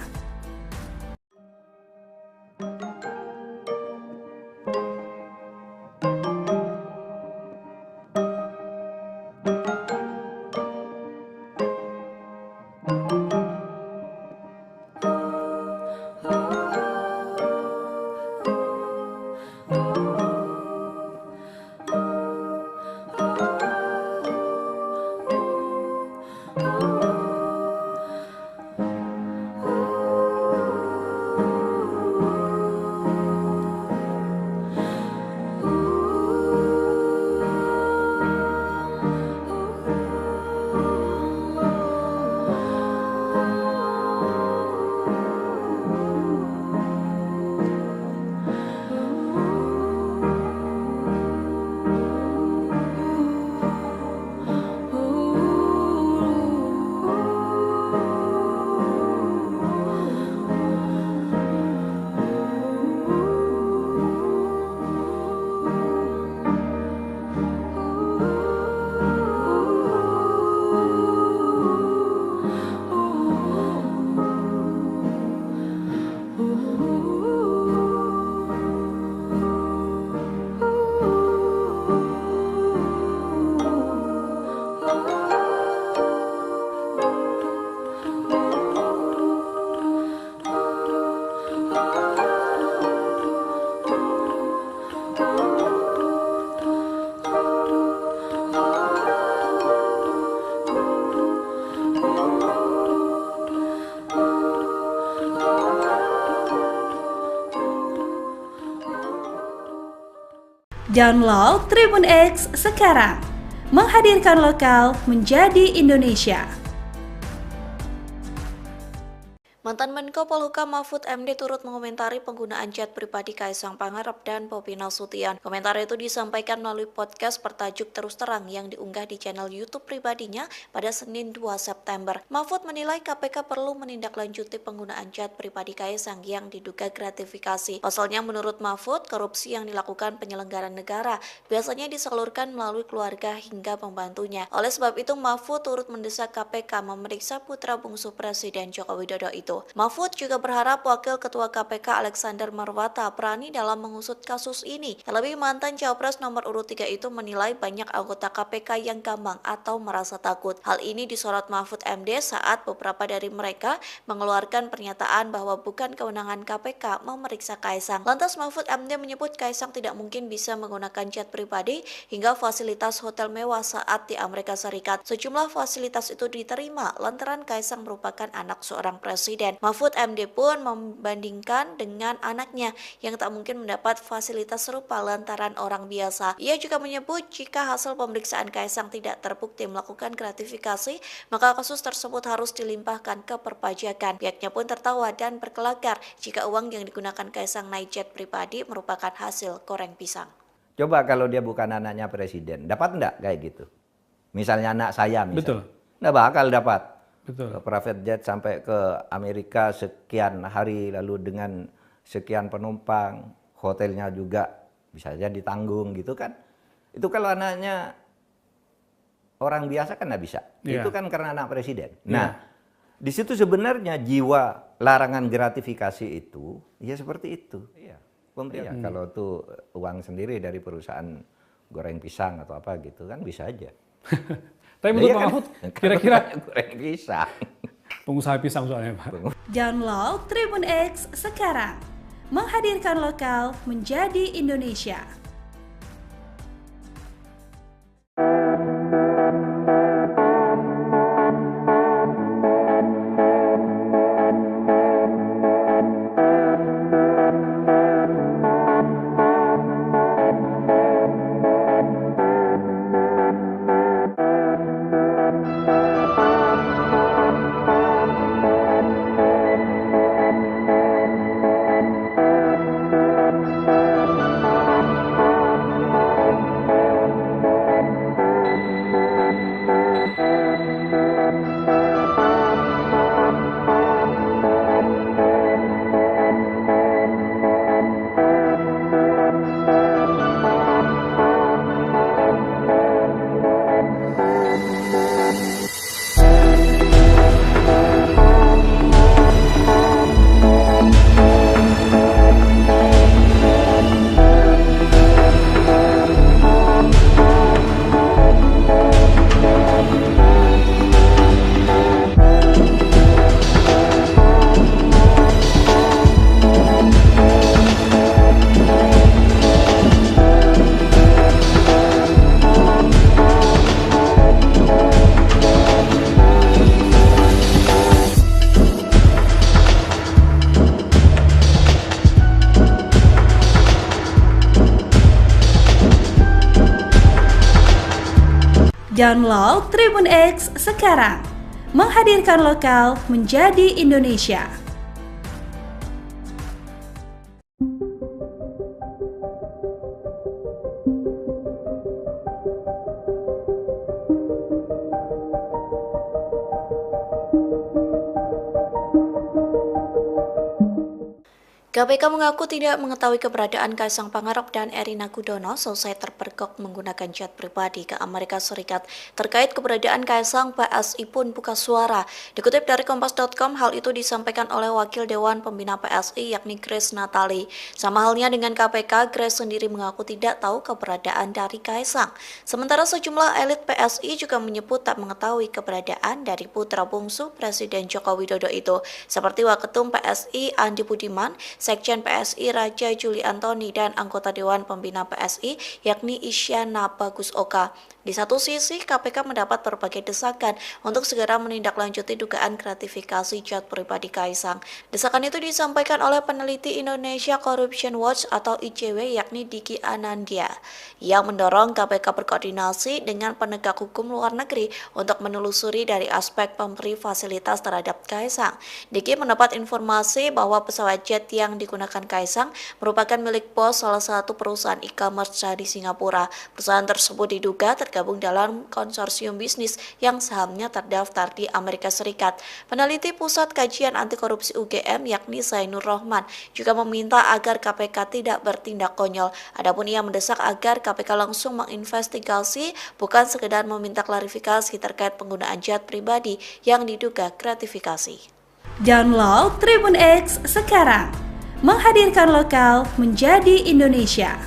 S4: Download Tribun X sekarang. Menghadirkan lokal menjadi Indonesia.
S1: Mantan Menko Polhukam Mahfud MD turut mengomentari penggunaan chat pribadi Kaisang Pangarep dan Bobi Nasution. Komentar itu disampaikan melalui podcast bertajuk Terus Terang yang diunggah di channel YouTube pribadinya pada Senin 2 September. Mahfud menilai KPK perlu menindaklanjuti penggunaan chat pribadi Kaisang yang diduga gratifikasi. Pasalnya menurut Mahfud, korupsi yang dilakukan penyelenggara negara biasanya disalurkan melalui keluarga hingga pembantunya. Oleh sebab itu, Mahfud turut mendesak KPK memeriksa putra bungsu Presiden Joko Widodo itu. Mahfud juga berharap Wakil Ketua KPK Alexander Marwata berani dalam mengusut kasus ini. Terlebih mantan Cawapres nomor urut 3 itu menilai banyak anggota KPK yang gampang atau merasa takut. Hal ini disorot Mahfud MD saat beberapa dari mereka mengeluarkan pernyataan bahwa bukan kewenangan KPK memeriksa Kaisang. Lantas Mahfud MD menyebut Kaisang tidak mungkin bisa menggunakan chat pribadi hingga fasilitas hotel mewah saat di Amerika Serikat. Sejumlah fasilitas itu diterima lantaran Kaisang merupakan anak seorang presiden. Mahfud MD pun membandingkan dengan anaknya yang tak mungkin mendapat fasilitas serupa lantaran orang biasa. Ia juga menyebut jika hasil pemeriksaan Kaisang tidak terbukti melakukan gratifikasi, maka kasus tersebut harus dilimpahkan ke perpajakan. Pihaknya pun tertawa dan berkelakar jika uang yang digunakan Kaisang naik jet pribadi merupakan hasil goreng pisang.
S2: Coba kalau dia bukan anaknya presiden, dapat enggak kayak gitu? Misalnya anak saya misalnya.
S3: Betul.
S2: Nggak bakal dapat.
S3: Betul.
S2: Private jet sampai ke Amerika sekian hari lalu dengan sekian penumpang, hotelnya juga bisa saja ditanggung gitu kan. Itu kalau anaknya orang biasa kan nggak bisa.
S3: Yeah.
S2: Itu kan karena anak presiden. Nah, di situ sebenarnya jiwa larangan gratifikasi itu ya seperti itu. Iya. Pemerintah kalau tuh uang sendiri dari perusahaan goreng pisang atau apa gitu kan bisa aja.
S3: Tapi menurut Pak Mahfud, kira-kira
S2: goreng pisang.
S3: pengusaha pisang soalnya Pak.
S4: Download Tribun X sekarang. Menghadirkan lokal menjadi Indonesia. Download Tribun X sekarang. Menghadirkan lokal menjadi Indonesia.
S1: KPK mengaku tidak mengetahui keberadaan Kaisang Pangarep dan Erina Gudono selesai terpergok menggunakan jet pribadi ke Amerika Serikat. Terkait keberadaan Kaisang, PSI pun buka suara. Dikutip dari Kompas.com, hal itu disampaikan oleh Wakil Dewan Pembina PSI yakni Grace Natali. Sama halnya dengan KPK, Grace sendiri mengaku tidak tahu keberadaan dari Kaisang. Sementara sejumlah elit PSI juga menyebut tak mengetahui keberadaan dari putra bungsu Presiden Joko Widodo itu, seperti Waketum PSI Andi Budiman, Sekjen PSI Raja Juli Antoni, dan anggota Dewan Pembina PSI yakni Isyana Bagus Oka. Di satu sisi, KPK mendapat berbagai desakan untuk segera menindaklanjuti dugaan gratifikasi jet pribadi Kaisang. Desakan itu disampaikan oleh peneliti Indonesia Corruption Watch atau ICW yakni Diki Anandya yang mendorong KPK berkoordinasi dengan penegak hukum luar negeri untuk menelusuri dari aspek pemberi fasilitas terhadap Kaisang. Diki mendapat informasi bahwa pesawat jet yang digunakan Kaisang merupakan milik bos salah satu perusahaan e-commerce di Singapura. Perusahaan tersebut diduga tergabung dalam konsorsium bisnis yang sahamnya terdaftar di Amerika Serikat. Peneliti Pusat Kajian Anti Korupsi UGM yakni Zainur Rohman juga meminta agar KPK tidak bertindak konyol. Adapun ia mendesak agar KPK langsung menginvestigasi, bukan sekedar meminta klarifikasi terkait penggunaan jet pribadi yang diduga gratifikasi.
S4: Download Tribun X sekarang, menghadirkan lokal menjadi Indonesia.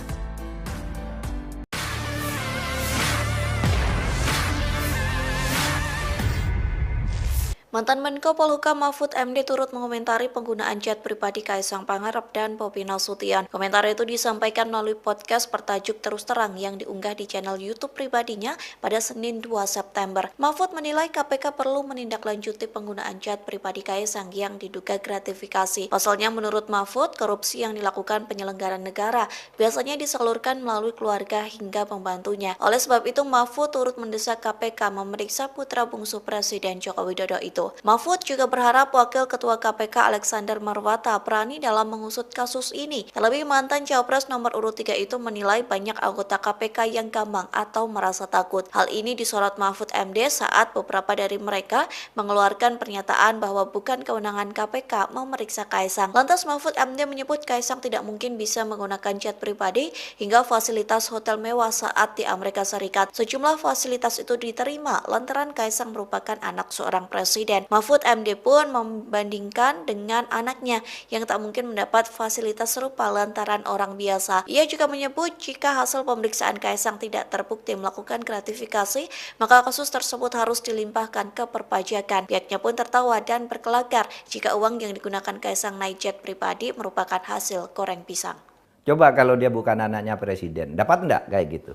S1: Mantan Menko Polhukam Mahfud MD turut mengomentari penggunaan jet pribadi Kaisang Pangarep dan Bobi Nasution. Komentar itu disampaikan melalui podcast bertajuk Terus Terang yang diunggah di channel YouTube pribadinya pada Senin 2 September. Mahfud menilai KPK perlu menindaklanjuti penggunaan jet pribadi Kaisang yang diduga gratifikasi. Pasalnya menurut Mahfud, korupsi yang dilakukan penyelenggara negara biasanya disalurkan melalui keluarga hingga pembantunya. Oleh sebab itu, Mahfud turut mendesak KPK memeriksa putra bungsu Presiden Joko Widodo itu. Mahfud juga berharap Wakil Ketua KPK Alexander Marwata berani dalam mengusut kasus ini. Terlebih mantan Cawapres nomor urut 3 itu menilai banyak anggota KPK yang gampang atau merasa takut. Hal ini disorot Mahfud MD saat beberapa dari mereka mengeluarkan pernyataan bahwa bukan kewenangan KPK memeriksa Kaisang. Lantas Mahfud MD menyebut Kaisang tidak mungkin bisa menggunakan jet pribadi hingga fasilitas hotel mewah saat di Amerika Serikat. Sejumlah fasilitas itu diterima lantaran Kaisang merupakan anak seorang presiden. Mahfud MD pun membandingkan dengan anaknya yang tak mungkin mendapat fasilitas serupa lantaran orang biasa. Ia juga menyebut jika hasil pemeriksaan Kaisang tidak terbukti melakukan gratifikasi, maka kasus tersebut harus dilimpahkan ke perpajakan. Pihaknya pun tertawa dan berkelakar jika uang yang digunakan Kaisang naik jet pribadi merupakan hasil goreng pisang.
S2: Coba kalau dia bukan anaknya presiden, dapat enggak kayak gitu?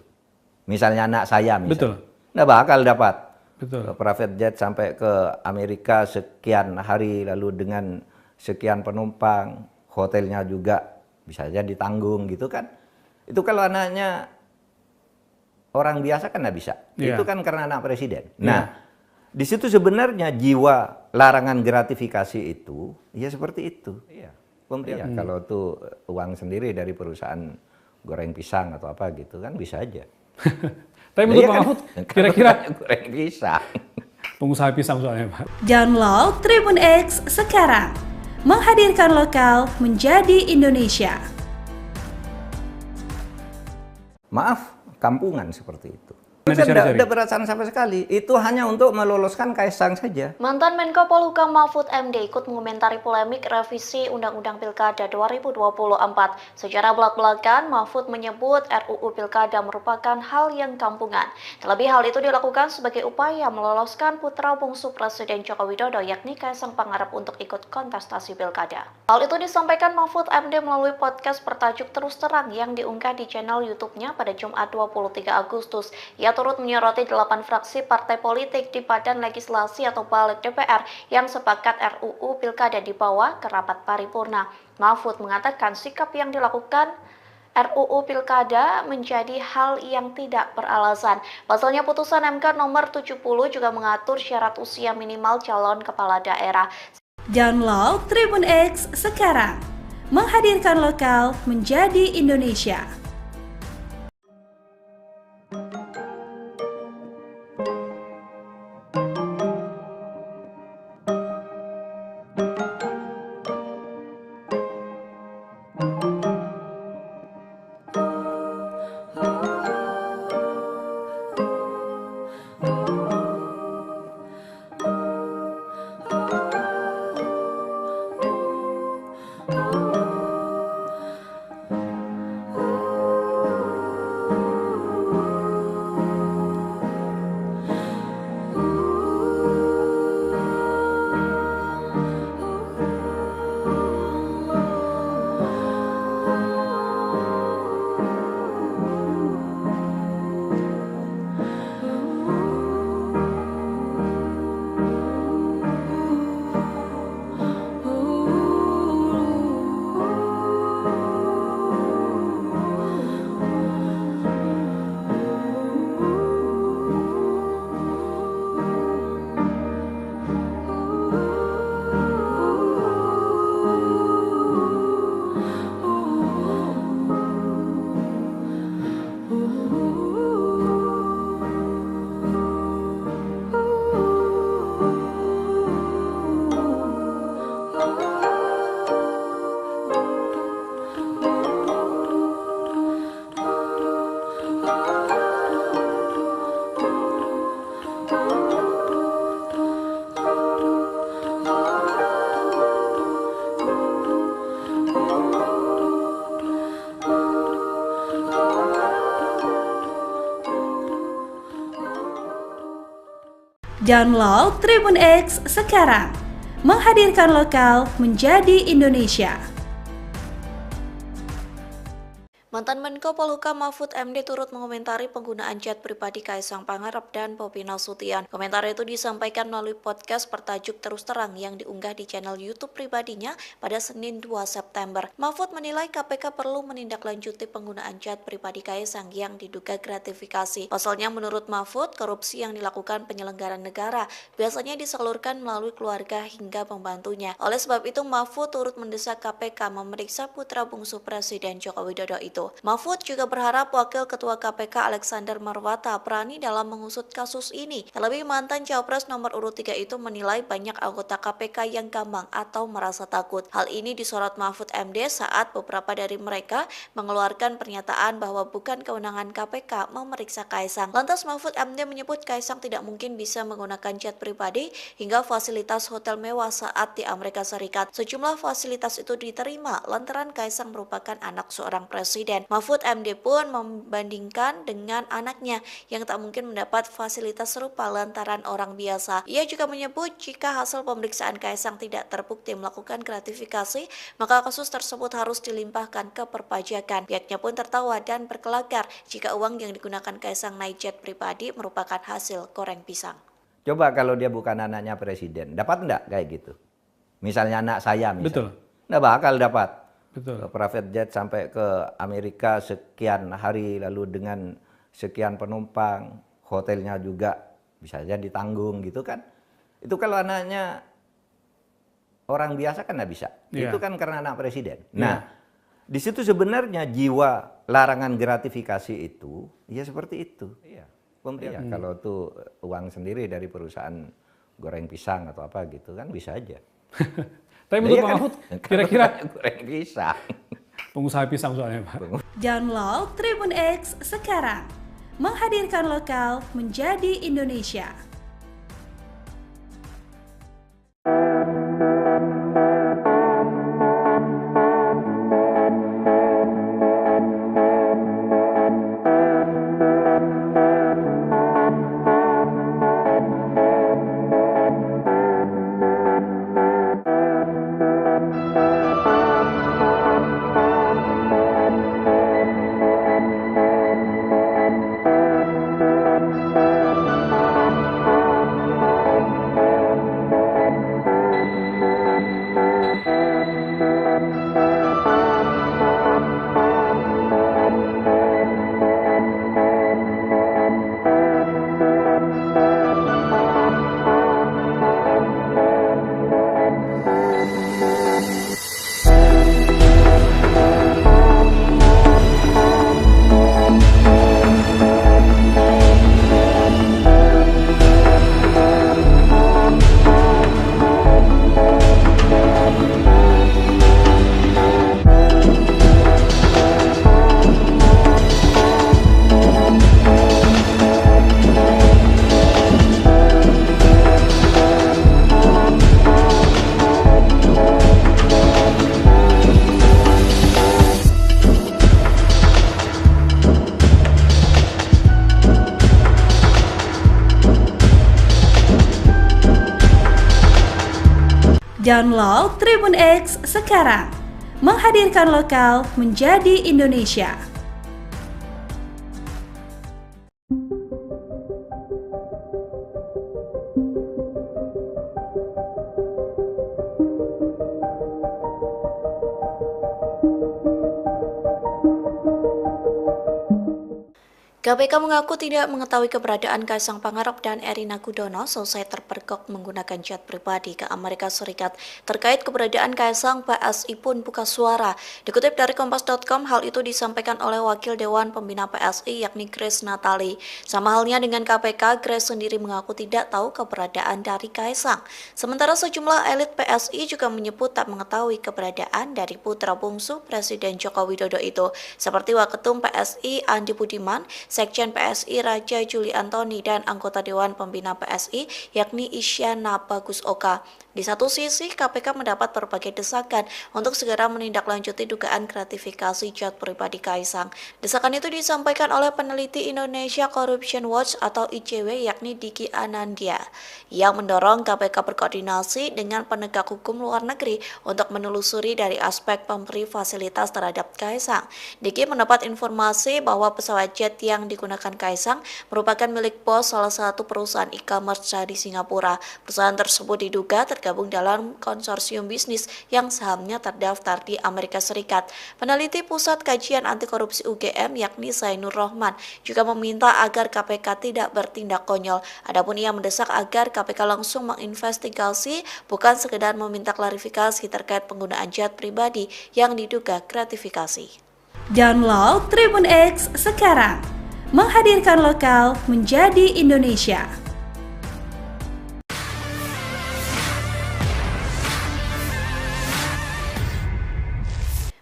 S2: Misalnya anak saya misalnya.
S3: Betul.
S2: Nggak bakal dapat.
S3: Betul.
S2: Private jet sampai ke Amerika sekian hari lalu dengan sekian penumpang, hotelnya juga bisa saja ditanggung gitu kan. Itu kalau anaknya orang biasa kan nggak bisa.
S3: Yeah.
S2: Itu kan karena anak presiden. Nah, di situ sebenarnya jiwa larangan gratifikasi itu ya seperti itu. Iya. Kalau tuh uang sendiri dari perusahaan goreng pisang atau apa gitu kan bisa aja.
S3: Tapi menurut Pak Mahfud, kira-kira
S2: goreng pisang.
S3: pengusaha pisang soalnya Pak.
S4: Download Tribun X sekarang, menghadirkan lokal menjadi Indonesia.
S2: Maaf, kampungan seperti itu.
S3: Nanti cari-cari.
S2: Tidak perasaan sama sekali. Itu hanya untuk meloloskan Kaisang saja.
S1: Mantan Menko Polhukam Mahfud MD ikut mengomentari polemik revisi Undang-Undang Pilkada 2024. Secara belak-belakan, Mahfud menyebut RUU Pilkada merupakan hal yang kampungan. Terlebih hal itu dilakukan sebagai upaya meloloskan putra bungsu Presiden Joko Widodo yakni Kaisang Pangarep untuk ikut kontestasi Pilkada. Hal itu disampaikan Mahfud MD melalui podcast bertajuk Terus Terang yang diunggah di channel YouTube-nya pada Jumat 23 Agustus. Ia turut menyoroti 8 fraksi partai politik di Badan Legislasi atau Balik DPR yang sepakat RUU Pilkada dibawa ke rapat paripurna. Mahfud mengatakan sikap yang dilakukan RUU Pilkada menjadi hal yang tidak beralasan. Pasalnya putusan MK nomor 70 juga mengatur syarat usia minimal calon kepala daerah.
S4: Download Tribun X sekarang, menghadirkan lokal menjadi Indonesia. Download Tribun X sekarang. Menghadirkan lokal menjadi Indonesia.
S1: Mantan Menko Polhukam Mahfud MD turut mengomentari penggunaan chat pribadi Kaisang Pangarep dan Bobi Nasution. Komentar itu disampaikan melalui podcast bertajuk Terus Terang yang diunggah di channel YouTube pribadinya pada Senin 2 September. Mahfud menilai KPK perlu menindaklanjuti penggunaan chat pribadi Kaisang yang diduga gratifikasi. Pasalnya menurut Mahfud, korupsi yang dilakukan penyelenggara negara biasanya disalurkan melalui keluarga hingga pembantunya. Oleh sebab itu, Mahfud turut mendesak KPK memeriksa putra bungsu Presiden Joko Widodo itu. Mahfud juga berharap Wakil Ketua KPK Alexander Marwata berani dalam mengusut kasus ini. Terlebih mantan Cawapres nomor urut 3 itu menilai banyak anggota KPK yang gampang atau merasa takut. Hal ini disorot Mahfud MD saat beberapa dari mereka mengeluarkan pernyataan bahwa bukan kewenangan KPK memeriksa Kaisang. Lantas Mahfud MD menyebut Kaisang tidak mungkin bisa menggunakan chat pribadi hingga fasilitas hotel mewah saat di Amerika Serikat. Sejumlah fasilitas itu diterima lantaran Kaisang merupakan anak seorang presiden. Mahfud MD pun membandingkan dengan anaknya yang tak mungkin mendapat fasilitas serupa lantaran orang biasa. Ia juga menyebut jika hasil pemeriksaan Kaisang tidak terbukti melakukan gratifikasi, maka kasus tersebut harus dilimpahkan ke perpajakan. Pihaknya pun tertawa dan berkelakar jika uang yang digunakan Kaisang naik jet pribadi merupakan hasil goreng pisang.
S2: Coba kalau dia bukan anaknya presiden, dapat enggak kayak gitu? Misalnya anak saya misalnya.
S3: Betul.
S2: Enggak bakal dapat.
S3: Betul.
S2: Private jet sampai ke Amerika sekian hari lalu dengan sekian penumpang, hotelnya juga bisa saja ditanggung gitu kan. Itu kalau anaknya orang biasa kan nggak bisa.
S3: Yeah.
S2: Itu kan karena anak presiden. Nah, di situ sebenarnya jiwa larangan gratifikasi itu ya seperti itu. Iya. Kalau tuh uang sendiri dari perusahaan goreng pisang atau apa gitu kan bisa aja.
S3: Tapi menurut Pak Mahfud, kira-kira
S2: goreng pisang.
S3: pengusaha pisang soalnya Pak.
S4: Download Tribun X sekarang. Menghadirkan lokal menjadi Indonesia. Download Tribun X sekarang. Menghadirkan lokal menjadi Indonesia.
S1: KPK mengaku tidak mengetahui keberadaan Kaisang Pangarep dan Erina Gudono selesai terpergok menggunakan jet pribadi ke Amerika Serikat. Terkait keberadaan Kaisang, PSI pun buka suara. Dikutip dari Kompas.com, hal itu disampaikan oleh Wakil Dewan Pembina PSI yakni Grace Natali. Sama halnya dengan KPK, Grace sendiri mengaku tidak tahu keberadaan dari Kaisang. Sementara sejumlah elit PSI juga menyebut tak mengetahui keberadaan dari putra bungsu Presiden Joko Widodo itu. Seperti Waketum PSI Andi Budiman, Sekjen PSI Raja Juli Antoni dan anggota Dewan Pembina PSI yakni Isyana Bagus Oka. Di satu sisi, KPK mendapat berbagai desakan untuk segera menindaklanjuti dugaan gratifikasi jet pribadi Kaisang. Desakan itu disampaikan oleh peneliti Indonesia Corruption Watch atau ICW yakni Diki Anandya, yang mendorong KPK berkoordinasi dengan penegak hukum luar negeri untuk menelusuri dari aspek pemberi fasilitas terhadap Kaisang. Diki mendapat informasi bahwa pesawat jet yang digunakan Kaisang merupakan milik bos salah satu perusahaan e-commerce di Singapura. Perusahaan tersebut diduga tergabung dalam konsorsium bisnis yang sahamnya terdaftar di Amerika Serikat. Peneliti Pusat Kajian Anti Korupsi UGM yakni Zainur Rohman juga meminta agar KPK tidak bertindak konyol. Adapun ia mendesak agar KPK langsung menginvestigasi, bukan sekedar meminta klarifikasi terkait penggunaan jet pribadi yang diduga gratifikasi.
S4: Download Tribun X sekarang, menghadirkan lokal menjadi Indonesia.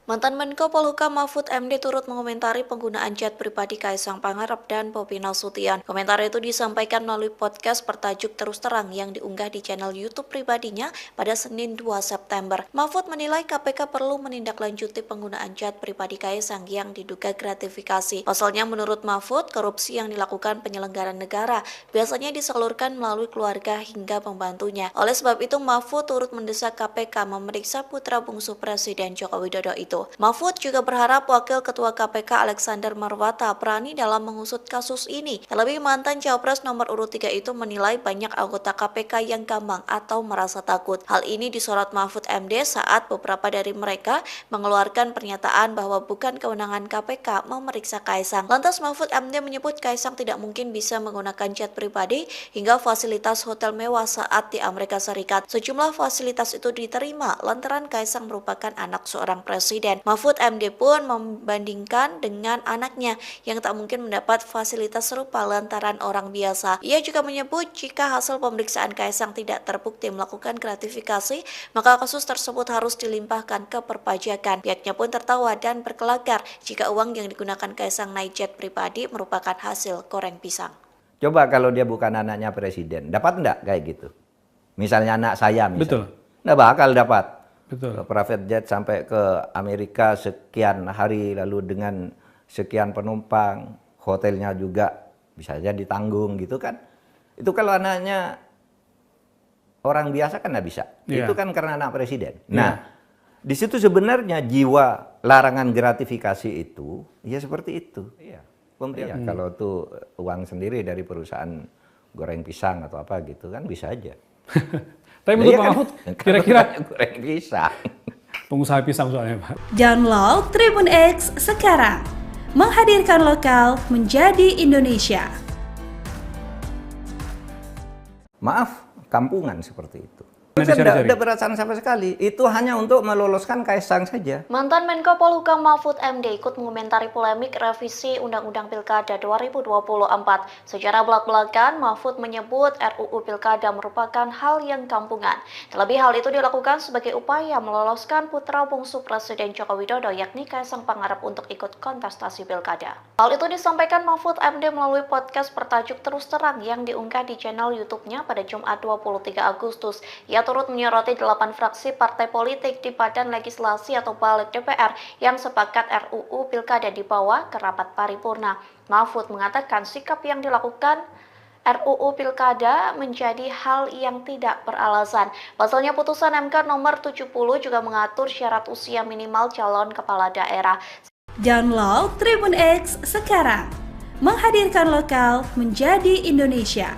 S1: Mantan Menko Polhukam Mahfud MD turut mengomentari penggunaan jet pribadi Kaisang Pangarep dan Bobi Nasution. Komentar itu disampaikan melalui podcast bertajuk Terus Terang yang diunggah di channel YouTube pribadinya pada Senin 2 September. Mahfud menilai KPK perlu menindaklanjuti penggunaan jet pribadi Kaisang yang diduga gratifikasi. Pasalnya menurut Mahfud, korupsi yang dilakukan penyelenggara negara biasanya disalurkan melalui keluarga hingga pembantunya. Oleh sebab itu, Mahfud turut mendesak KPK memeriksa putra bungsu Presiden Joko Widodo itu. Mahfud juga berharap Wakil Ketua KPK Alexander Marwata berani dalam mengusut kasus ini. Terlebih mantan Cawapres nomor urut 3 itu menilai banyak anggota KPK yang gampang atau merasa takut. Hal ini disorot Mahfud MD saat beberapa dari mereka mengeluarkan pernyataan bahwa bukan kewenangan KPK memeriksa Kaisang. Lantas Mahfud MD menyebut Kaisang tidak mungkin bisa menggunakan jet pribadi hingga fasilitas hotel mewah saat di Amerika Serikat. Sejumlah fasilitas itu diterima lantaran Kaisang merupakan anak seorang presiden. Mahfud MD pun membandingkan dengan anaknya yang tak mungkin mendapat fasilitas serupa lantaran orang biasa. Ia juga menyebut jika hasil pemeriksaan Kaisang tidak terbukti melakukan gratifikasi, maka kasus tersebut harus dilimpahkan ke perpajakan. Pihaknya pun tertawa dan berkelakar jika uang yang digunakan Kaisang naik jet pribadi merupakan hasil goreng pisang.
S2: Coba kalau dia bukan anaknya presiden, dapat enggak kayak gitu? Misalnya anak saya misalnya.
S3: Betul.
S2: Nggak bakal dapat.
S3: Betul.
S2: Private jet sampai ke Amerika sekian hari lalu dengan sekian penumpang, hotelnya juga bisa saja ditanggung gitu kan. Itu kalau anaknya orang biasa kan nggak bisa.
S3: Yeah.
S2: Itu kan karena anak presiden. Nah, di situ sebenarnya jiwa larangan gratifikasi itu ya seperti itu. Iya. Kalau tuh uang sendiri dari perusahaan goreng pisang atau apa gitu kan bisa aja.
S3: Tapi menurut Pak Mahfud, kira-kira
S2: goreng pisang.
S3: pengusaha pisang soalnya Pak.
S4: Download Tribun X sekarang, menghadirkan lokal menjadi Indonesia.
S2: Maaf, kampungan seperti itu.
S3: Nanti
S2: Tidak
S3: cari-cari.
S2: ada perasaan sama sekali. Itu hanya untuk meloloskan Kaisang saja.
S1: Mantan Menko Polhukam Mahfud MD ikut mengomentari polemik revisi Undang-Undang Pilkada 2024. Secara belak-belakan, Mahfud menyebut RUU Pilkada merupakan hal yang kampungan. Terlebih hal itu dilakukan sebagai upaya meloloskan putra bungsu Presiden Joko Widodo yakni Kaisang Pangarep untuk ikut kontestasi Pilkada. Hal itu disampaikan Mahfud MD melalui podcast bertajuk Terus Terang yang diunggah di channel YouTube-nya pada Jumat 23 Agustus. Ia turut menyoroti 8 fraksi partai politik di Badan Legislasi atau Balik DPR yang sepakat RUU Pilkada dibawa ke rapat paripurna. Mahfud mengatakan sikap yang dilakukan RUU Pilkada menjadi hal yang tidak beralasan. Pasalnya putusan MK nomor 70 juga mengatur syarat usia minimal calon kepala daerah.
S4: Download Tribun X sekarang, menghadirkan lokal menjadi Indonesia.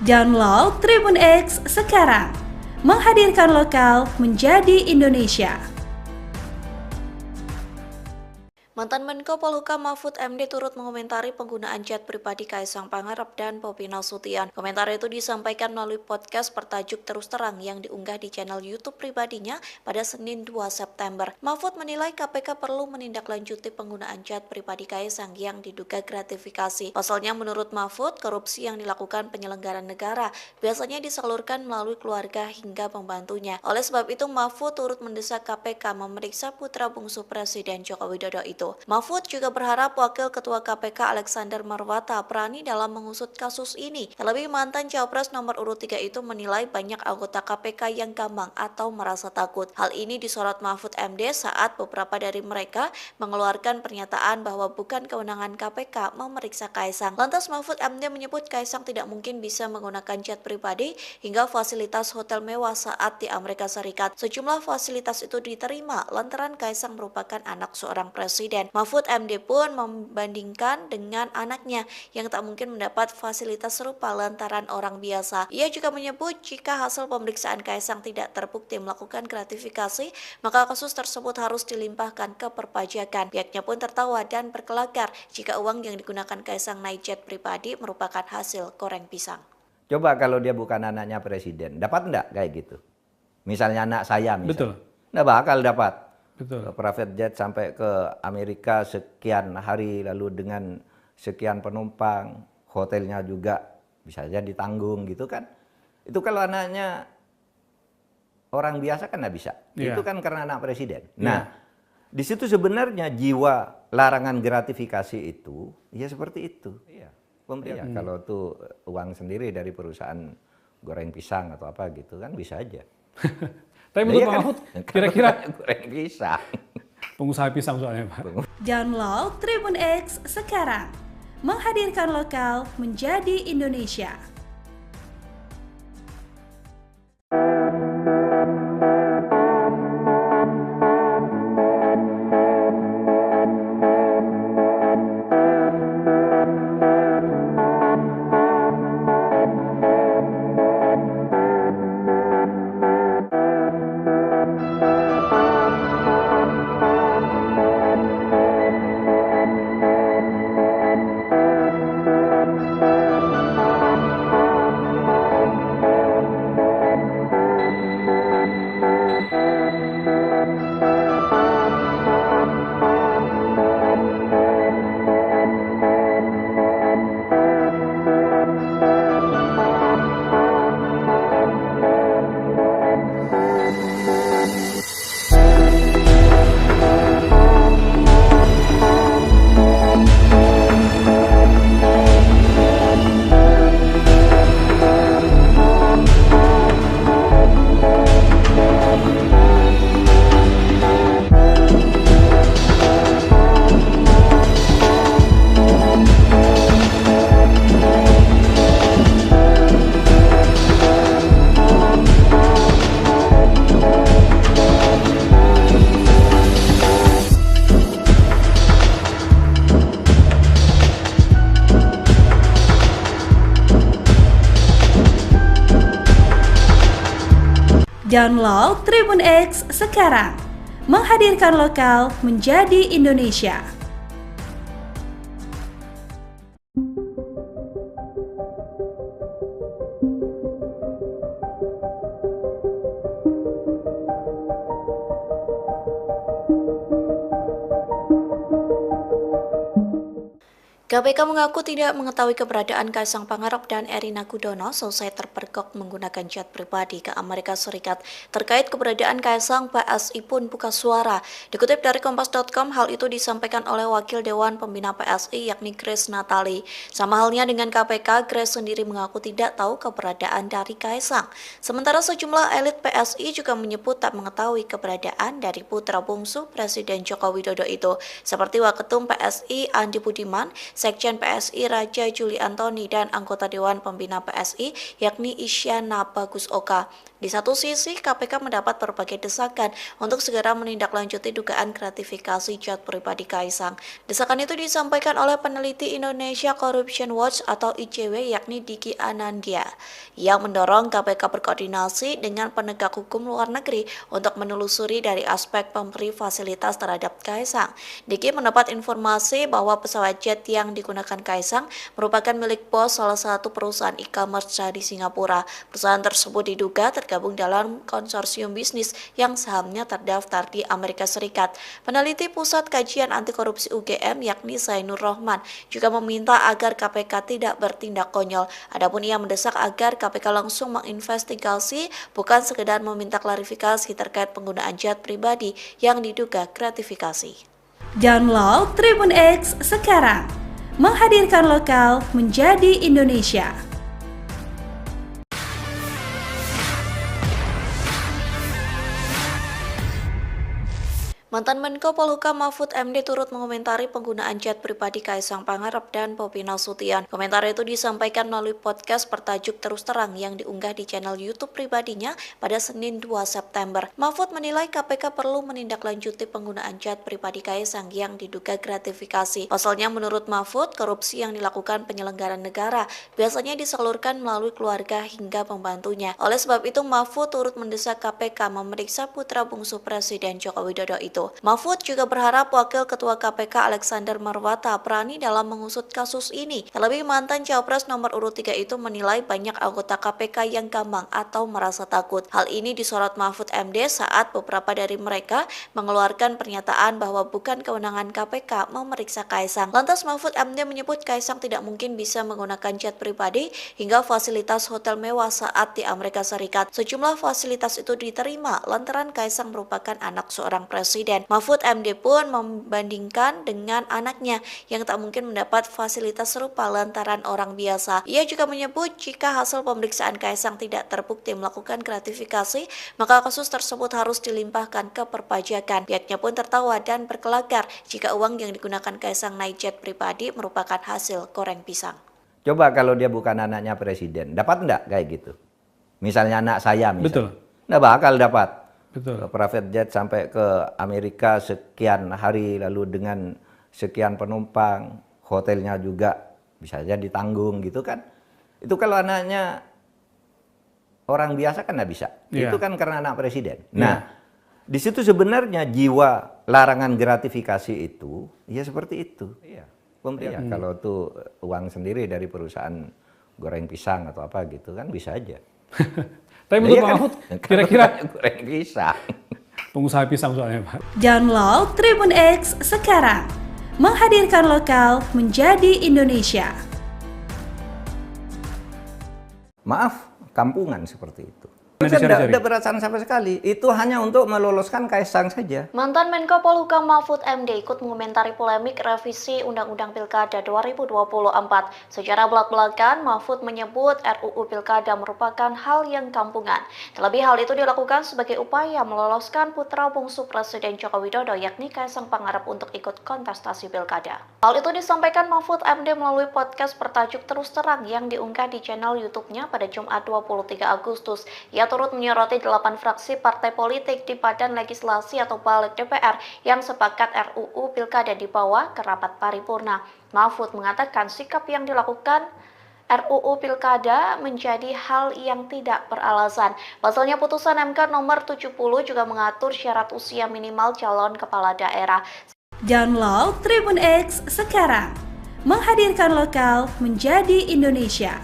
S4: Download Tribun X sekarang, menghadirkan lokal menjadi Indonesia.
S1: Mantan Menko Polhukam Mahfud MD turut mengomentari penggunaan chat pribadi Kaisang Pangarep dan Bobi Nasution. Komentar itu disampaikan melalui podcast bertajuk Terus Terang yang diunggah di channel YouTube pribadinya pada Senin 2 September. Mahfud menilai KPK perlu menindaklanjuti penggunaan chat pribadi Kaisang yang diduga gratifikasi. Pasalnya menurut Mahfud, korupsi yang dilakukan penyelenggara negara biasanya disalurkan melalui keluarga hingga pembantunya. Oleh sebab itu, Mahfud turut mendesak KPK memeriksa putra bungsu Presiden Joko Widodo itu. Mahfud juga berharap Wakil Ketua KPK Alexander Marwata berani dalam mengusut kasus ini. Terlebih mantan Cawapres nomor urut 3 itu menilai banyak anggota KPK yang gampang atau merasa takut. Hal ini disorot Mahfud MD saat beberapa dari mereka mengeluarkan pernyataan bahwa bukan kewenangan KPK memeriksa Kaisang. Lantas Mahfud MD menyebut Kaisang tidak mungkin bisa menggunakan jet pribadi hingga fasilitas hotel mewah saat di Amerika Serikat. Sejumlah fasilitas itu diterima lantaran Kaisang merupakan anak seorang presiden. Mahfud MD pun membandingkan dengan anaknya yang tak mungkin mendapat fasilitas serupa lantaran orang biasa. Ia juga menyebut jika hasil pemeriksaan Kaisang tidak terbukti melakukan gratifikasi, maka kasus tersebut harus dilimpahkan ke perpajakan. Pihaknya pun tertawa dan berkelakar jika uang yang digunakan Kaisang naik jet pribadi merupakan hasil goreng pisang.
S2: Coba kalau dia bukan anaknya presiden, dapat enggak kayak gitu? Misalnya anak saya misalnya.
S3: Betul.
S2: Nggak bakal dapat.
S3: Betul.
S2: Private jet sampai ke Amerika sekian hari lalu dengan sekian penumpang, hotelnya juga bisa saja ditanggung gitu kan. Itu kalau anaknya orang biasa kan nggak bisa.
S3: Yeah.
S2: Itu kan karena anak presiden. Nah, di situ sebenarnya jiwa larangan gratifikasi itu ya seperti itu. Iya. Kalau tuh uang sendiri dari perusahaan goreng pisang atau apa gitu kan bisa aja.
S3: Tapi menurut Pak Mahfud, kira-kira
S2: goreng pisang.
S3: pengusaha pisang soalnya Pak.
S4: Download Tribun X sekarang, menghadirkan lokal menjadi Indonesia. Download Tribun X sekarang, menghadirkan lokal menjadi Indonesia.
S1: KPK mengaku tidak mengetahui keberadaan Kaisang Pangarep dan Erina Gudono selesai terpergok menggunakan jet pribadi ke Amerika Serikat. Terkait keberadaan Kaisang, PSI pun buka suara. Dikutip dari Kompas.com, hal itu disampaikan oleh Wakil Dewan Pembina PSI yakni Grace Natali. Sama halnya dengan KPK, Grace sendiri mengaku tidak tahu keberadaan dari Kaisang. Sementara sejumlah elit PSI juga menyebut tak mengetahui keberadaan dari putra bungsu Presiden Joko Widodo itu, seperti Waketum PSI Andi Budiman, Sekjen PSI Raja Juli Antoni, dan anggota Dewan Pembina PSI yakni Isyana Bagus Oka. Di satu sisi, KPK mendapat berbagai desakan untuk segera menindaklanjuti dugaan gratifikasi jet pribadi Kaisang. Desakan itu disampaikan oleh peneliti Indonesia Corruption Watch atau ICW yakni Diki Anandya, yang mendorong KPK berkoordinasi dengan penegak hukum luar negeri untuk menelusuri dari aspek pemberi fasilitas terhadap Kaisang. Diki mendapat informasi bahwa pesawat jet yang digunakan Kaisang merupakan milik bos salah satu perusahaan e-commerce di Singapura. Perusahaan tersebut diduga tergabung dalam konsorsium bisnis yang sahamnya terdaftar di Amerika Serikat. Peneliti Pusat Kajian Anti Korupsi UGM yakni Zainur Rohman juga meminta agar KPK tidak bertindak konyol. Adapun ia mendesak agar KPK langsung menginvestigasi, bukan sekedar meminta klarifikasi terkait penggunaan jet pribadi yang diduga gratifikasi.
S4: Download Tribun X sekarang, menghadirkan lokal menjadi Indonesia.
S1: Mantan Menko Polhukam Mahfud MD turut mengomentari penggunaan jet pribadi Kaisang Pangarep dan Bobi Nasution. Komentar itu disampaikan melalui podcast bertajuk Terus Terang yang diunggah di channel YouTube pribadinya pada Senin 2 September. Mahfud menilai KPK perlu menindaklanjuti penggunaan jet pribadi Kaisang yang diduga gratifikasi. Pasalnya menurut Mahfud, korupsi yang dilakukan penyelenggara negara biasanya disalurkan melalui keluarga hingga pembantunya. Oleh sebab itu, Mahfud turut mendesak KPK memeriksa putra bungsu Presiden Joko Widodo itu. Mahfud juga berharap Wakil Ketua KPK Alexander Marwata berani dalam mengusut kasus ini. Terlebih mantan Cawapres nomor urut 3 itu menilai banyak anggota KPK yang gampang atau merasa takut. Hal ini disorot Mahfud MD saat beberapa dari mereka mengeluarkan pernyataan bahwa bukan kewenangan KPK memeriksa Kaisang. Lantas Mahfud MD menyebut Kaisang tidak mungkin bisa menggunakan jet pribadi hingga fasilitas hotel mewah saat di Amerika Serikat. Sejumlah fasilitas itu diterima lantaran Kaisang merupakan anak seorang presiden. Mahfud MD pun membandingkan dengan anaknya yang tak mungkin mendapat fasilitas serupa lantaran orang biasa. Ia juga menyebut jika hasil pemeriksaan Kaisang tidak terbukti melakukan gratifikasi, maka kasus tersebut harus dilimpahkan ke perpajakan. Pihaknya pun tertawa dan berkelakar jika uang yang digunakan Kaisang naik jet pribadi merupakan hasil goreng pisang.
S2: Coba kalau dia bukan anaknya presiden, dapat enggak kayak gitu? Misalnya anak saya misalnya.
S3: Betul.
S2: Nggak bakal dapat.
S3: Betul.
S2: Private jet sampai ke Amerika sekian hari lalu dengan sekian penumpang, hotelnya juga bisa saja ditanggung gitu kan. Itu kalau anaknya orang biasa kan nggak bisa.
S3: Yeah.
S2: Itu kan karena anak presiden. Nah, di situ sebenarnya jiwa larangan gratifikasi itu ya seperti itu. Iya. Kalau tuh uang sendiri dari perusahaan goreng pisang atau apa gitu kan bisa aja.
S3: Tapi menurut Pak Mahfud, kira-kira
S2: goreng pisang.
S3: pengusaha pisang soalnya Pak.
S4: Download Tribun X sekarang, menghadirkan lokal menjadi Indonesia.
S2: Maaf, kampungan seperti itu.
S3: Dicari-cari.
S2: Tidak perasaan sama sekali. Itu hanya untuk meloloskan Kaisang saja.
S1: Mantan Menko Polhukam Mahfud MD ikut mengomentari polemik revisi Undang-Undang Pilkada 2024. Secara belak-belakan, Mahfud menyebut RUU Pilkada merupakan hal yang kampungan. Terlebih hal itu dilakukan sebagai upaya meloloskan putra bungsu Presiden Joko Widodo yakni Kaisang Pangarep untuk ikut kontestasi Pilkada. Hal itu disampaikan Mahfud MD melalui podcast bertajuk Terus Terang yang diunggah di channel YouTube-nya pada Jumat 23 Agustus. Ia turut menyoroti 8 fraksi partai politik di Badan Legislasi atau Balik DPR yang sepakat RUU Pilkada dibawa ke rapat paripurna. Mahfud mengatakan sikap yang dilakukan RUU Pilkada menjadi hal yang tidak beralasan. Pasalnya putusan MK nomor 70 juga mengatur syarat usia minimal calon kepala daerah.
S4: Download Tribun X sekarang, menghadirkan lokal menjadi Indonesia.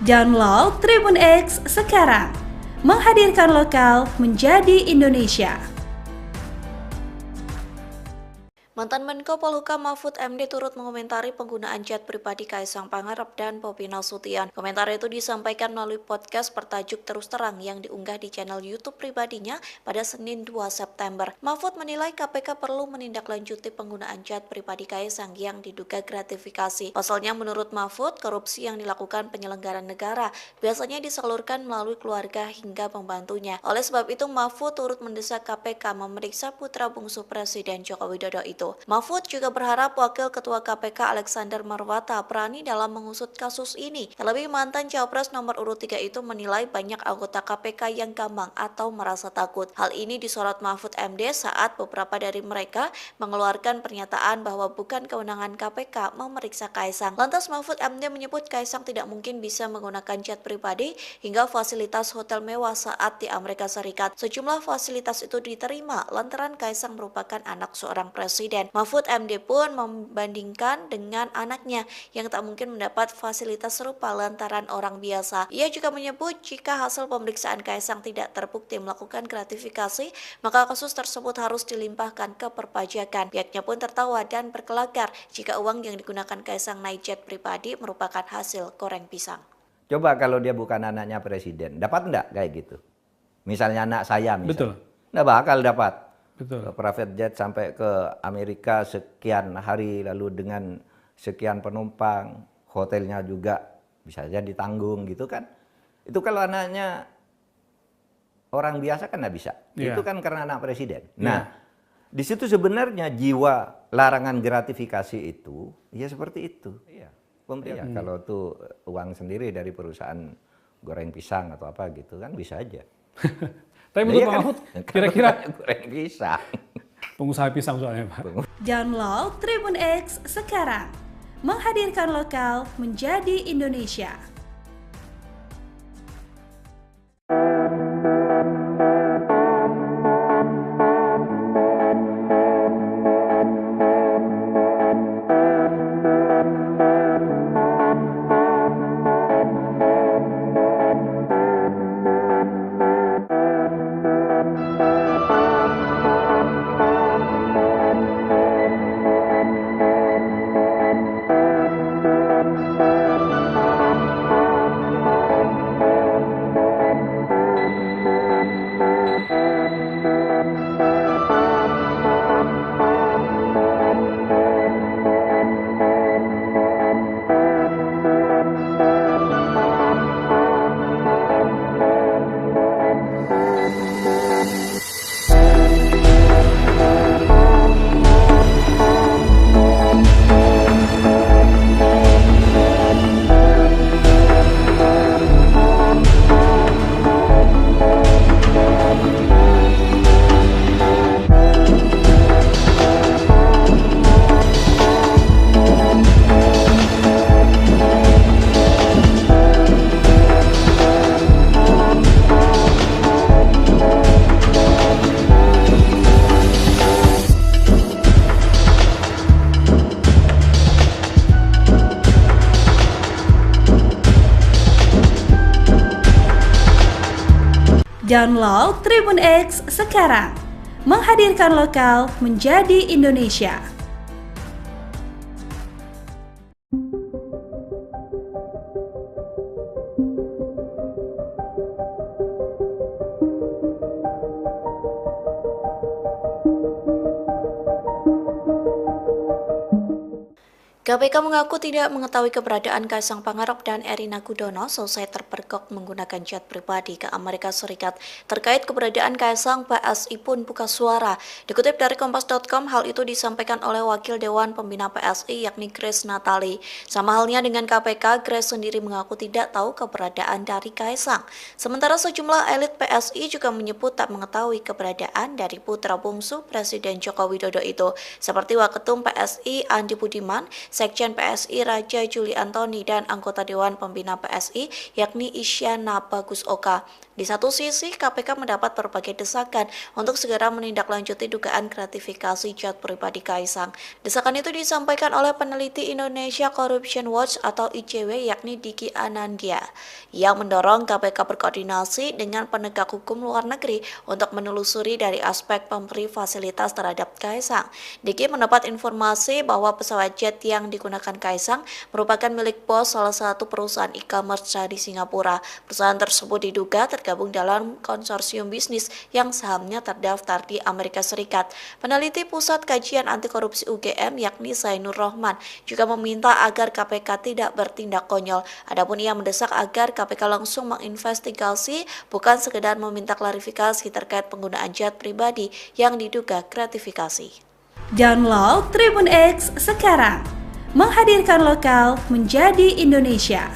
S4: Download Tribun X sekarang. Menghadirkan lokal menjadi Indonesia.
S1: Mantan Menko Polhukam Mahfud MD turut mengomentari penggunaan jet pribadi Kaisang Pangarep dan Bobi Nasution. Komentar itu disampaikan melalui podcast bertajuk Terus Terang yang diunggah di channel YouTube pribadinya pada Senin 2 September. Mahfud menilai KPK perlu menindaklanjuti penggunaan jet pribadi Kaisang yang diduga gratifikasi. Pasalnya menurut Mahfud, korupsi yang dilakukan penyelenggara negara biasanya disalurkan melalui keluarga hingga pembantunya. Oleh sebab itu, Mahfud turut mendesak KPK memeriksa putra bungsu Presiden Joko Widodo itu. Mahfud juga berharap Wakil Ketua KPK Alexander Marwata berani dalam mengusut kasus ini. Terlebih mantan Cawapres nomor urut 3 itu menilai banyak anggota KPK yang gampang atau merasa takut. Hal ini disorot Mahfud MD saat beberapa dari mereka mengeluarkan pernyataan bahwa bukan kewenangan KPK memeriksa Kaisang. Lantas Mahfud MD menyebut Kaisang tidak mungkin bisa menggunakan jet pribadi hingga fasilitas hotel mewah saat di Amerika Serikat. Sejumlah fasilitas itu diterima lantaran Kaisang merupakan anak seorang presiden. Mahfud MD pun membandingkan dengan anaknya yang tak mungkin mendapat fasilitas serupa lantaran orang biasa. Ia juga menyebut jika hasil pemeriksaan Kaisang tidak terbukti melakukan gratifikasi, maka kasus tersebut harus dilimpahkan ke perpajakan. Pihaknya pun tertawa dan berkelakar jika uang yang digunakan Kaisang naik jet pribadi merupakan hasil goreng pisang.
S2: Coba kalau dia bukan anaknya presiden, dapat enggak kayak gitu? Misalnya anak saya misalnya.
S3: Betul.
S2: Nggak bakal dapat.
S3: Betul.
S2: Private jet sampai ke Amerika sekian hari lalu dengan sekian penumpang, hotelnya juga bisa saja ditanggung gitu kan. Itu kalau anaknya orang biasa kan nggak bisa.
S3: Yeah.
S2: Itu kan karena anak presiden. Nah, di situ sebenarnya jiwa larangan gratifikasi itu ya seperti itu. Iya. Kalau tuh uang sendiri dari perusahaan goreng pisang atau apa gitu kan bisa aja.
S3: Tapi menurut Pak Mahfud, kira-kira
S2: goreng pisang.
S3: pengusaha pisang soalnya Pak.
S4: Download Tribun X sekarang. Menghadirkan lokal menjadi Indonesia. Download Tribun X sekarang. Menghadirkan lokal menjadi Indonesia.
S1: KPK mengaku tidak mengetahui keberadaan Kaisang Pangarep dan Erina Gudono selesai terpergok menggunakan jet pribadi ke Amerika Serikat. Terkait keberadaan Kaisang, PSI pun buka suara. Dikutip dari Kompas.com, hal itu disampaikan oleh Wakil Dewan Pembina PSI yakni Grace Natali. Sama halnya dengan KPK, Grace sendiri mengaku tidak tahu keberadaan dari Kaisang. Sementara sejumlah elit PSI juga menyebut tak mengetahui keberadaan dari putra bungsu Presiden Joko Widodo itu. Seperti Waketum PSI Andi Budiman, Sekjen PSI Raja Juli Antoni dan anggota Dewan Pembina PSI yakni Isyana Bagus Oka. Di satu sisi, KPK mendapat berbagai desakan untuk segera menindaklanjuti dugaan gratifikasi jet pribadi Kaisang. Desakan itu disampaikan oleh peneliti Indonesia Corruption Watch atau ICW yakni Diki Anandya yang mendorong KPK berkoordinasi dengan penegak hukum luar negeri untuk menelusuri dari aspek pemberi fasilitas terhadap Kaisang. Diki mendapat informasi bahwa pesawat jet yang digunakan Kaisang merupakan milik bos salah satu perusahaan e-commerce di Singapura. Perusahaan tersebut diduga tergabung dalam konsorsium bisnis yang sahamnya terdaftar di Amerika Serikat. Peneliti Pusat Kajian Anti Korupsi UGM yakni Zainur Rohman juga meminta agar KPK tidak bertindak konyol. Adapun ia mendesak agar KPK langsung menginvestigasi, bukan sekedar meminta klarifikasi terkait penggunaan jet pribadi yang diduga gratifikasi.
S4: Download Tribun X sekarang, menghadirkan lokal menjadi Indonesia.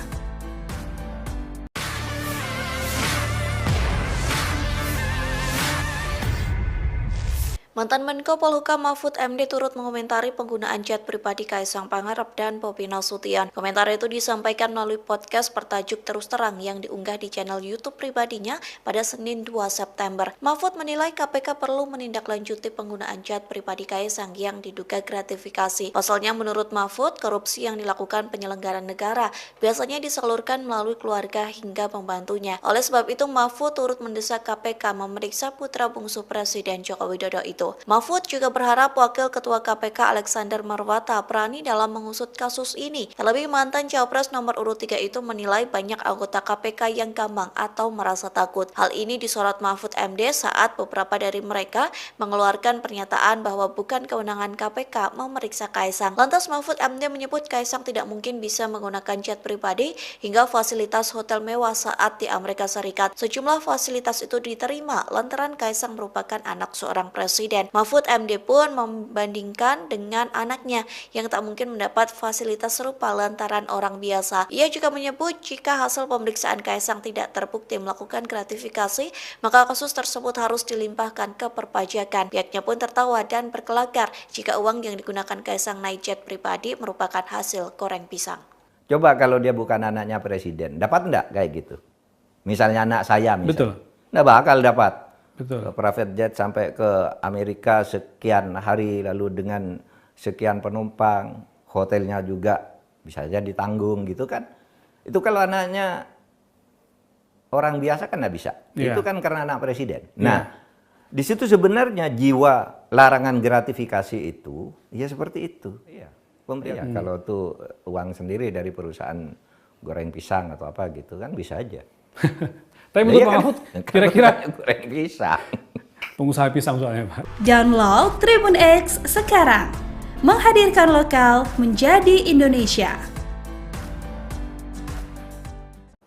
S1: Mantan Menko Polhukam Mahfud MD turut mengomentari penggunaan jet pribadi Kaisang Pangarep dan Bobi Nasution. Komentar itu disampaikan melalui podcast bertajuk Terus Terang yang diunggah di channel YouTube pribadinya pada Senin 2 September. Mahfud menilai KPK perlu menindaklanjuti penggunaan jet pribadi Kaisang yang diduga gratifikasi. Pasalnya menurut Mahfud, korupsi yang dilakukan penyelenggara negara biasanya disalurkan melalui keluarga hingga pembantunya. Oleh sebab itu, Mahfud turut mendesak KPK memeriksa putra bungsu Presiden Joko Widodo itu. Mahfud juga berharap Wakil Ketua KPK Alexander Marwata berani dalam mengusut kasus ini. Terlebih mantan Cawapres nomor urut 3 itu menilai banyak anggota KPK yang gampang atau merasa takut. Hal ini disorot Mahfud MD saat beberapa dari mereka mengeluarkan pernyataan bahwa bukan kewenangan KPK memeriksa Kaisang. Lantas Mahfud MD menyebut Kaisang tidak mungkin bisa menggunakan jet pribadi hingga fasilitas hotel mewah saat di Amerika Serikat. Sejumlah fasilitas itu diterima lantaran Kaisang merupakan anak seorang presiden. Mahfud MD pun membandingkan dengan anaknya yang tak mungkin mendapat fasilitas serupa lantaran orang biasa. Ia juga menyebut jika hasil pemeriksaan Kaisang tidak terbukti melakukan gratifikasi, maka kasus tersebut harus dilimpahkan ke perpajakan. Pihaknya pun tertawa dan berkelakar jika uang yang digunakan Kaisang naik jet pribadi merupakan hasil goreng pisang.
S2: Coba kalau dia bukan anaknya presiden, dapat enggak kayak gitu? Misalnya anak saya misalnya.
S3: Betul.
S2: Nggak bakal dapat.
S3: Betul.
S2: Private jet sampai ke Amerika sekian hari lalu dengan sekian penumpang, hotelnya juga bisa saja ditanggung gitu kan. Itu kalau anaknya orang biasa kan nggak bisa.
S3: Yeah.
S2: Itu kan karena anak presiden. Nah, di situ sebenarnya jiwa larangan gratifikasi itu ya seperti itu. Iya. Kalau tuh uang sendiri dari perusahaan goreng pisang atau apa gitu kan bisa aja.
S3: Tapi menurut Pak Mahfud, kira-kira
S2: goreng pisang.
S3: pengusaha pisang soalnya Pak.
S4: Download Tribun X sekarang, menghadirkan lokal menjadi Indonesia.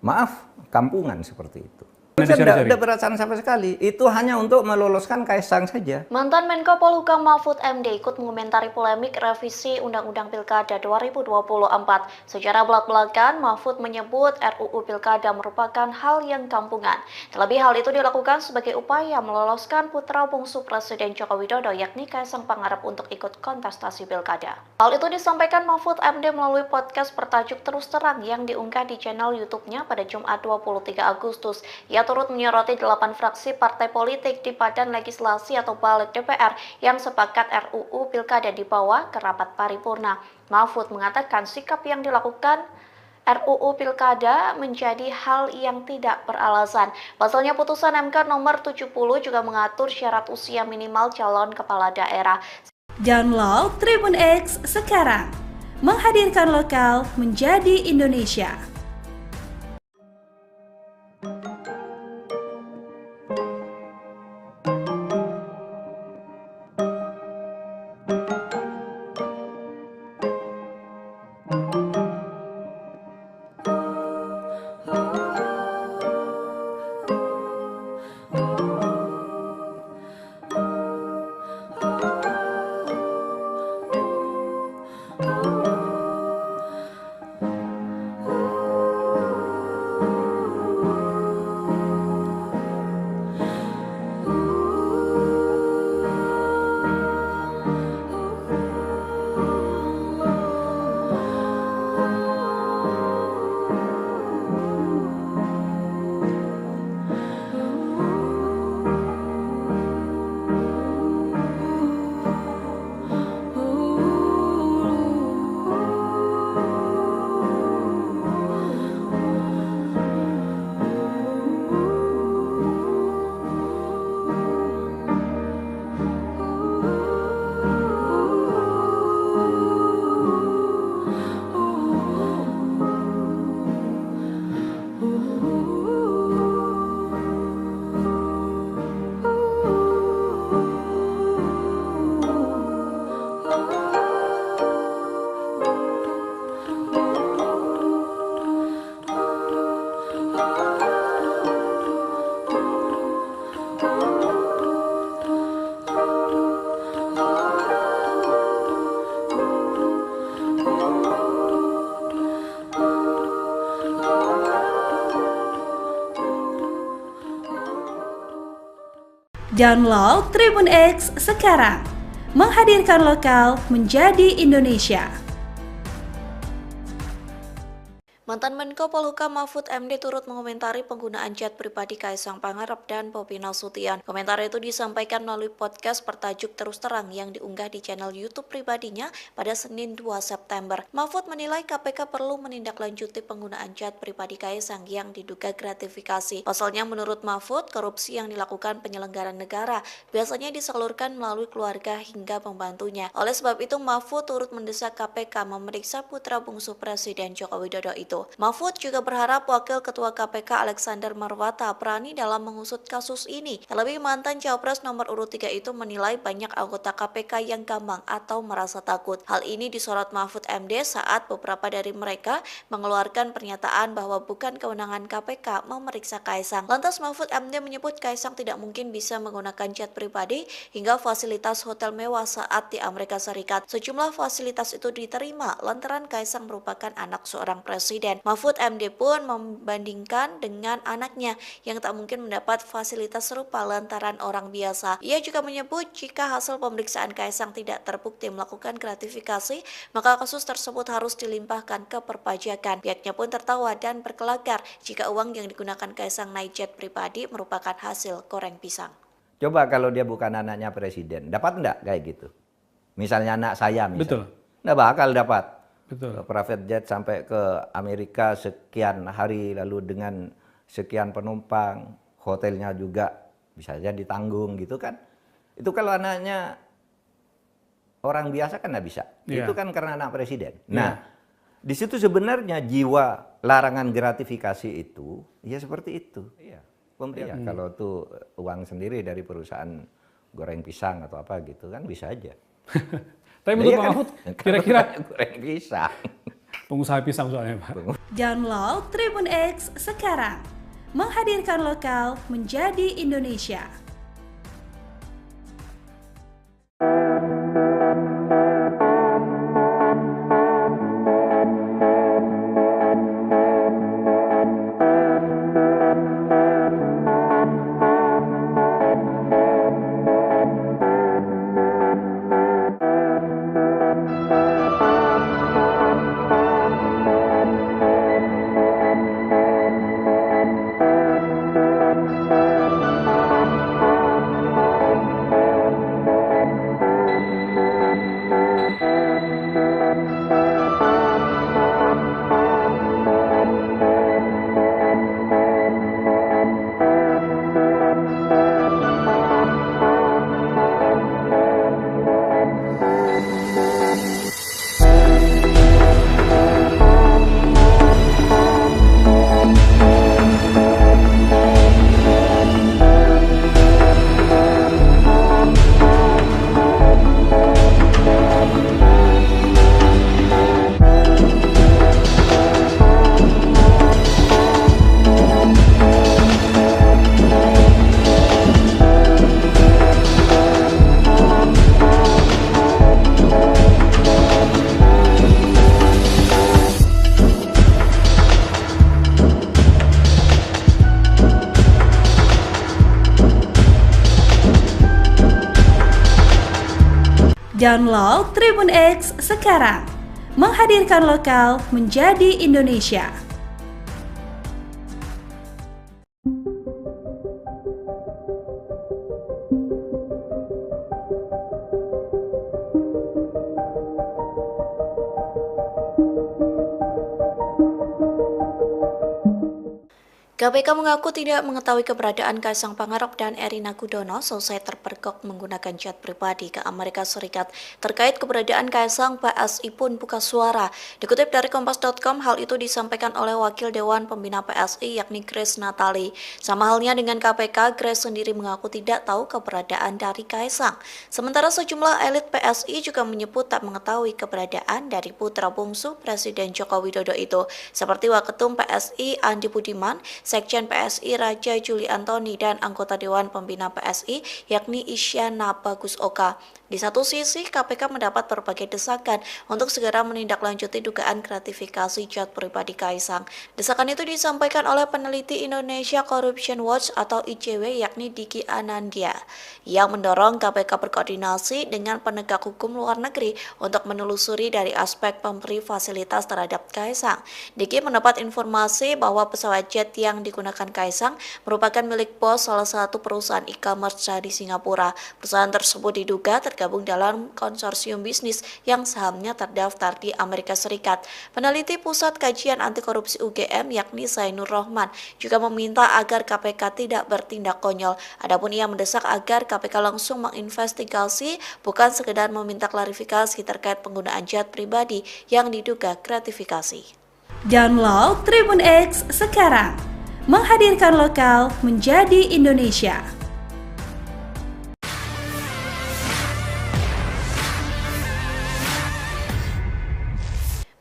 S2: Maaf, kampungan seperti itu.
S3: Nanti
S2: Tidak
S3: cari-cari.
S2: ada perasaan sama sekali. Itu hanya untuk meloloskan Kaisang saja.
S1: Mantan Menko Polhukam Mahfud MD ikut mengomentari polemik revisi Undang-Undang Pilkada 2024. Secara belak-belakan, Mahfud menyebut RUU Pilkada merupakan hal yang kampungan. Terlebih hal itu dilakukan sebagai upaya meloloskan putra bungsu Presiden Joko Widodo yakni Kaisang Pangarep untuk ikut kontestasi Pilkada. Hal itu disampaikan Mahfud MD melalui podcast bertajuk Terus Terang yang diunggah di channel YouTube-nya pada Jumat 23 Agustus. Ia turut menyoroti 8 fraksi partai politik di Badan Legislasi atau Balik DPR yang sepakat RUU Pilkada dibawa ke rapat paripurna. Mahfud mengatakan sikap yang dilakukan RUU Pilkada menjadi hal yang tidak beralasan. Pasalnya putusan MK nomor 70 juga mengatur syarat usia minimal calon kepala daerah.
S4: Download Tribun X sekarang, menghadirkan lokal menjadi Indonesia. Download Tribun X sekarang. Menghadirkan lokal menjadi Indonesia.
S1: Mantan Menko Polhukam Mahfud MD turut mengomentari penggunaan chat pribadi Kaisang Pangarep dan Bobi Nasution. Komentar itu disampaikan melalui podcast bertajuk Terus Terang yang diunggah di channel YouTube pribadinya pada Senin 2 September. Mahfud menilai KPK perlu menindaklanjuti penggunaan chat pribadi Kaisang yang diduga gratifikasi. Pasalnya menurut Mahfud, korupsi yang dilakukan penyelenggara negara biasanya disalurkan melalui keluarga hingga pembantunya. Oleh sebab itu, Mahfud turut mendesak KPK memeriksa putra bungsu Presiden Joko Widodo itu. Mahfud juga berharap Wakil Ketua KPK Alexander Marwata berani dalam mengusut kasus ini. Terlebih mantan Cawapres nomor urut 3 itu menilai banyak anggota KPK yang gampang atau merasa takut. Hal ini disorot Mahfud MD saat beberapa dari mereka mengeluarkan pernyataan bahwa bukan kewenangan KPK memeriksa Kaisang. Lantas Mahfud MD menyebut Kaisang tidak mungkin bisa menggunakan chat pribadi hingga fasilitas hotel mewah saat di Amerika Serikat. Sejumlah fasilitas itu diterima lantaran Kaisang merupakan anak seorang presiden. Mahfud MD pun membandingkan dengan anaknya yang tak mungkin mendapat fasilitas serupa lantaran orang biasa. Ia juga menyebut jika hasil pemeriksaan Kaisang tidak terbukti melakukan gratifikasi, maka kasus tersebut harus dilimpahkan ke perpajakan. Pihaknya pun tertawa dan berkelakar jika uang yang digunakan Kaisang naik jet pribadi merupakan hasil goreng pisang.
S2: Coba kalau dia bukan anaknya presiden, dapat enggak kayak gitu? Misalnya anak saya misalnya.
S3: Betul.
S2: Nggak bakal dapat.
S3: Betul.
S2: Private jet sampai ke Amerika sekian hari lalu dengan sekian penumpang, hotelnya juga bisa saja ditanggung gitu kan. Itu kalau anaknya orang biasa kan nggak bisa.
S3: Yeah.
S2: Itu kan karena anak presiden.
S3: Yeah.
S2: Nah, di situ sebenarnya jiwa larangan gratifikasi itu ya seperti itu. Iya. Pemerintah kalau tuh uang sendiri dari perusahaan goreng pisang atau apa gitu kan bisa aja.
S3: Tapi menurut
S2: Iya
S3: Pak
S2: kan?
S3: Mahfud, kira-kira
S2: goreng pisang.
S3: pengusaha pisang soalnya Pak.
S4: Download Tribun X sekarang. Menghadirkan lokal menjadi Indonesia. Download Tribun X sekarang. Menghadirkan lokal menjadi Indonesia.
S1: KPK mengaku tidak mengetahui keberadaan Kaisang Pangarep dan Erina Gudono selesai terpergok menggunakan jet pribadi ke Amerika Serikat. Terkait keberadaan Kaisang, PSI pun buka suara. Dikutip dari Kompas.com, hal itu disampaikan oleh Wakil Dewan Pembina PSI yakni Grace Natali. Sama halnya dengan KPK, Grace sendiri mengaku tidak tahu keberadaan dari Kaisang. Sementara sejumlah elit PSI juga menyebut tak mengetahui keberadaan dari putra bungsu Presiden Joko Widodo itu, seperti Waketum PSI Andi Budiman, Sekjen PSI Raja Juli Antoni, dan anggota Dewan Pembina PSI yakni Isyana Bagus Oka. Di satu sisi, KPK mendapat berbagai desakan untuk segera menindaklanjuti dugaan gratifikasi jet pribadi Kaisang. Desakan itu disampaikan oleh peneliti Indonesia Corruption Watch atau ICW yakni Diki Anandya, yang mendorong KPK berkoordinasi dengan penegak hukum luar negeri untuk menelusuri dari aspek pemberi fasilitas terhadap Kaisang. Diki mendapat informasi bahwa pesawat jet yang digunakan Kaisang merupakan milik bos salah satu perusahaan e-commerce di Singapura. Perusahaan tersebut diduga tergabung dalam konsorsium bisnis yang sahamnya terdaftar di Amerika Serikat. Peneliti Pusat Kajian Anti Korupsi UGM yakni Zainur Rohman juga meminta agar KPK tidak bertindak konyol. Adapun ia mendesak agar KPK langsung menginvestigasi, bukan sekedar meminta klarifikasi terkait penggunaan jet pribadi yang diduga gratifikasi.
S4: Download Tribun X sekarang, menghadirkan lokal menjadi Indonesia.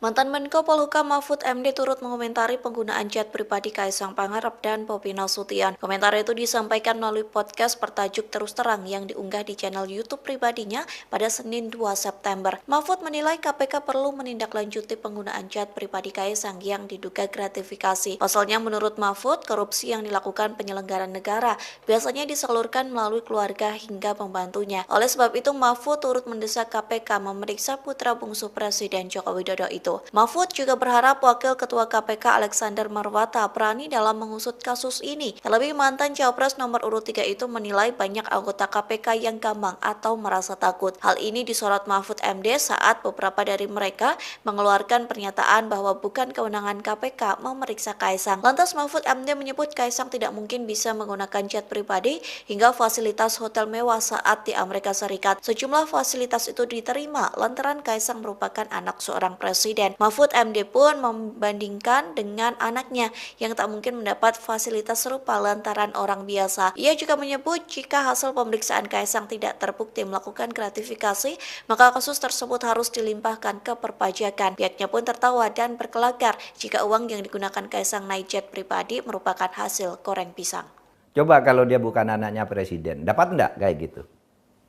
S1: Mantan Menko Polhukam Mahfud MD turut mengomentari penggunaan jet pribadi Kaisang Pangarep dan Bobi Nasution. Komentar itu disampaikan melalui podcast bertajuk Terus Terang yang diunggah di channel YouTube pribadinya pada Senin 2 September. Mahfud menilai KPK perlu menindaklanjuti penggunaan jet pribadi Kaisang yang diduga gratifikasi. Pasalnya menurut Mahfud, korupsi yang dilakukan penyelenggara negara biasanya disalurkan melalui keluarga hingga pembantunya. Oleh sebab itu, Mahfud turut mendesak KPK memeriksa putra bungsu Presiden Joko Widodo itu. Mahfud juga berharap Wakil Ketua KPK Alexander Marwata berani dalam mengusut kasus ini. Terlebih mantan Cawapres nomor urut 3 itu menilai banyak anggota KPK yang gampang atau merasa takut. Hal ini disorot Mahfud MD saat beberapa dari mereka mengeluarkan pernyataan bahwa bukan kewenangan KPK memeriksa Kaisang. Lantas Mahfud MD menyebut Kaisang tidak mungkin bisa menggunakan jet pribadi hingga fasilitas hotel mewah saat di Amerika Serikat. Sejumlah fasilitas itu diterima lantaran Kaisang merupakan anak seorang presiden. Mahfud MD pun membandingkan dengan anaknya yang tak mungkin mendapat fasilitas serupa lantaran orang biasa. Ia juga menyebut jika hasil pemeriksaan Kaisang tidak terbukti melakukan gratifikasi, maka kasus tersebut harus dilimpahkan ke perpajakan. Pihaknya pun tertawa dan berkelakar jika uang yang digunakan Kaisang naik jet pribadi merupakan hasil goreng pisang.
S2: Coba kalau dia bukan anaknya presiden, dapat enggak kayak gitu?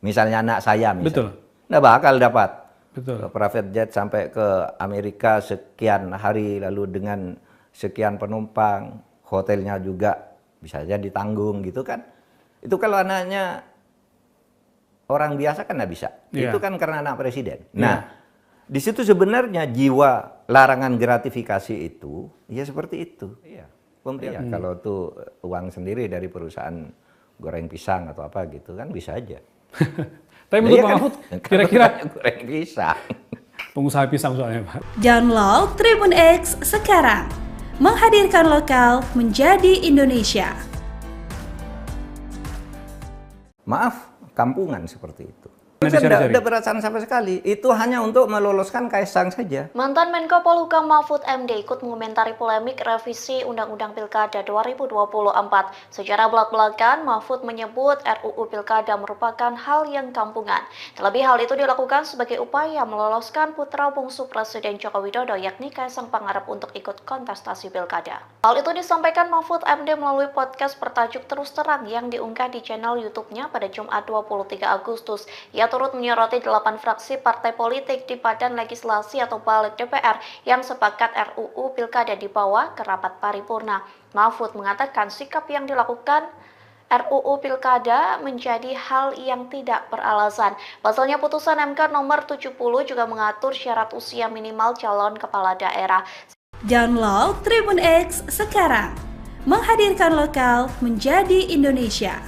S2: Misalnya anak saya misalnya.
S3: Betul.
S2: Nggak bakal dapat.
S3: Betul.
S2: Private jet sampai ke Amerika sekian hari lalu dengan sekian penumpang, hotelnya juga bisa saja ditanggung gitu kan. Itu kalau anaknya orang biasa kan nggak bisa.
S3: Yeah.
S2: Itu kan karena anak presiden. Nah, di situ sebenarnya jiwa larangan gratifikasi itu ya seperti itu. Iya. Kalau tuh uang sendiri dari perusahaan goreng pisang atau apa gitu kan bisa aja.
S3: Tapi menurut Pak Mahfud, kira-kira
S2: goreng pisang.
S3: pengusaha pisang soalnya Pak.
S4: Download Tribun X sekarang, menghadirkan lokal menjadi Indonesia.
S2: Maaf, kampungan seperti itu.
S3: Dicari-cari.
S2: Tidak perasaan sama sekali. Itu hanya untuk meloloskan Kaisang saja.
S1: Mantan Menko Polhukam Mahfud MD ikut mengomentari polemik revisi Undang-Undang Pilkada 2024. Secara belak-belakan, Mahfud menyebut RUU Pilkada merupakan hal yang kampungan. Terlebih hal itu dilakukan sebagai upaya meloloskan putra bungsu Presiden Joko Widodo yakni Kaisang Pangarep untuk ikut kontestasi Pilkada. Hal itu disampaikan Mahfud MD melalui podcast bertajuk Terus Terang yang diunggah di channel YouTube-nya pada Jumat 23 Agustus. Ia turut menyoroti 8 fraksi partai politik di Badan Legislasi atau Balik DPR yang sepakat RUU Pilkada dibawa ke rapat paripurna. Mahfud mengatakan sikap yang dilakukan RUU Pilkada menjadi hal yang tidak beralasan. Pasalnya putusan MK nomor 70 juga mengatur syarat usia minimal calon kepala daerah.
S4: Download Tribun X sekarang, menghadirkan lokal menjadi Indonesia.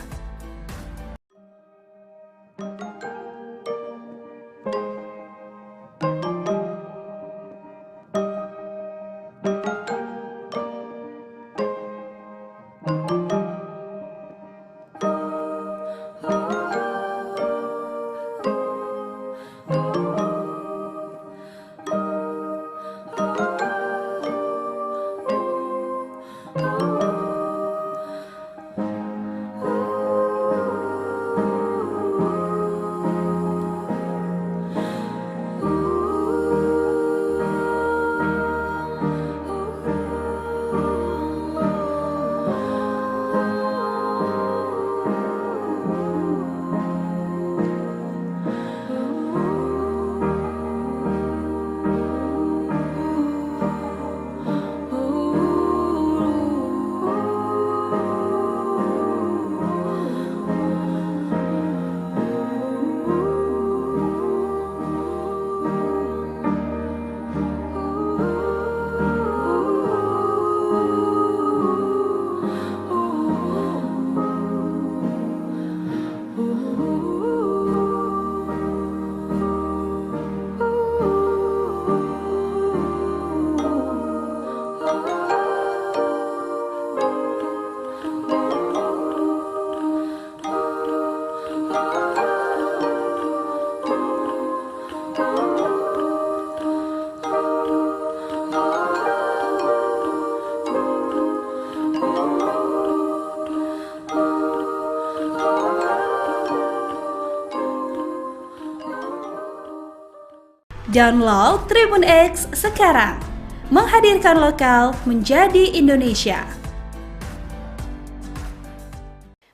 S4: Download Tribun X sekarang. Menghadirkan lokal menjadi Indonesia.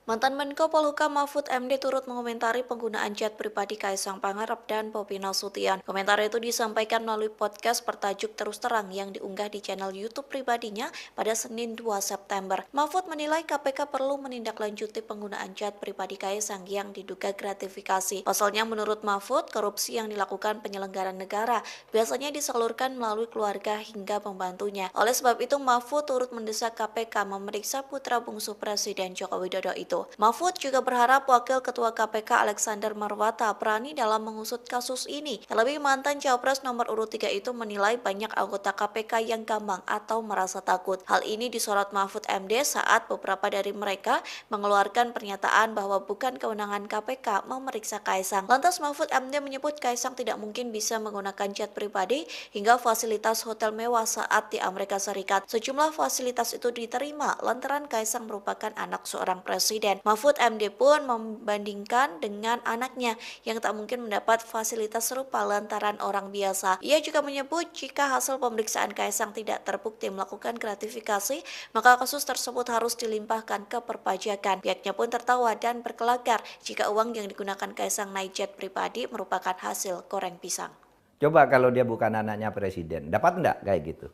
S1: Mantan Menko Polhukam Mahfud MD turut mengomentari penggunaan chat pribadi Kaisang Pangarep dan Bobi Nasution. Komentar itu disampaikan melalui podcast bertajuk Terus Terang yang diunggah di channel YouTube pribadinya pada Senin 2 September. Mahfud menilai KPK perlu menindaklanjuti penggunaan chat pribadi Kaisang yang diduga gratifikasi. Pasalnya menurut Mahfud, korupsi yang dilakukan penyelenggara negara biasanya disalurkan melalui keluarga hingga pembantunya. Oleh sebab itu, Mahfud turut mendesak KPK memeriksa putra bungsu Presiden Joko Widodo itu. Mahfud juga berharap Wakil Ketua KPK Alexander Marwata berani dalam mengusut kasus ini. Terlebih mantan Cawapres nomor urut 3 itu menilai banyak anggota KPK yang gampang atau merasa takut. Hal ini disorot Mahfud MD saat beberapa dari mereka mengeluarkan pernyataan bahwa bukan kewenangan KPK memeriksa Kaisang. Lantas Mahfud MD menyebut Kaisang tidak mungkin bisa menggunakan chat pribadi hingga fasilitas hotel mewah saat di Amerika Serikat. Sejumlah fasilitas itu diterima lantaran Kaisang merupakan anak seorang presiden. Mahfud MD pun membandingkan dengan anaknya yang tak mungkin mendapat fasilitas serupa lantaran orang biasa. Ia juga menyebut jika hasil pemeriksaan Kaisang tidak terbukti melakukan gratifikasi, maka kasus tersebut harus dilimpahkan ke perpajakan. Pihaknya pun tertawa dan berkelakar jika uang yang digunakan Kaisang naik jet pribadi merupakan hasil goreng pisang.
S2: Coba kalau dia bukan anaknya presiden, dapat enggak kayak gitu?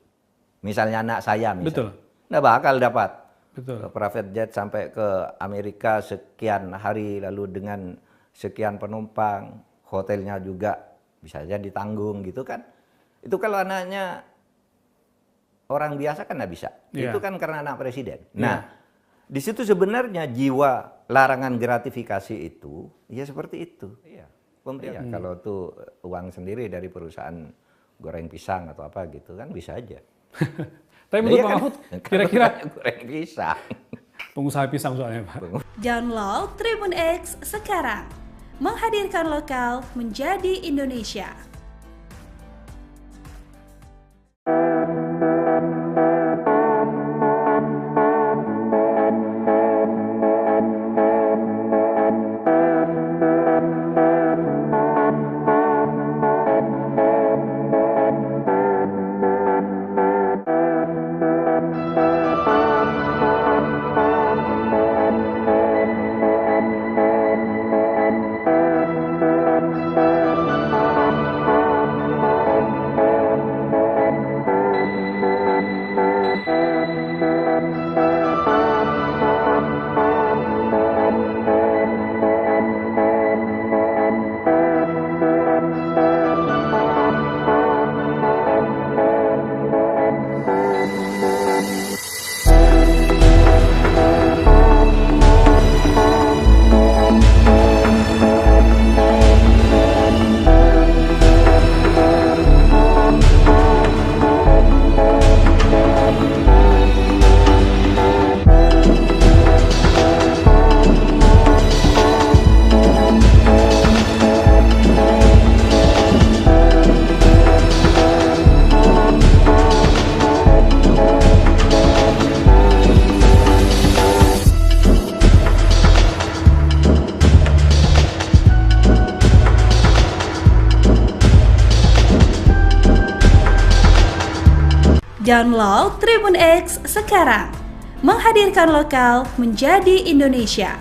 S2: Misalnya anak saya misalnya.
S3: Betul.
S2: Nggak bakal dapat.
S3: Betul.
S2: Private jet sampai ke Amerika sekian hari lalu dengan sekian penumpang, hotelnya juga bisa saja ditanggung gitu kan. Itu kalau anaknya orang biasa kan nggak bisa.
S3: Yeah.
S2: Itu kan karena anak presiden. Nah, di situ sebenarnya jiwa larangan gratifikasi itu ya seperti itu. Iya. Pemerintah kalau tuh uang sendiri dari perusahaan goreng pisang atau apa gitu kan bisa aja.
S3: Tapi menurut Pak Mahfud, kira-kira
S2: goreng pisang.
S3: pengusaha pisang soalnya Pak.
S4: Download Tribun X sekarang. Menghadirkan lokal menjadi Indonesia. Download Tribun X sekarang. Menghadirkan lokal menjadi Indonesia.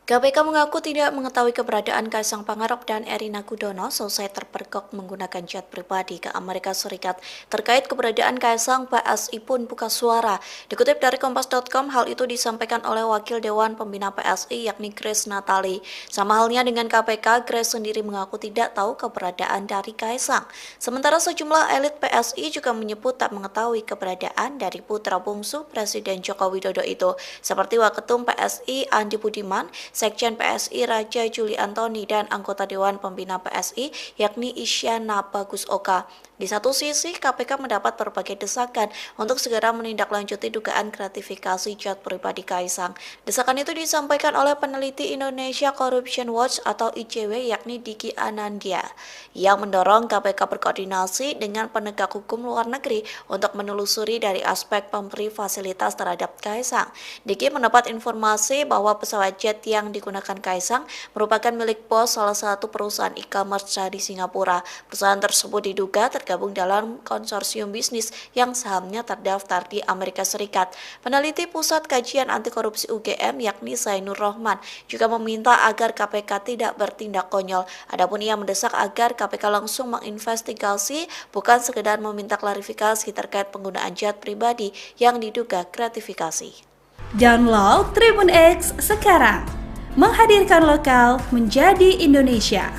S1: KPK mengaku tidak mengetahui keberadaan Kaisang Pangarep dan Erina Gudono selesai terpergok menggunakan jet pribadi ke Amerika Serikat. Terkait keberadaan Kaisang, PSI pun buka suara. Dikutip dari Kompas.com, hal itu disampaikan oleh Wakil Dewan Pembina PSI yakni Grace Natali. Sama halnya dengan KPK, Grace sendiri mengaku tidak tahu keberadaan dari Kaisang. Sementara sejumlah elit PSI juga menyebut tak mengetahui keberadaan dari putra bungsu Presiden Joko Widodo itu. Seperti Waketum PSI Andi Budiman, Sekjen PSI Raja Juli Antoni dan anggota Dewan Pembina PSI yakni Isyana Bagus Oka. Di satu sisi, KPK mendapat berbagai desakan untuk segera menindaklanjuti dugaan gratifikasi jet pribadi Kaisang. Desakan itu disampaikan oleh peneliti Indonesia Corruption Watch atau ICW yakni Diki Anandya, yang mendorong KPK berkoordinasi dengan penegak hukum luar negeri untuk menelusuri dari aspek pemberi fasilitas terhadap Kaisang. Diki mendapat informasi bahwa pesawat jet yang digunakan Kaisang merupakan milik bos salah satu perusahaan e-commerce di Singapura. Perusahaan tersebut diduga tergabung dalam konsorsium bisnis yang sahamnya terdaftar di Amerika Serikat. Peneliti Pusat Kajian Anti Korupsi UGM yakni Zainur Rohman juga meminta agar KPK tidak bertindak konyol. Adapun ia mendesak agar KPK langsung menginvestigasi, bukan sekedar meminta klarifikasi terkait penggunaan jet pribadi yang diduga gratifikasi.
S4: Download Tribun X sekarang, menghadirkan lokal menjadi Indonesia.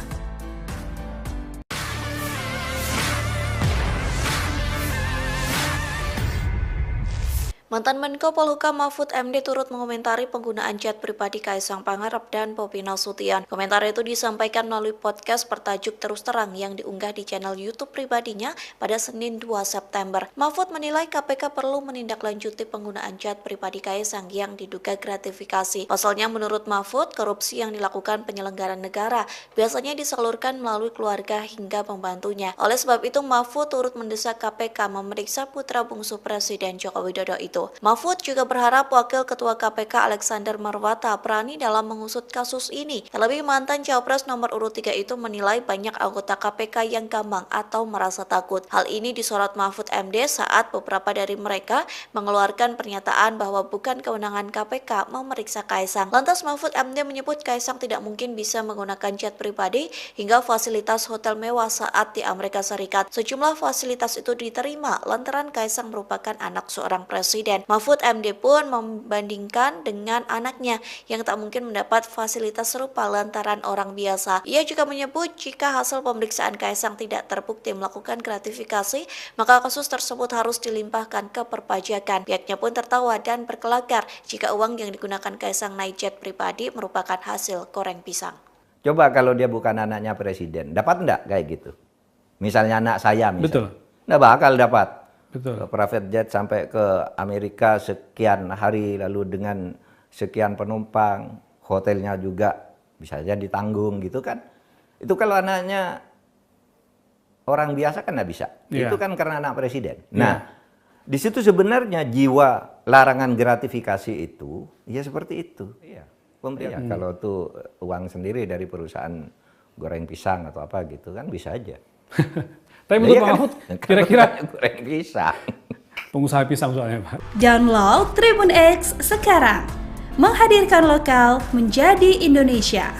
S1: Mantan Menko Polhukam Mahfud MD turut mengomentari penggunaan jet pribadi Kaisang Pangarep dan Bobi Nasution. Komentar itu disampaikan melalui podcast bertajuk Terus Terang yang diunggah di channel YouTube pribadinya pada Senin 2 September. Mahfud menilai KPK perlu menindaklanjuti penggunaan jet pribadi Kaisang yang diduga gratifikasi. Pasalnya menurut Mahfud, korupsi yang dilakukan penyelenggara negara biasanya disalurkan melalui keluarga hingga pembantunya. Oleh sebab itu, Mahfud turut mendesak KPK memeriksa putra bungsu Presiden Joko Widodo itu. Mahfud juga berharap Wakil Ketua KPK Alexander Marwata berani dalam mengusut kasus ini. Terlebih mantan Cawapres nomor urut 3 itu menilai banyak anggota KPK yang gampang atau merasa takut. Hal ini disorot Mahfud MD saat beberapa dari mereka mengeluarkan pernyataan bahwa bukan kewenangan KPK memeriksa Kaisang. Lantas Mahfud MD menyebut Kaisang tidak mungkin bisa menggunakan jet pribadi hingga fasilitas hotel mewah saat di Amerika Serikat. Sejumlah fasilitas itu diterima lantaran Kaisang merupakan anak seorang presiden. Mahfud MD pun membandingkan dengan anaknya yang tak mungkin mendapat fasilitas serupa lantaran orang biasa. Ia juga menyebut jika hasil pemeriksaan Kaisang tidak terbukti melakukan gratifikasi, maka kasus tersebut harus dilimpahkan ke perpajakan. Pihaknya pun tertawa dan berkelakar jika uang yang digunakan Kaisang naik jet pribadi merupakan hasil goreng pisang.
S2: Coba kalau dia bukan anaknya presiden, dapat enggak kayak gitu? Misalnya anak saya misalnya.
S3: Betul.
S2: Enggak bakal dapat.
S3: Betul.
S2: Private jet sampai ke Amerika sekian hari lalu dengan sekian penumpang, hotelnya juga bisa saja ditanggung gitu kan. Itu kalau anaknya orang biasa kan nggak bisa.
S3: Yeah.
S2: Itu kan karena anak presiden. Nah, di situ sebenarnya jiwa larangan gratifikasi itu ya seperti itu. Iya. Pemerintah kalau tuh uang sendiri dari perusahaan goreng pisang atau apa gitu kan bisa aja.
S3: Tapi menurut Pak Mahfud, kira-kira
S2: goreng pisang.
S3: pengusaha pisang soalnya Pak.
S4: Download Tribun X sekarang, menghadirkan lokal menjadi Indonesia.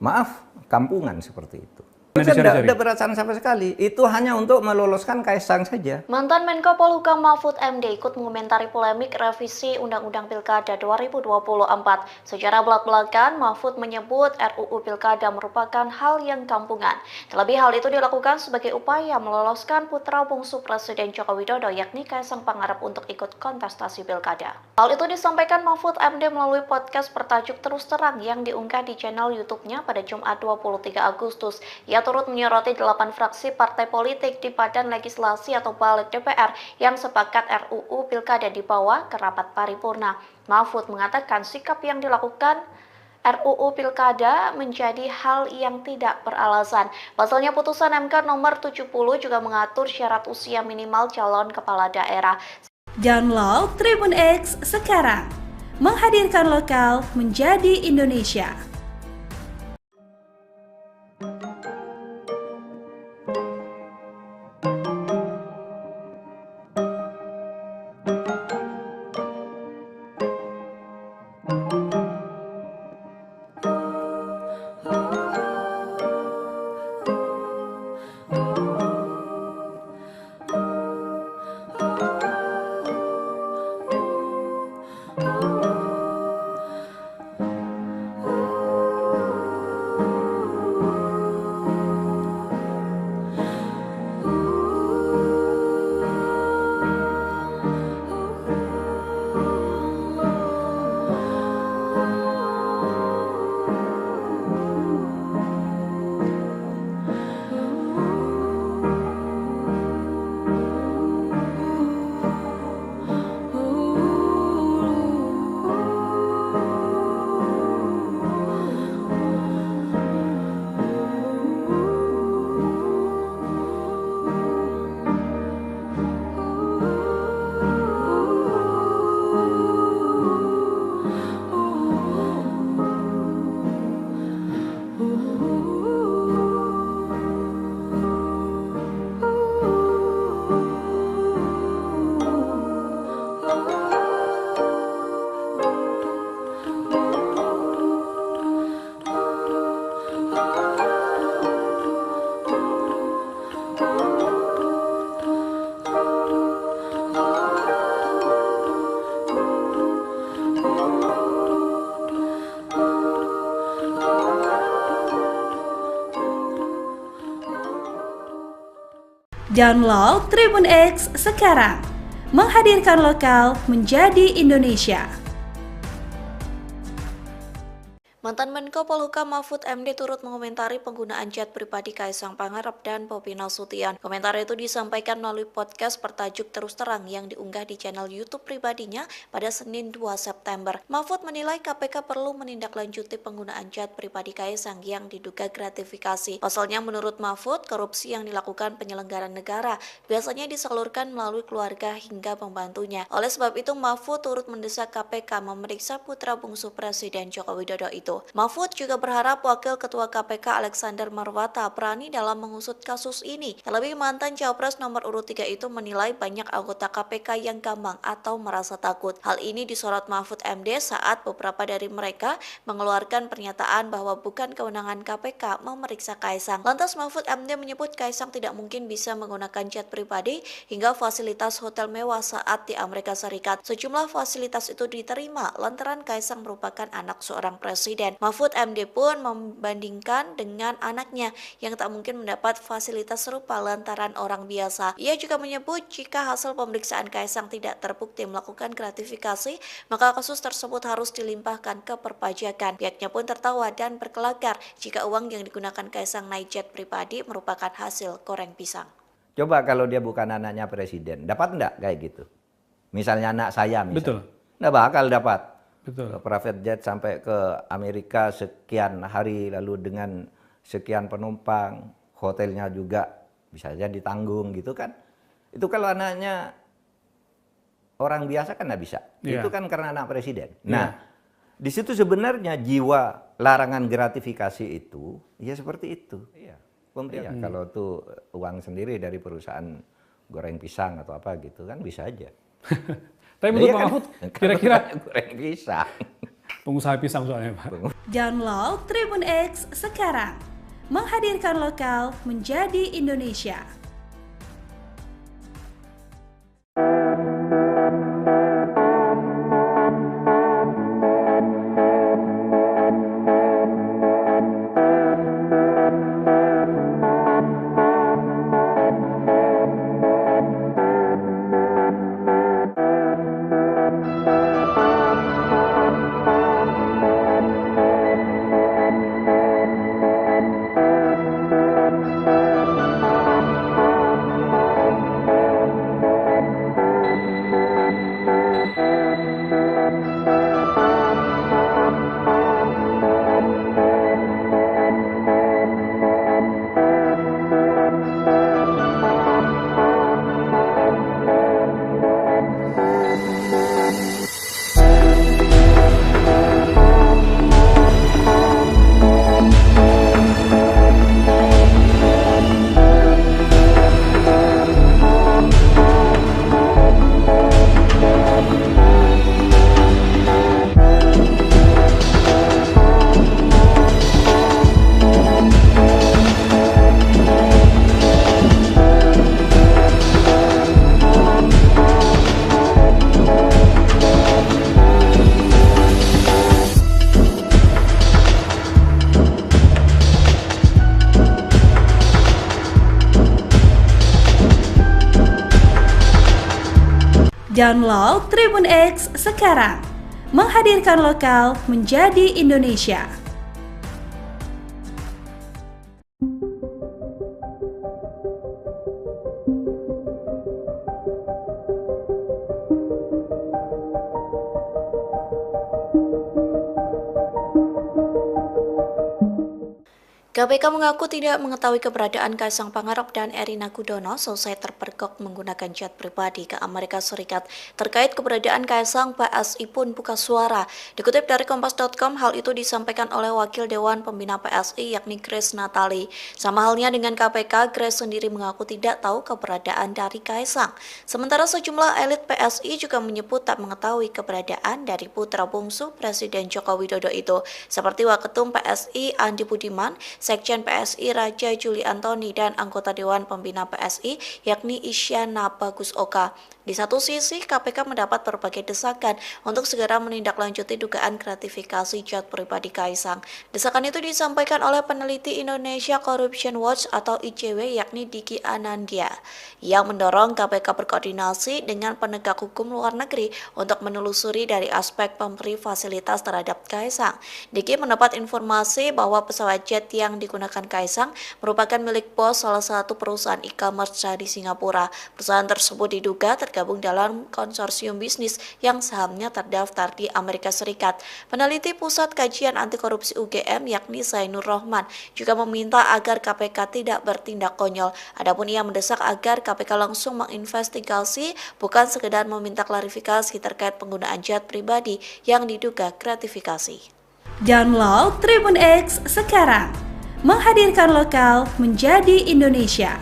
S2: Maaf, kampungan seperti itu.
S3: Nah,
S2: Saya
S3: dicari-cari.
S2: tidak perasaan sama sekali. Itu hanya untuk meloloskan Kaisang saja.
S1: Mantan Menko Polhukam Mahfud MD ikut mengomentari polemik revisi Undang-Undang Pilkada 2024. Secara belak-belakan, Mahfud menyebut RUU Pilkada merupakan hal yang kampungan. Terlebih hal itu dilakukan sebagai upaya meloloskan putra bungsu Presiden Joko Widodo yakni Kaisang Pangarep untuk ikut kontestasi Pilkada. Hal itu disampaikan Mahfud MD melalui podcast bertajuk Terus Terang yang diunggah di channel YouTube-nya pada Jumat 23 Agustus. Ia turut menyoroti 8 fraksi partai politik di Badan Legislasi atau Balik DPR yang sepakat RUU Pilkada dibawa ke rapat paripurna. Mahfud mengatakan sikap yang dilakukan RUU Pilkada menjadi hal yang tidak beralasan. Pasalnya putusan MK nomor 70 juga mengatur syarat usia minimal calon kepala daerah.
S4: Download Tribun X sekarang, menghadirkan lokal menjadi Indonesia. Download Tribun X sekarang. Menghadirkan lokal menjadi Indonesia.
S1: Mantan Menko Polhukam Mahfud MD turut mengomentari penggunaan chat pribadi Kaisang Pangarep dan Bobi Nasution. Komentar itu disampaikan melalui podcast bertajuk Terus Terang yang diunggah di channel YouTube pribadinya pada Senin 2 September. Mahfud menilai KPK perlu menindaklanjuti penggunaan chat pribadi Kaisang yang diduga gratifikasi. Pasalnya menurut Mahfud, korupsi yang dilakukan penyelenggara negara biasanya disalurkan melalui keluarga hingga pembantunya. Oleh sebab itu, Mahfud turut mendesak KPK memeriksa putra bungsu Presiden Joko Widodo itu. Mahfud juga berharap Wakil Ketua KPK Alexander Marwata berani dalam mengusut kasus ini. Terlebih mantan Cawapres nomor urut 3 itu menilai banyak anggota KPK yang gampang atau merasa takut. Hal ini disorot Mahfud MD saat beberapa dari mereka mengeluarkan pernyataan bahwa bukan kewenangan KPK memeriksa Kaisang. Lantas Mahfud MD menyebut Kaisang tidak mungkin bisa menggunakan chat pribadi hingga fasilitas hotel mewah saat di Amerika Serikat. Sejumlah fasilitas itu diterima lantaran Kaisang merupakan anak seorang presiden. Mahfud MD pun membandingkan dengan anaknya yang tak mungkin mendapat fasilitas serupa lantaran orang biasa. Ia juga menyebut jika hasil pemeriksaan Kaisang tidak terbukti melakukan gratifikasi, maka kasus tersebut harus dilimpahkan ke perpajakan. Pihaknya pun tertawa dan berkelakar jika uang yang digunakan Kaisang naik jet pribadi merupakan hasil goreng pisang.
S2: Coba kalau dia bukan anaknya presiden, dapat enggak kayak gitu? Misalnya anak saya misalnya.
S3: Betul.
S2: Nggak bakal dapat.
S3: Betul.
S2: Private jet sampai ke Amerika sekian hari lalu dengan sekian penumpang, hotelnya juga bisa saja ditanggung gitu kan. Itu kalau anaknya orang biasa kan nggak bisa.
S3: Yeah.
S2: Itu kan karena anak presiden. Nah, di situ sebenarnya jiwa larangan gratifikasi itu ya seperti itu. Iya. Pemerintah kalau tuh uang sendiri dari perusahaan goreng pisang atau apa gitu kan bisa aja.
S3: Tapi menurut Pak Mahfud, kira-kira
S2: goreng pisang.
S3: pengusaha pisang soalnya Pak.
S4: Download Tribun X sekarang. Menghadirkan lokal menjadi Indonesia. Download Tribun X sekarang. Menghadirkan lokal menjadi Indonesia.
S1: KPK mengaku tidak mengetahui keberadaan Kaisang Pangarep dan Erina Gudono selesai terpergok menggunakan jet pribadi ke Amerika Serikat. Terkait keberadaan Kaisang, PSI pun buka suara. Dikutip dari Kompas.com, hal itu disampaikan oleh Wakil Dewan Pembina PSI yakni Grace Natali. Sama halnya dengan KPK, Grace sendiri mengaku tidak tahu keberadaan dari Kaisang. Sementara sejumlah elit PSI juga menyebut tak mengetahui keberadaan dari putra bungsu Presiden Joko Widodo itu. Seperti Waketum PSI Andi Budiman, Sekjen PSI Raja Juli Antoni dan anggota Dewan Pembina PSI yakni Isyana Bagus Oka. Di satu sisi, KPK mendapat berbagai desakan untuk segera menindaklanjuti dugaan gratifikasi jet pribadi Kaisang. Desakan itu disampaikan oleh peneliti Indonesia Corruption Watch atau ICW yakni Diki Anandya, yang mendorong KPK berkoordinasi dengan penegak hukum luar negeri untuk menelusuri dari aspek pemberi fasilitas terhadap Kaisang. Diki mendapat informasi bahwa pesawat jet yang digunakan Kaisang merupakan milik bos salah satu perusahaan e-commerce di Singapura. Perusahaan tersebut diduga tergabung dalam konsorsium bisnis yang sahamnya terdaftar di Amerika Serikat. Peneliti Pusat Kajian Anti Korupsi UGM yakni Zainur Rohman juga meminta agar KPK tidak bertindak konyol. Adapun ia mendesak agar KPK langsung menginvestigasi, bukan sekedar meminta klarifikasi terkait penggunaan jet pribadi yang diduga gratifikasi.
S4: Download Tribun X sekarang, menghadirkan lokal menjadi Indonesia.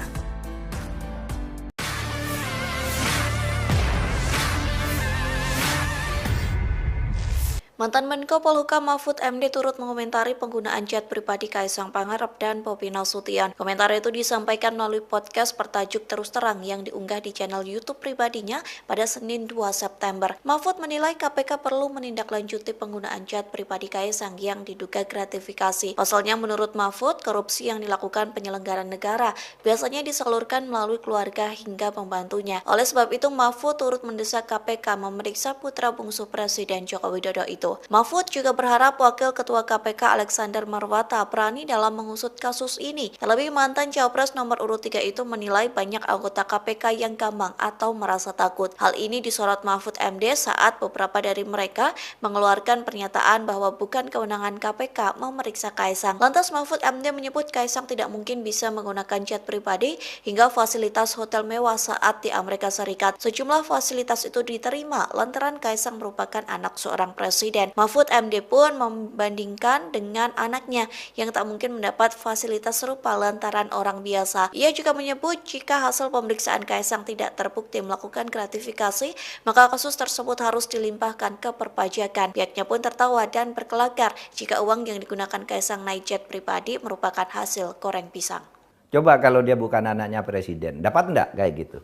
S1: Mantan Menko Polhukam Mahfud MD turut mengomentari penggunaan jet pribadi Kaisang Pangarep dan Bobi Nasution. Komentar itu disampaikan melalui podcast bertajuk Terus Terang yang diunggah di channel YouTube pribadinya pada Senin 2 September. Mahfud menilai KPK perlu menindaklanjuti penggunaan jet pribadi Kaisang yang diduga gratifikasi. Pasalnya menurut Mahfud, korupsi yang dilakukan penyelenggara negara biasanya disalurkan melalui keluarga hingga pembantunya. Oleh sebab itu, Mahfud turut mendesak KPK memeriksa putra bungsu Presiden Joko Widodo itu. Mahfud juga berharap Wakil Ketua KPK Alexander Marwata berani dalam mengusut kasus ini. Terlebih mantan Cawapres nomor urut 3 itu menilai banyak anggota KPK yang gampang atau merasa takut. Hal ini disorot Mahfud MD saat beberapa dari mereka mengeluarkan pernyataan bahwa bukan kewenangan KPK memeriksa Kaisang. Lantas Mahfud MD menyebut Kaisang tidak mungkin bisa menggunakan jet pribadi hingga fasilitas hotel mewah saat di Amerika Serikat. Sejumlah fasilitas itu diterima lantaran Kaisang merupakan anak seorang presiden. Mahfud MD pun membandingkan dengan anaknya yang tak mungkin mendapat fasilitas serupa lantaran orang biasa. Ia juga menyebut jika hasil pemeriksaan Kaisang tidak terbukti melakukan gratifikasi, maka kasus tersebut harus dilimpahkan ke perpajakan. Pihaknya pun tertawa dan berkelakar jika uang yang digunakan Kaisang naik jet pribadi merupakan hasil goreng pisang.
S2: Coba kalau dia bukan anaknya presiden, dapat enggak kayak gitu?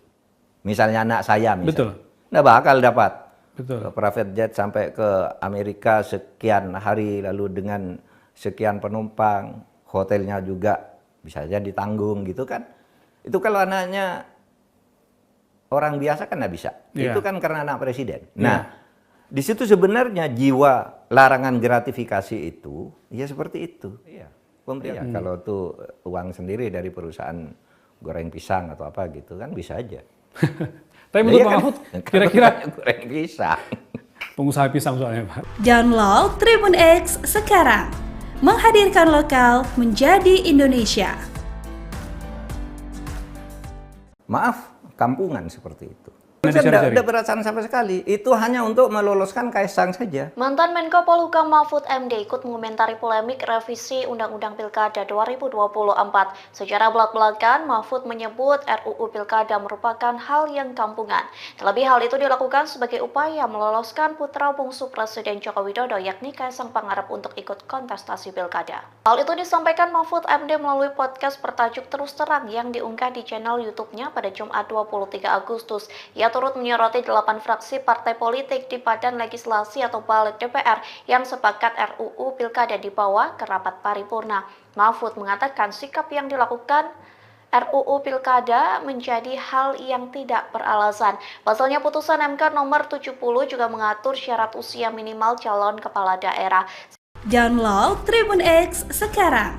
S2: Misalnya anak saya misalnya.
S3: Betul.
S2: Nggak bakal dapat.
S3: Betul.
S2: Private jet sampai ke Amerika sekian hari lalu dengan sekian penumpang, hotelnya juga bisa saja ditanggung gitu kan. Itu kalau anaknya orang biasa kan nggak bisa.
S3: Yeah.
S2: Itu kan karena anak presiden. Nah, di situ sebenarnya jiwa larangan gratifikasi itu ya seperti itu. Iya. Kalau tuh uang sendiri dari perusahaan goreng pisang atau apa gitu kan bisa aja.
S3: Tapi menurut Pak Mahfud, kira-kira
S2: goreng pisang.
S3: pengusaha pisang soalnya Pak.
S4: Download Tribun X sekarang, menghadirkan lokal menjadi Indonesia.
S2: Maaf, kampungan seperti itu.
S3: Nanti cari-cari.
S2: Tidak perasaan sama sekali. Itu hanya untuk meloloskan Kaisang saja.
S1: Mantan Menko Polhukam Mahfud MD ikut mengomentari polemik revisi Undang-Undang Pilkada 2024. Secara belak-belakan, Mahfud menyebut RUU Pilkada merupakan hal yang kampungan. Terlebih hal itu dilakukan sebagai upaya meloloskan putra bungsu Presiden Joko Widodo yakni Kaisang Pangarep untuk ikut kontestasi Pilkada. Hal itu disampaikan Mahfud MD melalui podcast bertajuk Terus Terang yang diunggah di channel YouTube-nya pada Jumat 23 Agustus. Ia turut menyoroti 8 fraksi partai politik di Badan Legislasi atau Balik DPR yang sepakat RUU Pilkada dibawa ke rapat paripurna. Mahfud mengatakan sikap yang dilakukan RUU Pilkada menjadi hal yang tidak beralasan. Pasalnya putusan MK nomor 70 juga mengatur syarat usia minimal calon kepala daerah.
S4: Download Tribun X sekarang,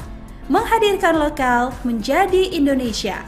S4: menghadirkan lokal menjadi Indonesia.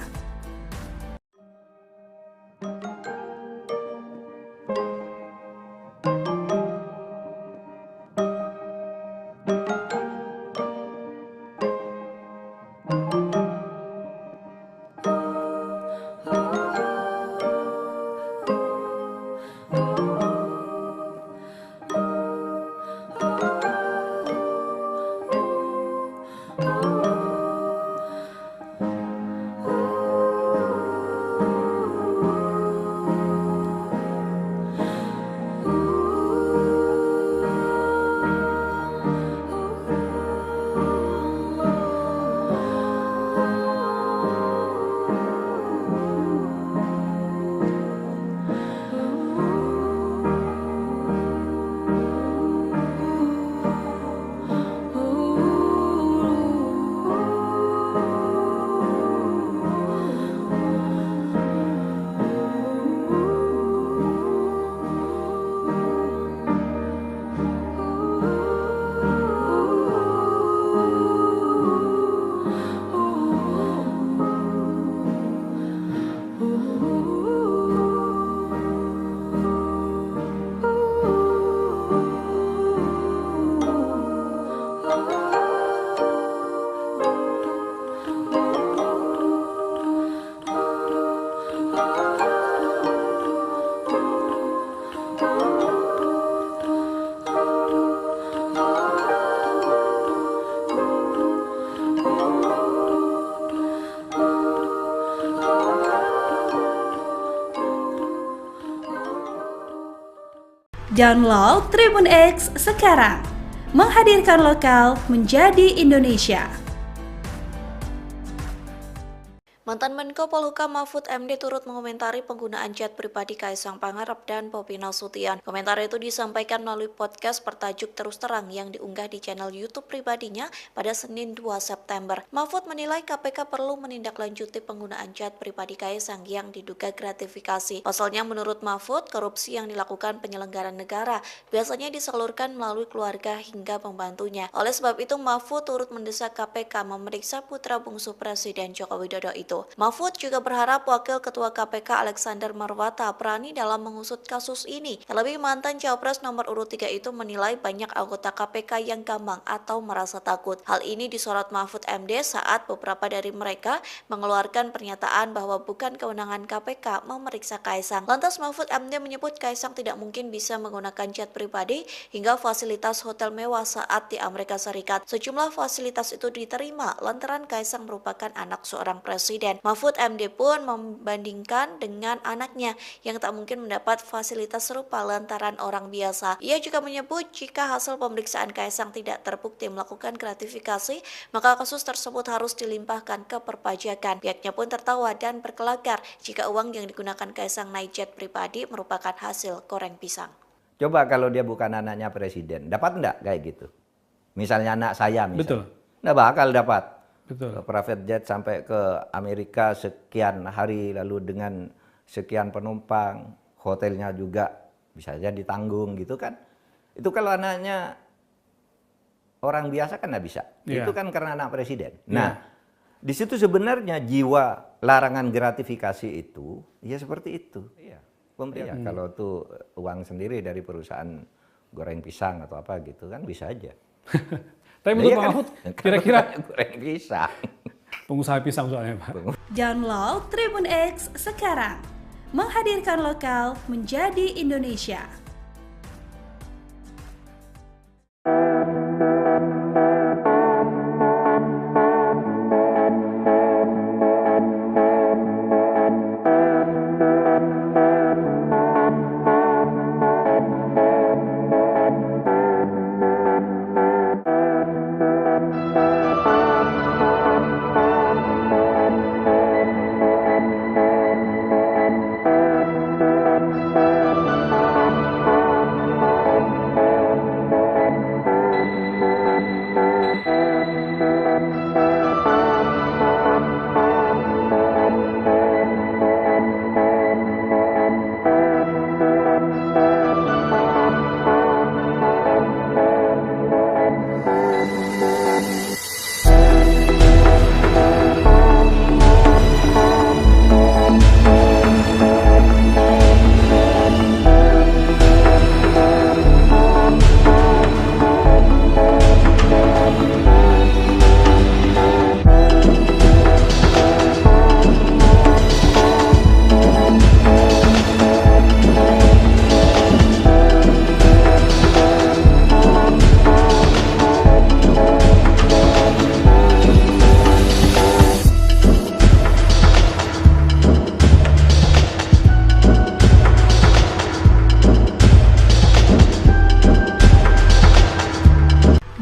S4: Download Tribun X sekarang. Menghadirkan lokal menjadi Indonesia.
S1: Mantan Menko Polhukam Mahfud MD turut mengomentari penggunaan jet pribadi Kaisang Pangarep dan Bobi Nasution. Komentar itu disampaikan melalui podcast bertajuk Terus Terang yang diunggah di channel YouTube pribadinya pada Senin 2 September. Mahfud menilai KPK perlu menindaklanjuti penggunaan jet pribadi Kaisang yang diduga gratifikasi. Pasalnya menurut Mahfud, korupsi yang dilakukan penyelenggara negara biasanya disalurkan melalui keluarga hingga pembantunya. Oleh sebab itu, Mahfud turut mendesak KPK memeriksa putra bungsu Presiden Joko Widodo itu. Mahfud juga berharap Wakil Ketua KPK Alexander Marwata berani dalam mengusut kasus ini. Terlebih mantan Cawapres nomor urut 3 itu menilai banyak anggota KPK yang gampang atau merasa takut. Hal ini disorot Mahfud MD saat beberapa dari mereka mengeluarkan pernyataan bahwa bukan kewenangan KPK memeriksa Kaisang. Lantas Mahfud MD menyebut Kaisang tidak mungkin bisa menggunakan jet pribadi hingga fasilitas hotel mewah saat di Amerika Serikat. Sejumlah fasilitas itu diterima lantaran Kaisang merupakan anak seorang presiden. Mahfud MD pun membandingkan dengan anaknya yang tak mungkin mendapat fasilitas serupa lantaran orang biasa. Ia juga menyebut jika hasil pemeriksaan Kaisang tidak terbukti melakukan gratifikasi, maka kasus tersebut harus dilimpahkan ke perpajakan. Pihaknya pun tertawa dan berkelakar jika uang yang digunakan Kaisang naik jet pribadi merupakan hasil goreng pisang.
S2: Coba kalau dia bukan anaknya presiden, dapat enggak kayak gitu? Misalnya anak saya misalnya.
S3: Betul.
S2: Nggak bakal dapat.
S3: Betul.
S2: Private jet sampai ke Amerika sekian hari lalu dengan sekian penumpang, hotelnya juga bisa saja ditanggung gitu kan. Itu kalau anaknya orang biasa kan nggak bisa.
S3: Yeah.
S2: Itu kan karena anak presiden. Nah, di situ sebenarnya jiwa larangan gratifikasi itu ya seperti itu. Iya. Kalau tuh uang sendiri dari perusahaan goreng pisang atau apa gitu kan bisa aja.
S3: Tapi menurut Pak Mahfud, kira-kira
S2: goreng pisang.
S3: pengusaha pisang soalnya Pak.
S4: Download Tribun X sekarang. Menghadirkan lokal menjadi Indonesia.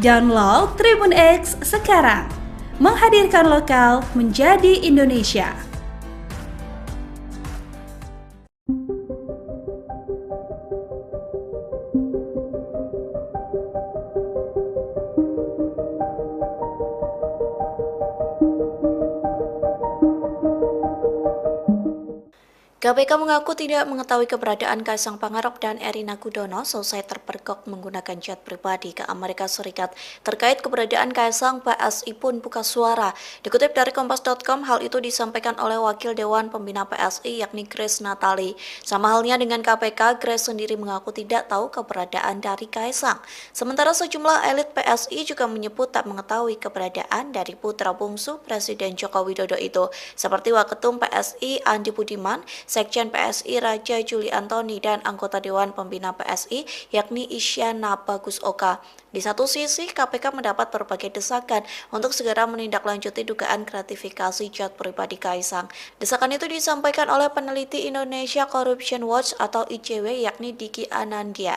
S4: Download Tribun X sekarang. Menghadirkan lokal menjadi Indonesia.
S1: KPK mengaku tidak mengetahui keberadaan Kaisang Pangarep dan Erina Gudono selesai terpergok menggunakan jet pribadi ke Amerika Serikat. Terkait keberadaan Kaisang, PSI pun buka suara. Dikutip dari Kompas.com, hal itu disampaikan oleh Wakil Dewan Pembina PSI yakni Grace Natali. Sama halnya dengan KPK, Grace sendiri mengaku tidak tahu keberadaan dari Kaisang. Sementara sejumlah elit PSI juga menyebut tak mengetahui keberadaan dari putra bungsu Presiden Joko Widodo itu. Seperti Waketum PSI Andi Budiman, Sekjen PSI Raja Juli Antoni, dan anggota Dewan Pembina PSI yakni Isyana Bagus Oka. Di satu sisi, KPK mendapat berbagai desakan untuk segera menindaklanjuti dugaan gratifikasi jet pribadi Kaisang. Desakan itu disampaikan oleh peneliti Indonesia Corruption Watch atau ICW yakni Diki Anandya,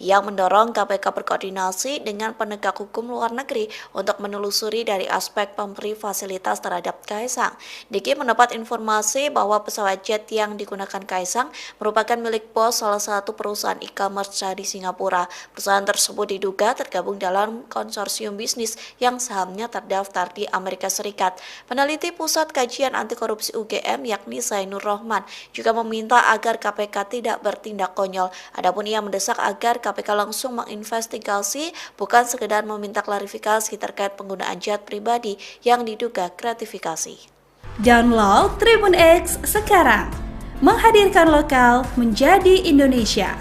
S1: yang mendorong KPK berkoordinasi dengan penegak hukum luar negeri untuk menelusuri dari aspek pemberi fasilitas terhadap Kaisang. Diki mendapat informasi bahwa pesawat jet yang digunakan Kaisang merupakan milik bos salah satu perusahaan e-commerce di Singapura. Perusahaan tersebut diduga tergabung dalam konsorsium bisnis yang sahamnya terdaftar di Amerika Serikat. Peneliti Pusat Kajian Anti Korupsi UGM yakni Zainur Rohman juga meminta agar KPK tidak bertindak konyol. Adapun ia mendesak agar KPK langsung menginvestigasi, bukan sekedar meminta klarifikasi terkait penggunaan jet pribadi yang diduga gratifikasi.
S4: Download Tribun X sekarang, menghadirkan lokal menjadi Indonesia.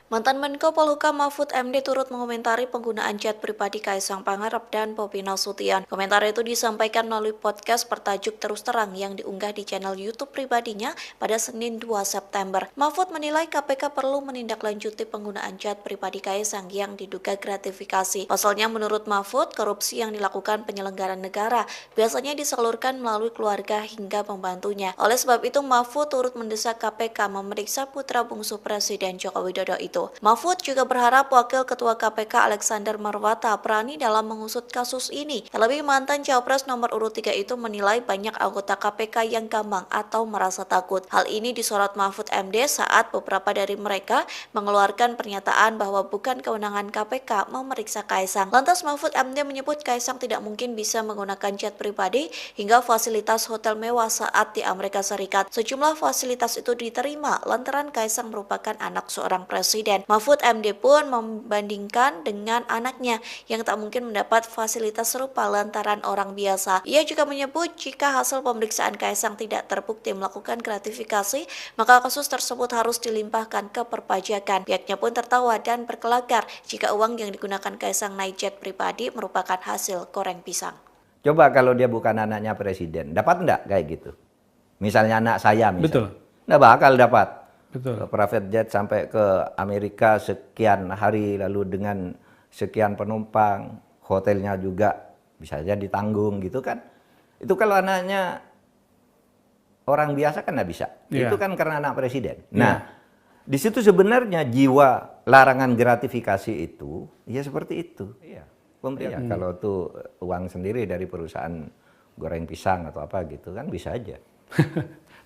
S1: Mantan Menko Polhukam Mahfud MD turut mengomentari penggunaan jet pribadi Kaisang Pangarep dan Bobi Nasution. Komentar itu disampaikan melalui podcast bertajuk Terus Terang yang diunggah di channel YouTube pribadinya pada Senin 2 September. Mahfud menilai KPK perlu menindaklanjuti penggunaan jet pribadi Kaisang yang diduga gratifikasi. Pasalnya menurut Mahfud, korupsi yang dilakukan penyelenggara negara biasanya disalurkan melalui keluarga hingga pembantunya. Oleh sebab itu, Mahfud turut mendesak KPK memeriksa putra bungsu Presiden Joko Widodo itu. Mahfud juga berharap Wakil Ketua KPK Alexander Marwata berani dalam mengusut kasus ini. Terlebih mantan Cawapres nomor urut 3 itu menilai banyak anggota KPK yang gampang atau merasa takut. Hal ini disorot Mahfud MD saat beberapa dari mereka mengeluarkan pernyataan bahwa bukan kewenangan KPK memeriksa Kaisang. Lantas Mahfud MD menyebut Kaisang tidak mungkin bisa menggunakan jet pribadi hingga fasilitas hotel mewah saat di Amerika Serikat. Sejumlah fasilitas itu diterima lantaran Kaisang merupakan anak seorang presiden. Mahfud MD pun membandingkan dengan anaknya yang tak mungkin mendapat fasilitas serupa lantaran orang biasa. Ia juga menyebut jika hasil pemeriksaan Kaisang tidak terbukti melakukan gratifikasi, maka kasus tersebut harus dilimpahkan ke perpajakan. Pihaknya pun tertawa dan berkelakar jika uang yang digunakan Kaisang naik jet pribadi merupakan hasil goreng pisang.
S2: Coba kalau dia bukan anaknya presiden, dapat enggak kayak gitu? Misalnya anak saya misalnya.
S3: Betul.
S2: Nggak bakal dapat.
S3: Betul.
S2: Private jet sampai ke Amerika sekian hari lalu dengan sekian penumpang, hotelnya juga bisa saja ditanggung gitu kan. Itu kalau anaknya orang biasa kan nggak bisa.
S3: Yeah.
S2: Itu kan karena anak presiden. Nah, di situ sebenarnya jiwa larangan gratifikasi itu ya seperti itu. Iya. Pemerintah kalau tuh uang sendiri dari perusahaan goreng pisang atau apa gitu kan bisa aja.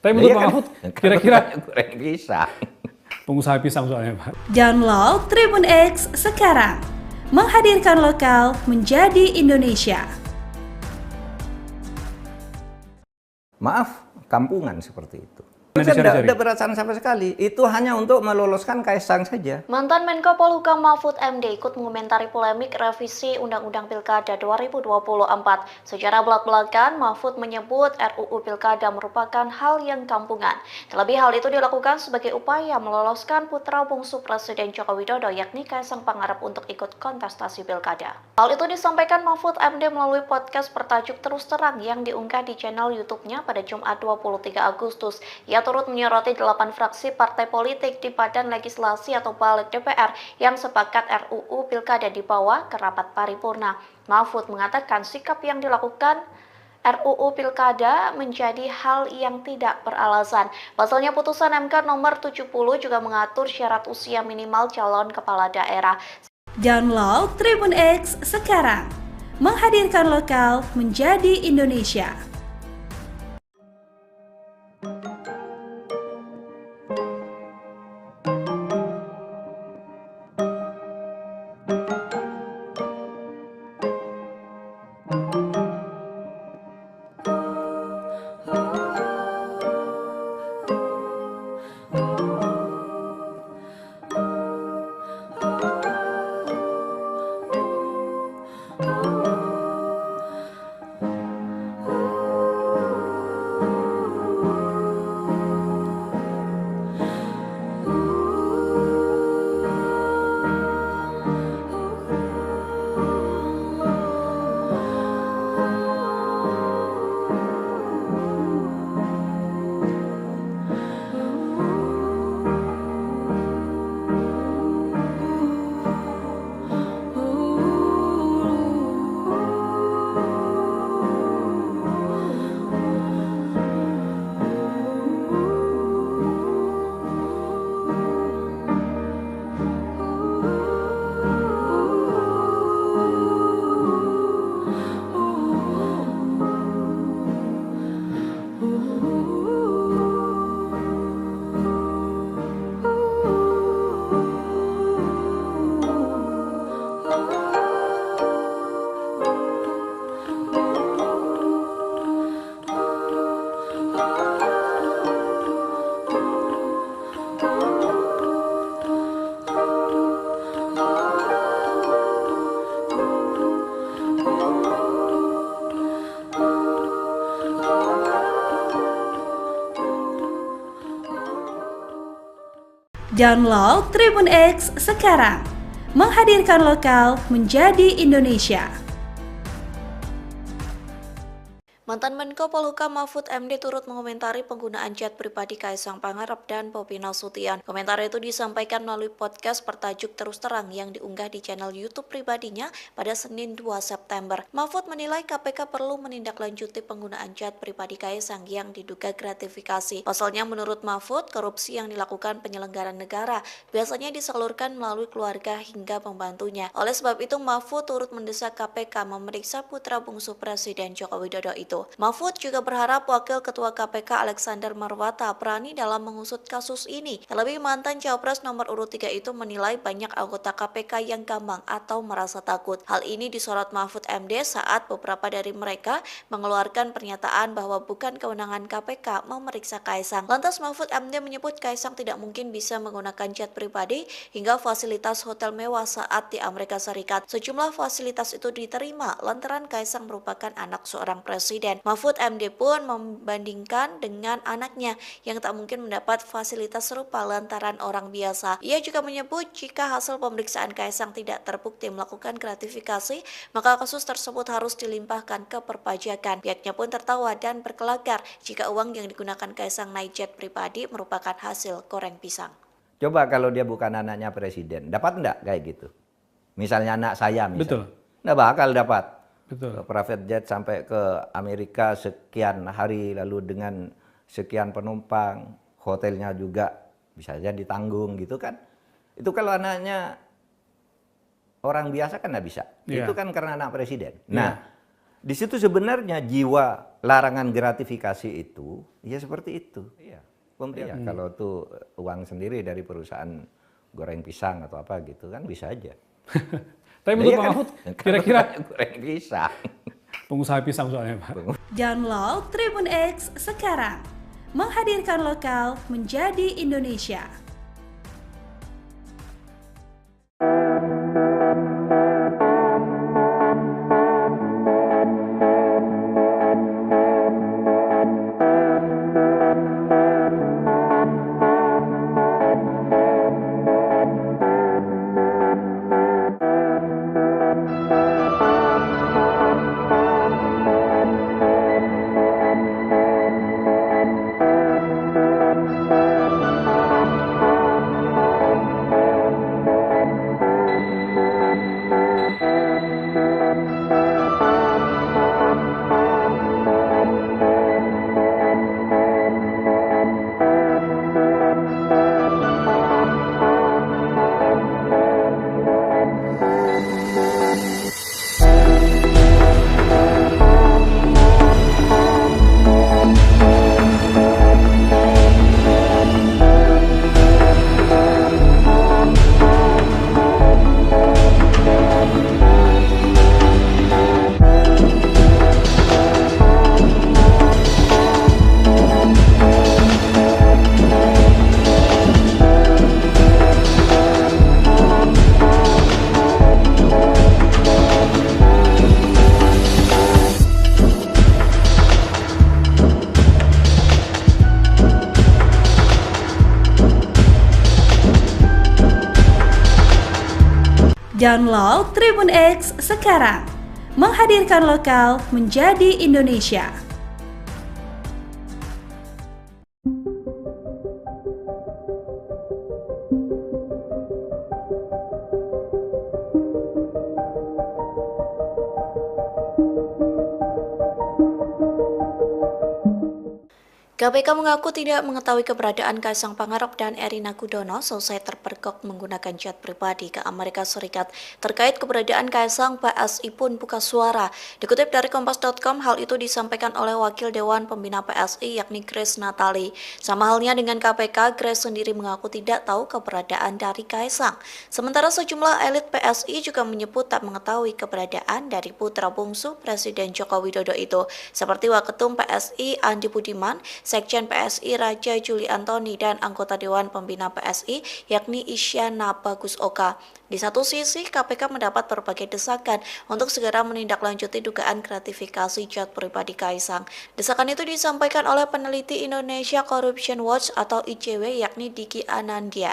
S3: Tapi menurut Pak Mahfud, kira-kira
S2: goreng pisang.
S3: pengusaha pisang soalnya Pak.
S4: Download Tribun X sekarang, menghadirkan lokal menjadi Indonesia.
S2: Maaf, kampungan seperti itu.
S3: Nah,
S2: Saya
S3: dicari-cari.
S2: tidak perasaan sama sekali. Itu hanya untuk meloloskan Kaisang saja.
S1: Mantan Menko Polhukam Mahfud MD ikut mengomentari polemik revisi Undang-Undang Pilkada 2024. Secara belak-belakan, Mahfud menyebut RUU Pilkada merupakan hal yang kampungan. Terlebih hal itu dilakukan sebagai upaya meloloskan putra bungsu Presiden Joko Widodo yakni Kaisang Pangarep untuk ikut kontestasi Pilkada. Hal itu disampaikan Mahfud MD melalui podcast bertajuk Terus Terang yang diunggah di channel YouTube-nya pada Jumat 23 Agustus. Ia turut menyoroti 8 fraksi partai politik di Badan Legislasi atau Balik DPR yang sepakat RUU Pilkada dibawa ke rapat paripurna. Mahfud mengatakan sikap yang dilakukan RUU Pilkada menjadi hal yang tidak beralasan. Pasalnya putusan MK nomor 70 juga mengatur syarat usia minimal calon kepala daerah.
S4: Download Tribun X sekarang, menghadirkan lokal menjadi Indonesia. Download Tribun X sekarang. Menghadirkan lokal menjadi Indonesia.
S1: Mantan Menko Polhukam Mahfud MD turut mengomentari penggunaan chat pribadi Kaisang Pangarep dan Bobi Nasution. Komentar itu disampaikan melalui podcast bertajuk Terus Terang yang diunggah di channel YouTube pribadinya pada Senin 2 September. Mahfud menilai KPK perlu menindaklanjuti penggunaan chat pribadi Kaisang yang diduga gratifikasi. Pasalnya menurut Mahfud, korupsi yang dilakukan penyelenggara negara biasanya disalurkan melalui keluarga hingga pembantunya. Oleh sebab itu, Mahfud turut mendesak KPK memeriksa putra bungsu Presiden Joko Widodo itu. Mahfud juga berharap Wakil Ketua KPK Alexander Marwata berani dalam mengusut kasus ini. Terlebih mantan Cawapres nomor urut 3 itu menilai banyak anggota KPK yang gampang atau merasa takut. Hal ini disorot Mahfud MD saat beberapa dari mereka mengeluarkan pernyataan bahwa bukan kewenangan KPK memeriksa Kaisang. Lantas Mahfud MD menyebut Kaisang tidak mungkin bisa menggunakan jet pribadi hingga fasilitas hotel mewah saat di Amerika Serikat. Sejumlah fasilitas itu diterima lantaran Kaisang merupakan anak seorang presiden. Mahfud MD pun membandingkan dengan anaknya yang tak mungkin mendapat fasilitas serupa lantaran orang biasa. Ia juga menyebut jika hasil pemeriksaan Kaisang tidak terbukti melakukan gratifikasi, maka kasus tersebut harus dilimpahkan ke perpajakan. Pihaknya pun tertawa dan berkelakar jika uang yang digunakan Kaisang naik jet pribadi merupakan hasil goreng pisang.
S2: Coba kalau dia bukan anaknya presiden, dapat enggak kayak gitu? Misalnya anak saya misalnya.
S3: Betul.
S2: Nggak bakal dapat.
S3: Betul.
S2: Private jet sampai ke Amerika sekian hari lalu dengan sekian penumpang, hotelnya juga bisa saja ditanggung gitu kan. Itu kalau anaknya orang biasa kan nggak bisa.
S3: Yeah.
S2: Itu kan karena anak presiden. Nah, di situ sebenarnya jiwa larangan gratifikasi itu ya seperti itu. Iya. Pemerintah kalau tuh uang sendiri dari perusahaan goreng pisang atau apa gitu kan bisa aja.
S3: Tapi menurut Pak Mahfud, kira-kira
S2: goreng pisang.
S3: pengusaha pisang soalnya Pak.
S4: Download Tribun X sekarang. Menghadirkan lokal menjadi Indonesia. Download Tribun X sekarang. Menghadirkan lokal menjadi Indonesia.
S1: KPK mengaku tidak mengetahui keberadaan Kaisang Pangarep dan Erina Gudono selesai terpergok menggunakan jet pribadi ke Amerika Serikat. Terkait keberadaan Kaisang, PSI pun buka suara. Dikutip dari Kompas.com, hal itu disampaikan oleh Wakil Dewan Pembina PSI yakni Grace Natali. Sama halnya dengan KPK, Grace sendiri mengaku tidak tahu keberadaan dari Kaisang. Sementara sejumlah elit PSI juga menyebut tak mengetahui keberadaan dari putra bungsu Presiden Joko Widodo itu. Seperti Waketum PSI Andi Budiman, Sekjen PSI Raja Juli Antoni dan anggota Dewan Pembina PSI yakni Isyana Bagus Oka. Di satu sisi, KPK mendapat berbagai desakan untuk segera menindaklanjuti dugaan gratifikasi jet pribadi Kaisang. Desakan itu disampaikan oleh peneliti Indonesia Corruption Watch atau ICW yakni Diki Anandya,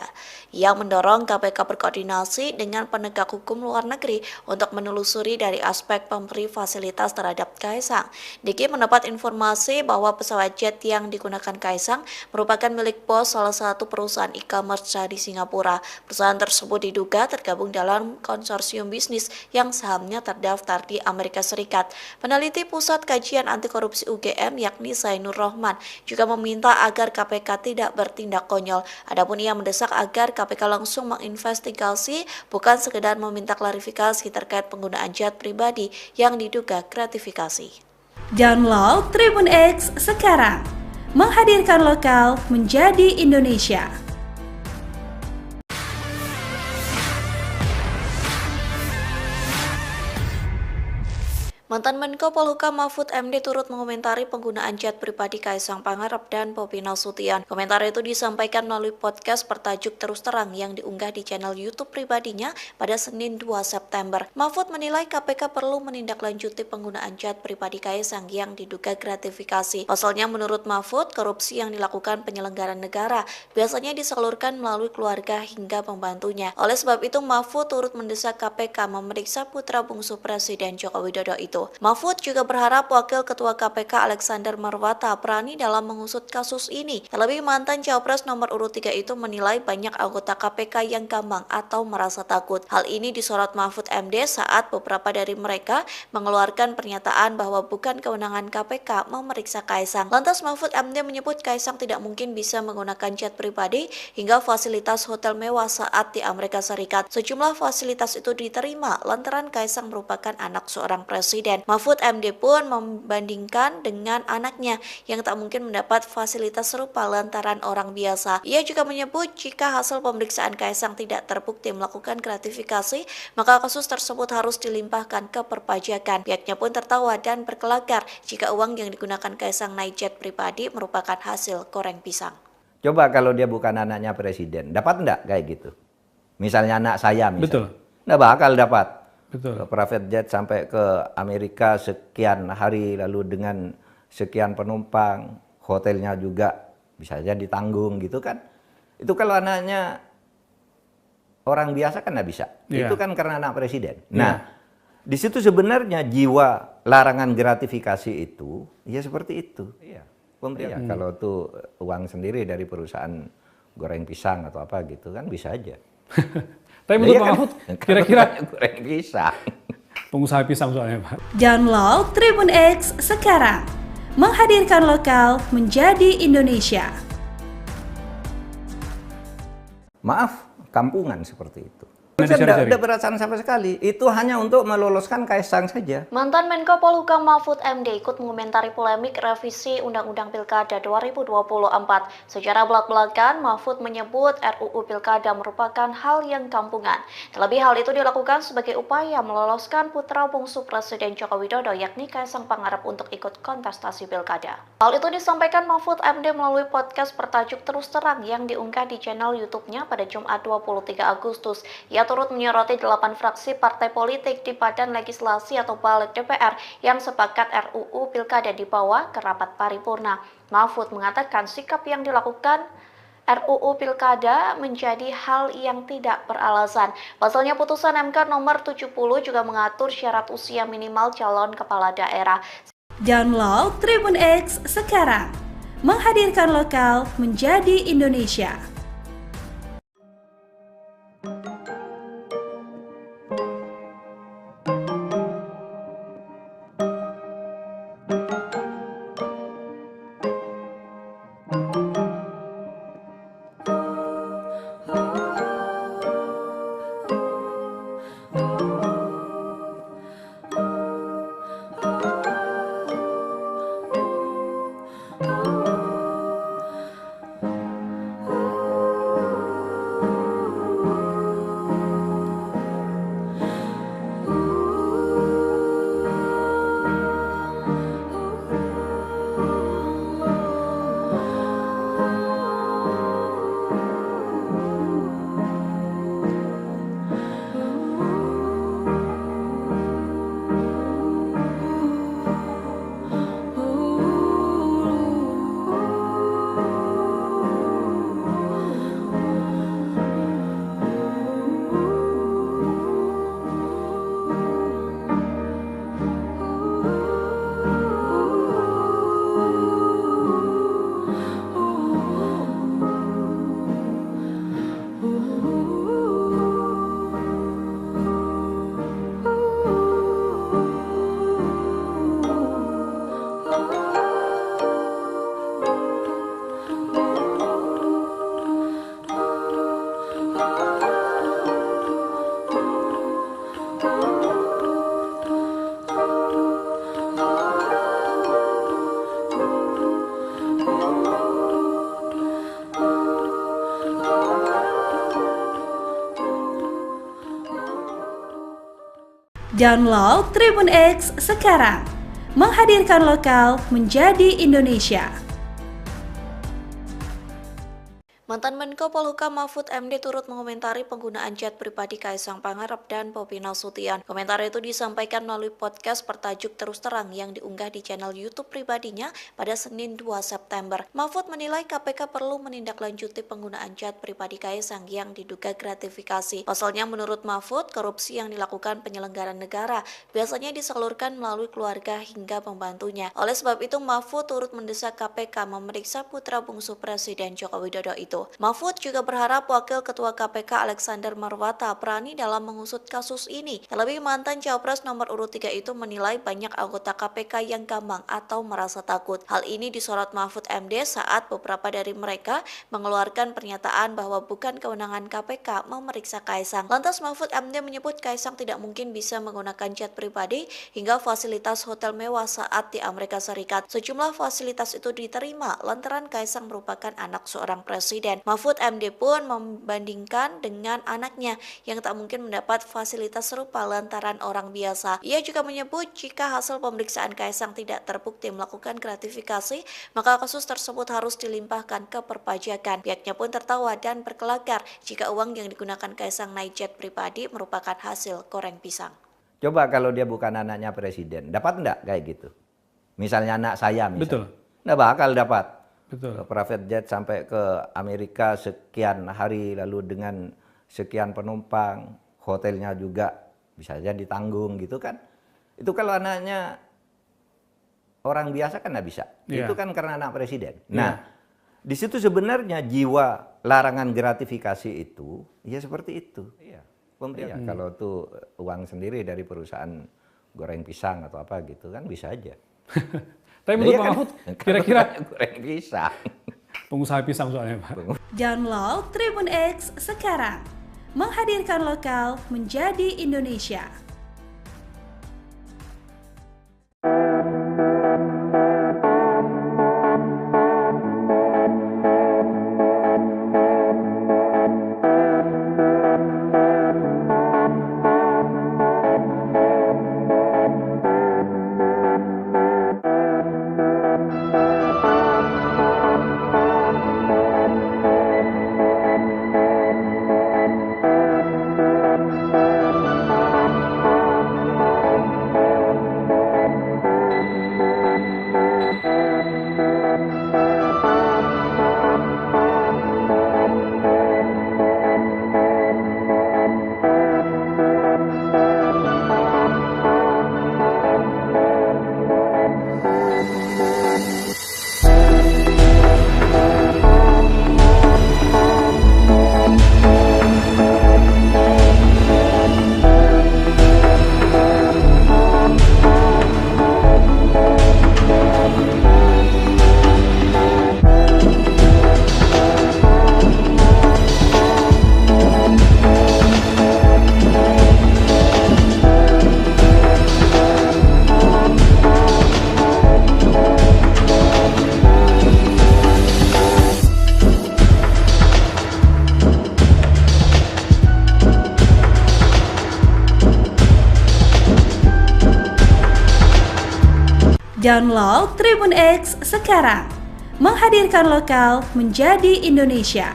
S1: yang mendorong KPK berkoordinasi dengan penegak hukum luar negeri untuk menelusuri dari aspek pemberi fasilitas terhadap Kaisang. Diki mendapat informasi bahwa pesawat jet yang digunakan Kaisang merupakan milik bos salah satu perusahaan e-commerce di Singapura. Perusahaan tersebut diduga tergabung dalam konsorsium bisnis yang sahamnya terdaftar di Amerika Serikat. Peneliti Pusat Kajian Anti Korupsi UGM yakni Zainur Rohman juga meminta agar KPK tidak bertindak konyol. Adapun ia mendesak agar KPK langsung menginvestigasi, bukan sekedar meminta klarifikasi terkait penggunaan jet pribadi yang diduga gratifikasi.
S4: Download Tribun X sekarang, menghadirkan lokal menjadi Indonesia.
S1: Mantan Menko Polhukam Mahfud MD turut mengomentari penggunaan jet pribadi Kaisang Pangarep dan Bobi Nasution. Komentar itu disampaikan melalui podcast bertajuk Terus Terang yang diunggah di channel YouTube pribadinya pada Senin 2 September. Mahfud menilai KPK perlu menindaklanjuti penggunaan jet pribadi Kaisang yang diduga gratifikasi. Pasalnya menurut Mahfud, korupsi yang dilakukan penyelenggara negara biasanya disalurkan melalui keluarga hingga pembantunya. Oleh sebab itu, Mahfud turut mendesak KPK memeriksa putra bungsu Presiden Joko Widodo itu. Mahfud juga berharap Wakil Ketua KPK Alexander Marwata berani dalam mengusut kasus ini. Terlebih mantan Cawapres nomor urut 3 itu menilai banyak anggota KPK yang gampang atau merasa takut. Hal ini disorot Mahfud MD saat beberapa dari mereka mengeluarkan pernyataan bahwa bukan kewenangan KPK memeriksa Kaisang. Lantas Mahfud MD menyebut Kaisang tidak mungkin bisa menggunakan jet pribadi hingga fasilitas hotel mewah saat di Amerika Serikat. Sejumlah fasilitas itu diterima lantaran Kaisang merupakan anak seorang presiden. Mahfud MD pun membandingkan dengan anaknya yang tak mungkin mendapat fasilitas serupa lantaran orang biasa. Ia juga menyebut jika hasil pemeriksaan Kaisang tidak terbukti melakukan gratifikasi, maka kasus tersebut harus dilimpahkan ke perpajakan. Pihaknya pun tertawa dan berkelakar jika uang yang digunakan Kaisang naik jet pribadi merupakan hasil goreng pisang.
S2: Coba kalau dia bukan anaknya presiden, dapat enggak kayak gitu? Misalnya anak saya misalnya.
S3: Betul.
S2: Nggak bakal dapat.
S3: Betul.
S2: Private jet sampai ke Amerika sekian hari lalu dengan sekian penumpang, hotelnya juga bisa saja ditanggung gitu kan. Itu kalau anaknya orang biasa kan nggak bisa.
S3: Yeah.
S2: Itu kan karena anak presiden. Nah, di situ sebenarnya jiwa larangan gratifikasi itu ya seperti itu. Iya. Kalau tuh uang sendiri dari perusahaan goreng pisang atau apa gitu kan bisa aja.
S3: Tapi menurut Pak Mahfud, kira-kira
S2: goreng pisang.
S3: pengusaha pisang soalnya Pak.
S4: Download Tribun X sekarang, menghadirkan lokal menjadi Indonesia.
S2: Maaf, kampungan seperti itu.
S3: Dicari-cari.
S2: Tidak perasaan sama sekali. Itu hanya untuk meloloskan Kaisang saja.
S1: Mantan Menko Polhukam Mahfud MD ikut mengomentari polemik revisi Undang-Undang Pilkada 2024. Secara belak-belakan, Mahfud menyebut RUU Pilkada merupakan hal yang kampungan. Terlebih hal itu dilakukan sebagai upaya meloloskan putra bungsu Presiden Joko Widodo yakni Kaisang Pangarep untuk ikut kontestasi Pilkada. Hal itu disampaikan Mahfud MD melalui podcast bertajuk Terus Terang yang diunggah di channel YouTube-nya pada Jumat 23 Agustus. Ia turut menyoroti 8 fraksi partai politik di Badan Legislasi atau Balik DPR yang sepakat RUU Pilkada dibawa ke rapat paripurna. Mahfud mengatakan sikap yang dilakukan RUU Pilkada menjadi hal yang tidak beralasan. Pasalnya putusan MK nomor 70 juga mengatur syarat usia minimal calon kepala daerah.
S4: Download Tribun X sekarang, menghadirkan lokal menjadi Indonesia. Download Tribun X sekarang. Menghadirkan lokal menjadi Indonesia.
S1: Mantan Menko Polhukam Mahfud MD turut mengomentari penggunaan jet pribadi Kaisang Pangarep dan Bobi Nasution. Komentar itu disampaikan melalui podcast bertajuk Terus Terang yang diunggah di channel YouTube pribadinya pada Senin 2 September. Mahfud menilai KPK perlu menindaklanjuti penggunaan jet pribadi Kaisang yang diduga gratifikasi. Pasalnya menurut Mahfud, korupsi yang dilakukan penyelenggara negara biasanya disalurkan melalui keluarga hingga pembantunya. Oleh sebab itu, Mahfud turut mendesak KPK memeriksa putra bungsu Presiden Joko Widodo itu. Mahfud juga berharap Wakil Ketua KPK Alexander Marwata berani dalam mengusut kasus ini. Terlebih mantan Cawapres nomor urut 3 itu menilai banyak anggota KPK yang gamang atau merasa takut. Hal ini disorot Mahfud MD saat beberapa dari mereka mengeluarkan pernyataan bahwa bukan kewenangan KPK memeriksa Kaisang. Lantas Mahfud MD menyebut Kaisang tidak mungkin bisa menggunakan jet pribadi hingga fasilitas hotel mewah saat di Amerika Serikat. Sejumlah fasilitas itu diterima lantaran Kaisang merupakan anak seorang presiden. Mahfud MD pun membandingkan dengan anaknya yang tak mungkin mendapat fasilitas serupa lantaran orang biasa. Ia juga menyebut jika hasil pemeriksaan Kaisang tidak terbukti melakukan gratifikasi, maka kasus tersebut harus dilimpahkan ke perpajakan. Pihaknya pun tertawa dan berkelakar jika uang yang digunakan Kaisang naik jet pribadi merupakan hasil goreng pisang.
S2: Coba kalau dia bukan anaknya presiden, dapat enggak kayak gitu? Misalnya anak saya misalnya.
S3: Betul.
S2: Nggak bakal dapat.
S3: Betul.
S2: Private jet sampai ke Amerika sekian hari lalu dengan sekian penumpang, hotelnya juga bisa saja ditanggung gitu kan. Itu kalau anaknya orang biasa kan nggak bisa.
S3: Yeah.
S2: Itu kan karena anak presiden. Nah, di situ sebenarnya jiwa larangan gratifikasi itu ya seperti itu. Iya. Kalau tuh uang sendiri dari perusahaan goreng pisang atau apa gitu kan bisa aja.
S3: Tapi menurut Pak Mahfud, kira-kira
S2: goreng pisang.
S3: pengusaha pisang soalnya Pak.
S4: Download Tribun X sekarang. Menghadirkan lokal menjadi Indonesia. Download Tribun X sekarang. Menghadirkan lokal menjadi Indonesia.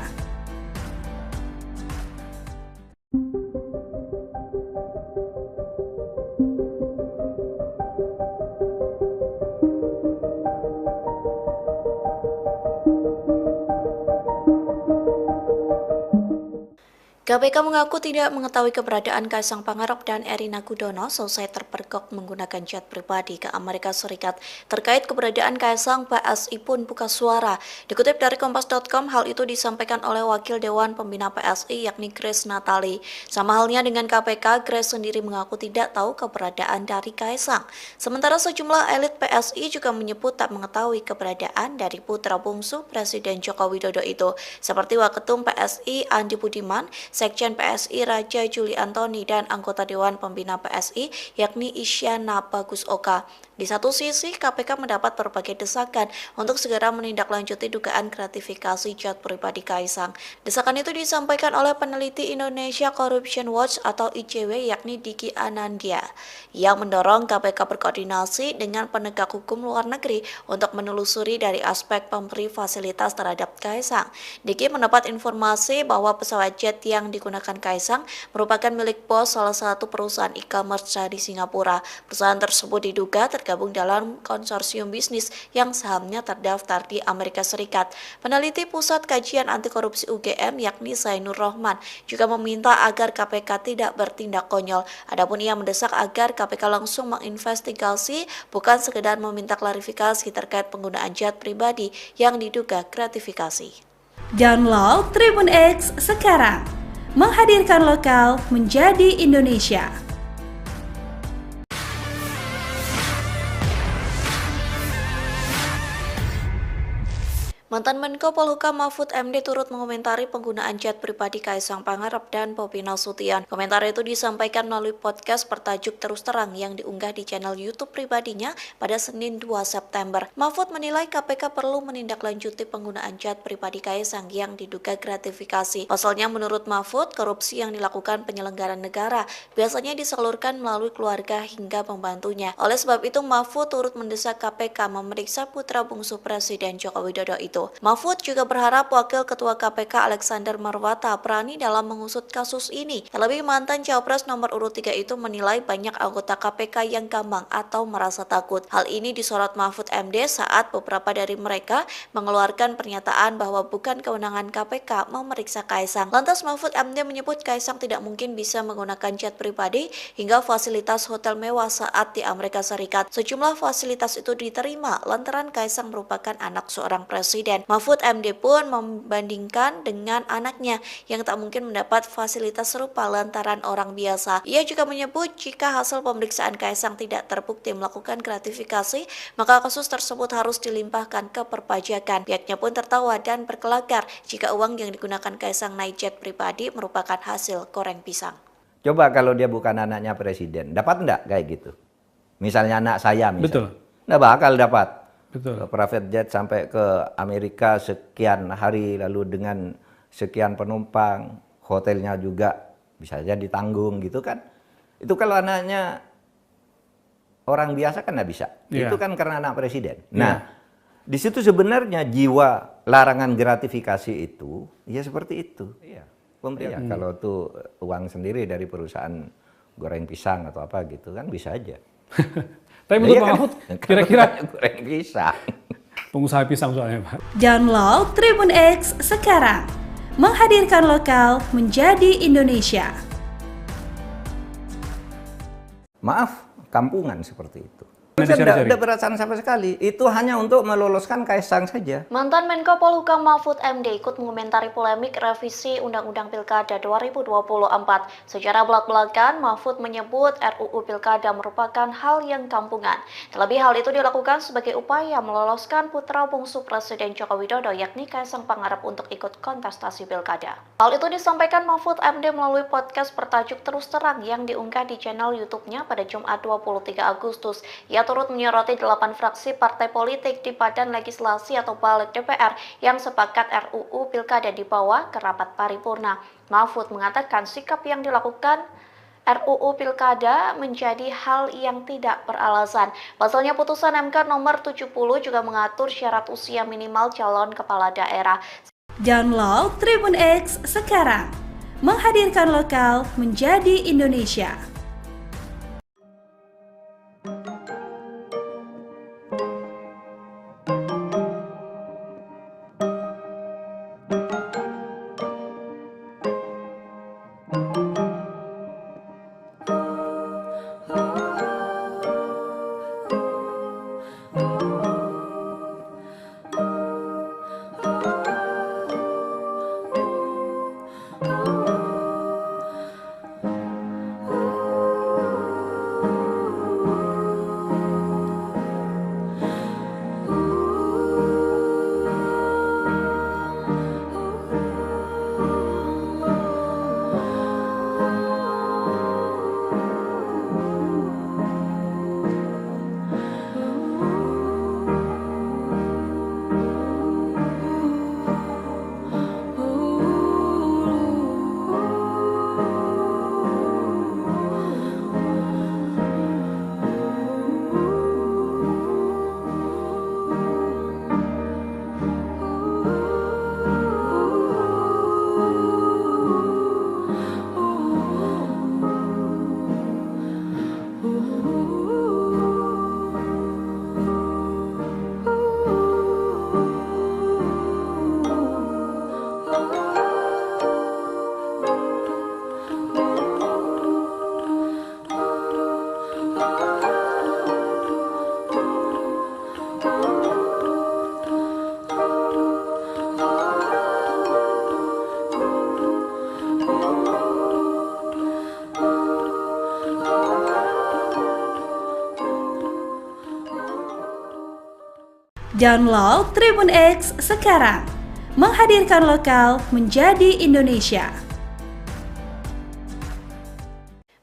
S1: KPK mengaku tidak mengetahui keberadaan Kaisang Pangarep dan Erina Gudono selesai terpergok menggunakan jet pribadi ke Amerika Serikat. Terkait keberadaan Kaisang, PSI pun buka suara. Dikutip dari Kompas.com, hal itu disampaikan oleh Wakil Dewan Pembina PSI yakni Grace Natali. Sama halnya dengan KPK, Grace sendiri mengaku tidak tahu keberadaan dari Kaisang. Sementara sejumlah elit PSI juga menyebut tak mengetahui keberadaan dari putra bungsu Presiden Joko Widodo itu. Seperti Waketum PSI Andi Budiman, Sekjen PSI Raja Juli Antoni dan anggota Dewan Pembina PSI yakni Isyana Bagus Oka. Di satu sisi, KPK mendapat berbagai desakan untuk segera menindaklanjuti dugaan gratifikasi jet pribadi Kaisang. Desakan itu disampaikan oleh peneliti Indonesia Corruption Watch atau ICW yakni Diki Anandya, yang mendorong KPK berkoordinasi dengan penegak hukum luar negeri untuk menelusuri dari aspek pemberi fasilitas terhadap Kaisang. Diki mendapat informasi bahwa pesawat jet yang digunakan Kaisang merupakan milik bos salah satu perusahaan e-commerce di Singapura. Perusahaan tersebut diduga tergabung dalam konsorsium bisnis yang sahamnya terdaftar di Amerika Serikat. Peneliti Pusat Kajian Anti Korupsi UGM yakni Zainur Rohman juga meminta agar KPK tidak bertindak konyol. Adapun ia mendesak agar KPK langsung menginvestigasi, bukan sekedar meminta klarifikasi terkait penggunaan jet pribadi yang diduga gratifikasi.
S4: Download Tribun X sekarang, menghadirkan lokal menjadi Indonesia.
S1: Mantan Menko Polhukam Mahfud MD turut mengomentari penggunaan jet pribadi Kaisang Pangarep dan Bobi Nasution. Komentar itu disampaikan melalui podcast bertajuk Terus Terang yang diunggah di channel YouTube pribadinya pada Senin 2 September. Mahfud menilai KPK perlu menindaklanjuti penggunaan jet pribadi Kaisang yang diduga gratifikasi. Pasalnya menurut Mahfud, korupsi yang dilakukan penyelenggara negara biasanya disalurkan melalui keluarga hingga pembantunya. Oleh sebab itu, Mahfud turut mendesak KPK memeriksa putra bungsu Presiden Joko Widodo itu. Mahfud juga berharap Wakil Ketua KPK Alexander Marwata berani dalam mengusut kasus ini. Terlebih mantan Cawapres nomor urut 3 itu menilai banyak anggota KPK yang gampang atau merasa takut. Hal ini disorot Mahfud MD saat beberapa dari mereka mengeluarkan pernyataan bahwa bukan kewenangan KPK memeriksa Kaisang. Lantas Mahfud MD menyebut Kaisang tidak mungkin bisa menggunakan jet pribadi hingga fasilitas hotel mewah saat di Amerika Serikat. Sejumlah fasilitas itu diterima lantaran Kaisang merupakan anak seorang presiden. Mahfud MD pun membandingkan dengan anaknya yang tak mungkin mendapat fasilitas serupa lantaran orang biasa. Ia juga menyebut jika hasil pemeriksaan Kaisang tidak terbukti melakukan gratifikasi, maka kasus tersebut harus dilimpahkan ke perpajakan. Pihaknya pun tertawa dan berkelakar jika uang yang digunakan Kaisang naik jet pribadi merupakan hasil goreng pisang.
S2: Coba kalau dia bukan anaknya presiden, dapat enggak kayak gitu? Misalnya anak saya misalnya.
S3: Betul.
S2: Nggak bakal dapat.
S3: Betul.
S2: Private jet sampai ke Amerika sekian hari lalu dengan sekian penumpang, hotelnya juga bisa saja ditanggung gitu kan. Itu kalau anaknya orang biasa kan nggak bisa.
S3: Yeah.
S2: Itu kan karena anak presiden. Nah, di situ sebenarnya jiwa larangan gratifikasi itu ya seperti itu. Iya. Pemerintah kalau tuh uang sendiri dari perusahaan goreng pisang atau apa gitu kan bisa aja.
S3: Tapi menurut Pak Mahfud, kira-kira
S2: goreng pisang.
S3: pengusaha pisang soalnya Pak.
S4: Download Tribun X sekarang, menghadirkan lokal menjadi Indonesia.
S2: Maaf, kampungan seperti itu.
S3: Nah,
S2: Saya
S3: dicari-cari.
S2: tidak perasaan sama sekali. Itu hanya untuk meloloskan Kaisang saja.
S1: Mantan Menko Polhukam Mahfud MD ikut mengomentari polemik revisi Undang-Undang Pilkada 2024. Secara belak-belakan, Mahfud menyebut RUU Pilkada merupakan hal yang kampungan. Terlebih hal itu dilakukan sebagai upaya meloloskan putra bungsu Presiden Joko Widodo yakni Kaisang Pangarep untuk ikut kontestasi Pilkada. Hal itu disampaikan Mahfud MD melalui podcast bertajuk Terus Terang yang diunggah di channel YouTube-nya pada Jumat 23 Agustus. Ia turut menyoroti 8 fraksi partai politik di Badan Legislasi atau Balik DPR yang sepakat RUU Pilkada dibawa ke rapat paripurna. Mahfud mengatakan sikap yang dilakukan RUU Pilkada menjadi hal yang tidak beralasan. Pasalnya putusan MK nomor 70 juga mengatur syarat usia minimal calon kepala daerah.
S4: Download Tribun X sekarang, menghadirkan lokal menjadi Indonesia. Download Tribun X sekarang. Menghadirkan lokal menjadi Indonesia.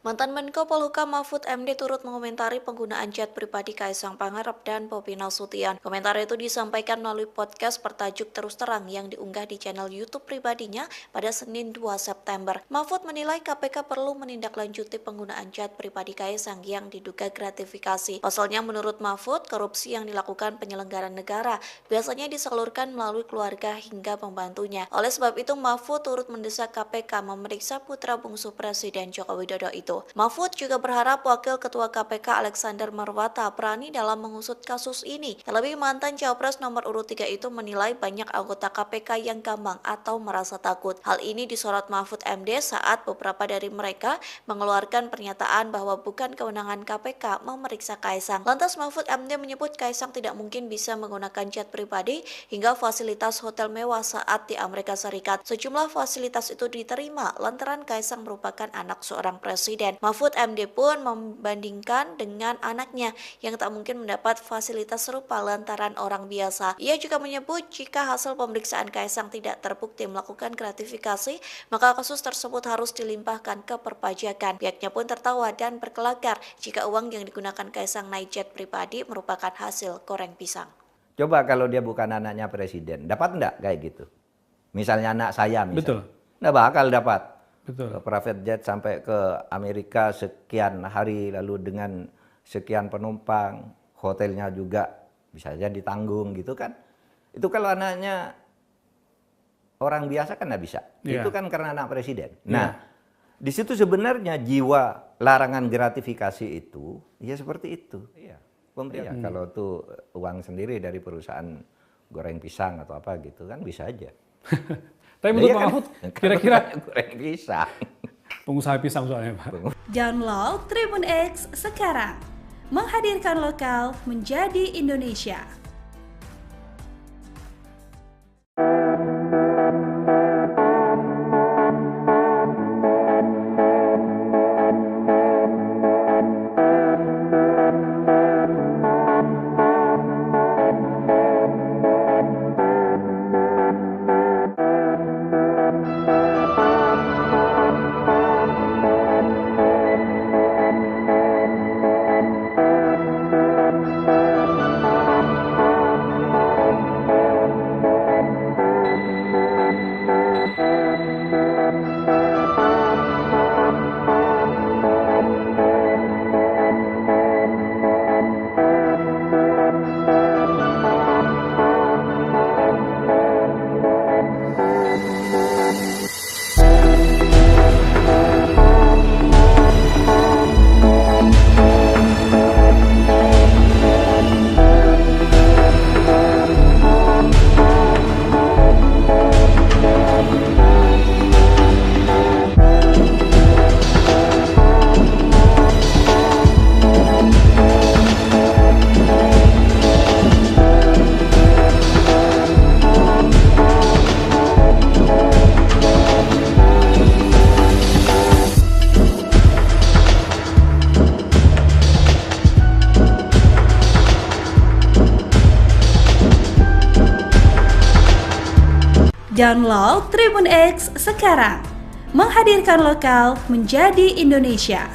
S1: Mantan Menko Polhukam Mahfud MD turut mengomentari penggunaan chat pribadi Kaisang Pangarep dan Bobi Nasution. Komentar itu disampaikan melalui podcast bertajuk Terus Terang yang diunggah di channel YouTube pribadinya pada Senin 2 September. Mahfud menilai KPK perlu menindaklanjuti penggunaan chat pribadi Kaisang yang diduga gratifikasi. Pasalnya menurut Mahfud, korupsi yang dilakukan penyelenggara negara biasanya disalurkan melalui keluarga hingga pembantunya. Oleh sebab itu, Mahfud turut mendesak KPK memeriksa putra bungsu Presiden Joko Widodo itu. Mahfud juga berharap Wakil Ketua KPK Alexander Marwata berani dalam mengusut kasus ini. Terlebih mantan Cawapres nomor urut 3 itu menilai banyak anggota KPK yang gampang atau merasa takut. Hal ini disorot Mahfud MD saat beberapa dari mereka mengeluarkan pernyataan bahwa bukan kewenangan KPK memeriksa Kaisang. Lantas Mahfud MD menyebut Kaisang tidak mungkin bisa menggunakan chat pribadi hingga fasilitas hotel mewah saat di Amerika Serikat. Sejumlah fasilitas itu diterima lantaran Kaisang merupakan anak seorang presiden. Mahfud MD pun membandingkan dengan anaknya yang tak mungkin mendapat fasilitas serupa lantaran orang biasa. Ia juga menyebut jika hasil pemeriksaan Kaisang tidak terbukti melakukan gratifikasi, maka kasus tersebut harus dilimpahkan ke perpajakan. Pihaknya pun tertawa dan berkelakar jika uang yang digunakan Kaisang naik jet pribadi merupakan hasil goreng pisang.
S2: Coba kalau dia bukan anaknya presiden, dapat enggak kayak gitu? Misalnya anak saya misalnya.
S3: Betul.
S2: Nggak bakal dapat.
S3: Betul.
S2: Private jet sampai ke Amerika sekian hari lalu dengan sekian penumpang, hotelnya juga bisa saja ditanggung gitu kan. Itu kalau anaknya orang biasa kan nggak bisa.
S3: Yeah.
S2: Itu kan karena anak presiden. Nah, di situ sebenarnya jiwa larangan gratifikasi itu ya seperti itu. Iya. Pemerintah kalau tuh uang sendiri dari perusahaan goreng pisang atau apa gitu kan bisa aja.
S3: Tapi menurut
S2: Iya
S3: Pak
S2: kan?
S3: Mahfud, kira-kira
S2: goreng pisang.
S3: pengusaha pisang soalnya Pak.
S4: Download Tribun X sekarang. Menghadirkan lokal menjadi Indonesia. Download Tribun X sekarang. Menghadirkan lokal menjadi Indonesia.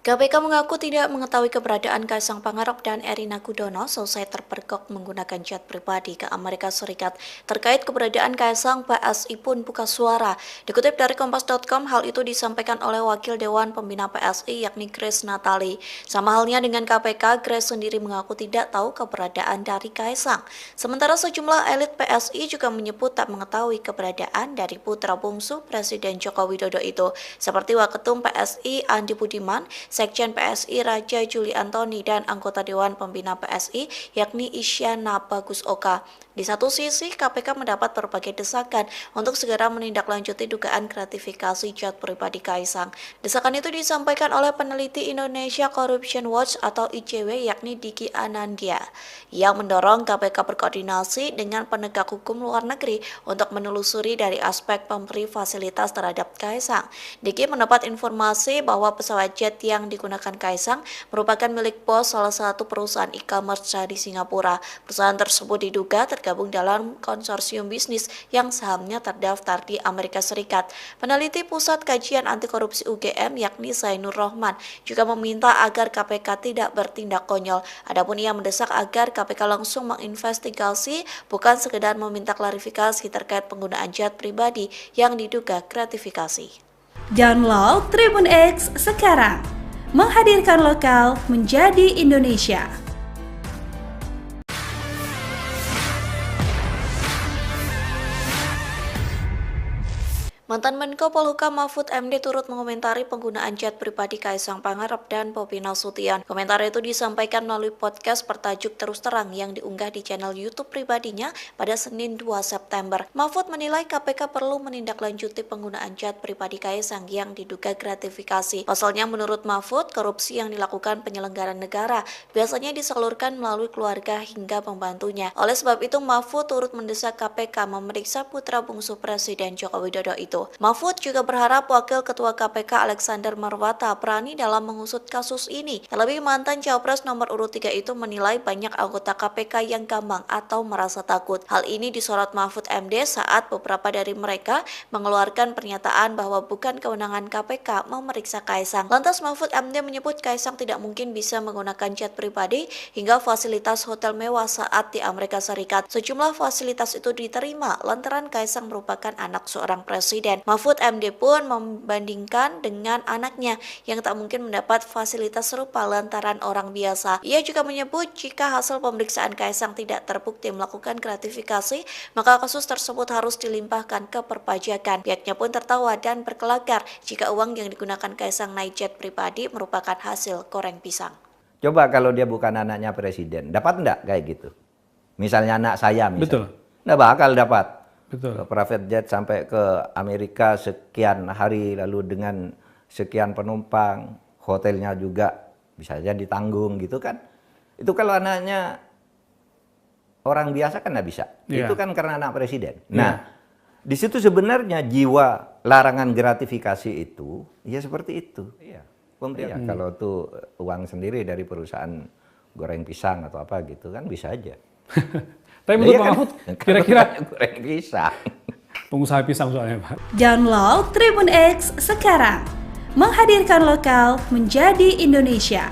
S1: KPK mengaku tidak mengetahui keberadaan Kaisang Pangarep dan Erina Gudono selesai terpergok menggunakan jet pribadi ke Amerika Serikat. Terkait keberadaan Kaisang, PSI pun buka suara. Dikutip dari Kompas.com, hal itu disampaikan oleh Wakil Dewan Pembina PSI yakni Grace Natali. Sama halnya dengan KPK, Grace sendiri mengaku tidak tahu keberadaan dari Kaisang. Sementara sejumlah elit PSI juga menyebut tak mengetahui keberadaan dari putra bungsu Presiden Joko Widodo itu. Seperti Waketum PSI Andi Budiman, Sekjen PSI Raja Juli Antoni dan anggota Dewan Pembina PSI yakni Isyana Bagus Oka. Di satu sisi, KPK mendapat berbagai desakan untuk segera menindaklanjuti dugaan gratifikasi jet pribadi Kaisang. Desakan itu disampaikan oleh peneliti Indonesia Corruption Watch atau ICW yakni Diki Anandya, yang mendorong KPK berkoordinasi dengan penegak hukum luar negeri untuk menelusuri dari aspek pemberi fasilitas terhadap Kaisang. Diki mendapat informasi bahwa pesawat jet yang digunakan Kaisang merupakan milik bos salah satu perusahaan e-commerce di Singapura. Perusahaan tersebut diduga tergabung dalam konsorsium bisnis yang sahamnya terdaftar di Amerika Serikat. Peneliti Pusat Kajian Anti Korupsi UGM yakni Zainur Rohman juga meminta agar KPK tidak bertindak konyol. Adapun ia mendesak agar KPK langsung menginvestigasi, bukan sekedar meminta klarifikasi terkait penggunaan jet pribadi yang diduga gratifikasi.
S4: Download Tribun X sekarang, menghadirkan lokal menjadi Indonesia.
S1: Mantan Menko Polhukam Mahfud MD turut mengomentari penggunaan jet pribadi Kaisang Pangarep dan Bobi Nasution. Komentar itu disampaikan melalui podcast bertajuk Terus Terang yang diunggah di channel YouTube pribadinya pada Senin 2 September. Mahfud menilai KPK perlu menindaklanjuti penggunaan jet pribadi Kaisang yang diduga gratifikasi. Pasalnya menurut Mahfud, korupsi yang dilakukan penyelenggara negara biasanya disalurkan melalui keluarga hingga pembantunya. Oleh sebab itu, Mahfud turut mendesak KPK memeriksa putra bungsu Presiden Joko Widodo itu. Mahfud juga berharap Wakil Ketua KPK Alexander Marwata berani dalam mengusut kasus ini. Terlebih mantan Cawapres nomor urut 3 itu menilai banyak anggota KPK yang gampang atau merasa takut. Hal ini disorot Mahfud MD saat beberapa dari mereka mengeluarkan pernyataan bahwa bukan kewenangan KPK memeriksa Kaisang. Lantas Mahfud MD menyebut Kaisang tidak mungkin bisa menggunakan jet pribadi hingga fasilitas hotel mewah saat di Amerika Serikat. Sejumlah fasilitas itu diterima lantaran Kaisang merupakan anak seorang presiden. Mahfud MD pun membandingkan dengan anaknya yang tak mungkin mendapat fasilitas serupa lantaran orang biasa. Ia juga menyebut jika hasil pemeriksaan Kaisang tidak terbukti melakukan gratifikasi, maka kasus tersebut harus dilimpahkan ke perpajakan. Pihaknya pun tertawa dan berkelakar jika uang yang digunakan Kaisang naik jet pribadi merupakan hasil goreng pisang.
S2: Coba kalau dia bukan anaknya presiden, dapat enggak kayak gitu? Misalnya anak saya misalnya.
S3: Betul.
S2: Nggak bakal dapat.
S3: Betul.
S2: Private jet sampai ke Amerika sekian hari lalu dengan sekian penumpang, hotelnya juga bisa saja ditanggung gitu kan. Itu kalau anaknya orang biasa kan nggak bisa.
S3: Yeah.
S2: Itu kan karena anak presiden.
S3: Yeah.
S2: Nah, di situ sebenarnya jiwa larangan gratifikasi itu ya seperti itu. Iya. Kalau tuh uang sendiri dari perusahaan goreng pisang atau apa gitu kan bisa aja.
S3: Tapi menurut Pak Mahfud, kira-kira
S2: goreng pisang.
S3: pengusaha pisang soalnya Pak.
S4: Download Tribun X sekarang, menghadirkan lokal menjadi Indonesia.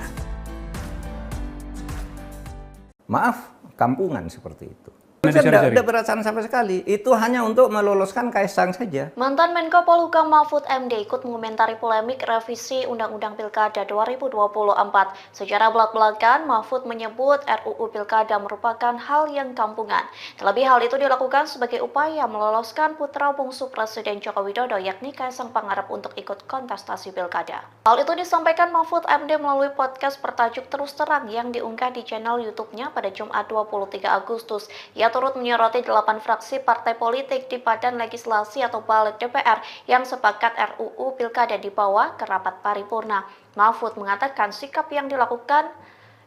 S2: Maaf, kampungan seperti itu.
S3: Nah,
S2: Saya
S3: dicari-cari.
S2: tidak perasaan sama sekali. Itu hanya untuk meloloskan Kaisang saja.
S1: Mantan Menko Polhukam Mahfud MD ikut mengomentari polemik revisi Undang-Undang Pilkada 2024. Secara belak-belakan, Mahfud menyebut RUU Pilkada merupakan hal yang kampungan. Terlebih hal itu dilakukan sebagai upaya meloloskan putra bungsu Presiden Joko Widodo yakni Kaisang Pangarep untuk ikut kontestasi Pilkada. Hal itu disampaikan Mahfud MD melalui podcast bertajuk Terus Terang yang diunggah di channel YouTube-nya pada Jumat 23 Agustus. Ia turut menyoroti 8 fraksi partai politik di Badan Legislasi atau Balik DPR yang sepakat RUU Pilkada dibawa ke rapat paripurna. Mahfud mengatakan sikap yang dilakukan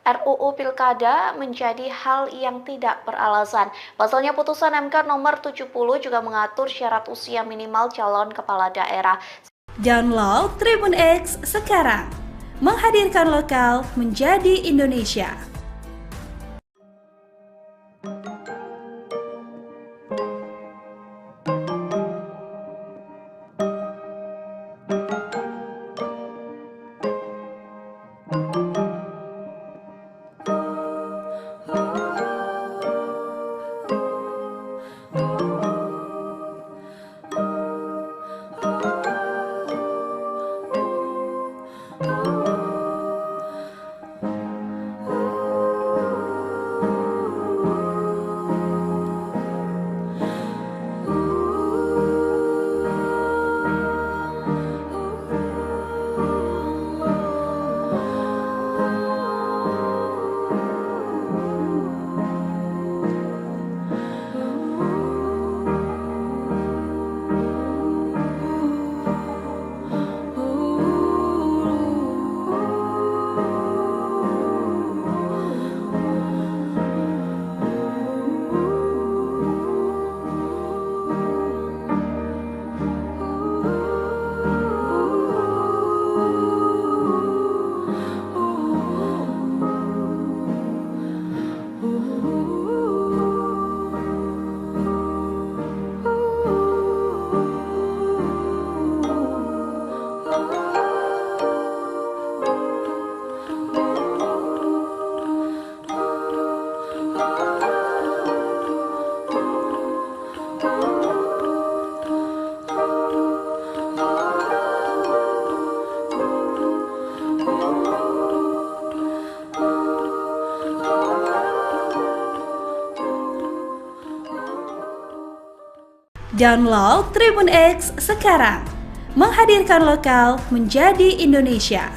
S1: RUU Pilkada menjadi hal yang tidak beralasan. Pasalnya putusan MK nomor 70 juga mengatur syarat usia minimal calon kepala daerah.
S4: Download Tribun X sekarang, menghadirkan lokal menjadi Indonesia. Download Tribun X sekarang. Menghadirkan lokal menjadi Indonesia.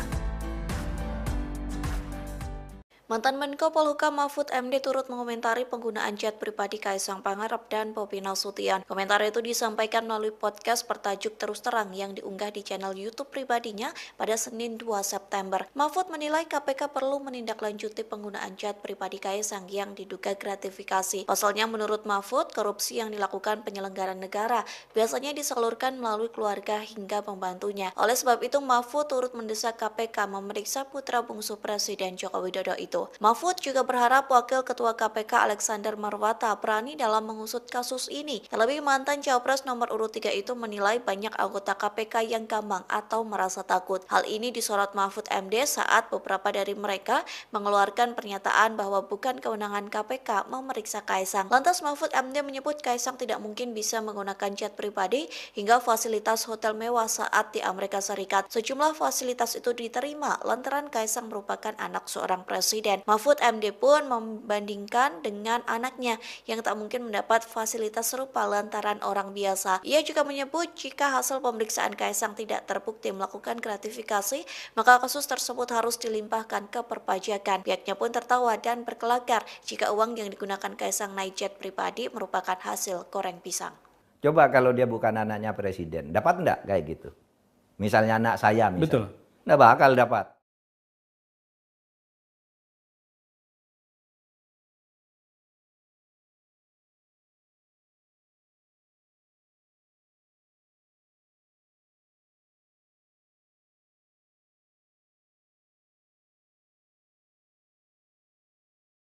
S1: Mantan Menko Polhukam Mahfud MD turut mengomentari penggunaan jet pribadi Kaisang Pangarep dan Bobi Nasution. Komentar itu disampaikan melalui podcast bertajuk Terus Terang yang diunggah di channel YouTube pribadinya pada Senin 2 September. Mahfud menilai KPK perlu menindaklanjuti penggunaan jet pribadi Kaisang yang diduga gratifikasi. Pasalnya menurut Mahfud, korupsi yang dilakukan penyelenggara negara biasanya disalurkan melalui keluarga hingga pembantunya. Oleh sebab itu, Mahfud turut mendesak KPK memeriksa putra bungsu Presiden Joko Widodo itu. Mahfud juga berharap Wakil Ketua KPK Alexander Marwata berani dalam mengusut kasus ini. Terlebih mantan Cawapres nomor urut 3 itu menilai banyak anggota KPK yang gampang atau merasa takut. Hal ini disorot Mahfud MD saat beberapa dari mereka mengeluarkan pernyataan bahwa bukan kewenangan KPK memeriksa Kaisang. Lantas Mahfud MD menyebut Kaisang tidak mungkin bisa menggunakan jet pribadi hingga fasilitas hotel mewah saat di Amerika Serikat. Sejumlah fasilitas itu diterima lantaran Kaisang merupakan anak seorang presiden. Mahfud MD pun membandingkan dengan anaknya yang tak mungkin mendapat fasilitas serupa lantaran orang biasa. Ia juga menyebut jika hasil pemeriksaan Kaisang tidak terbukti melakukan gratifikasi, maka kasus tersebut harus dilimpahkan ke perpajakan. Pihaknya pun tertawa dan berkelakar jika uang yang digunakan Kaisang naik jet pribadi merupakan hasil goreng pisang.
S2: Coba kalau dia bukan anaknya presiden, dapat enggak kayak gitu? Misalnya anak saya misalnya.
S3: Betul.
S2: Nggak bakal dapat.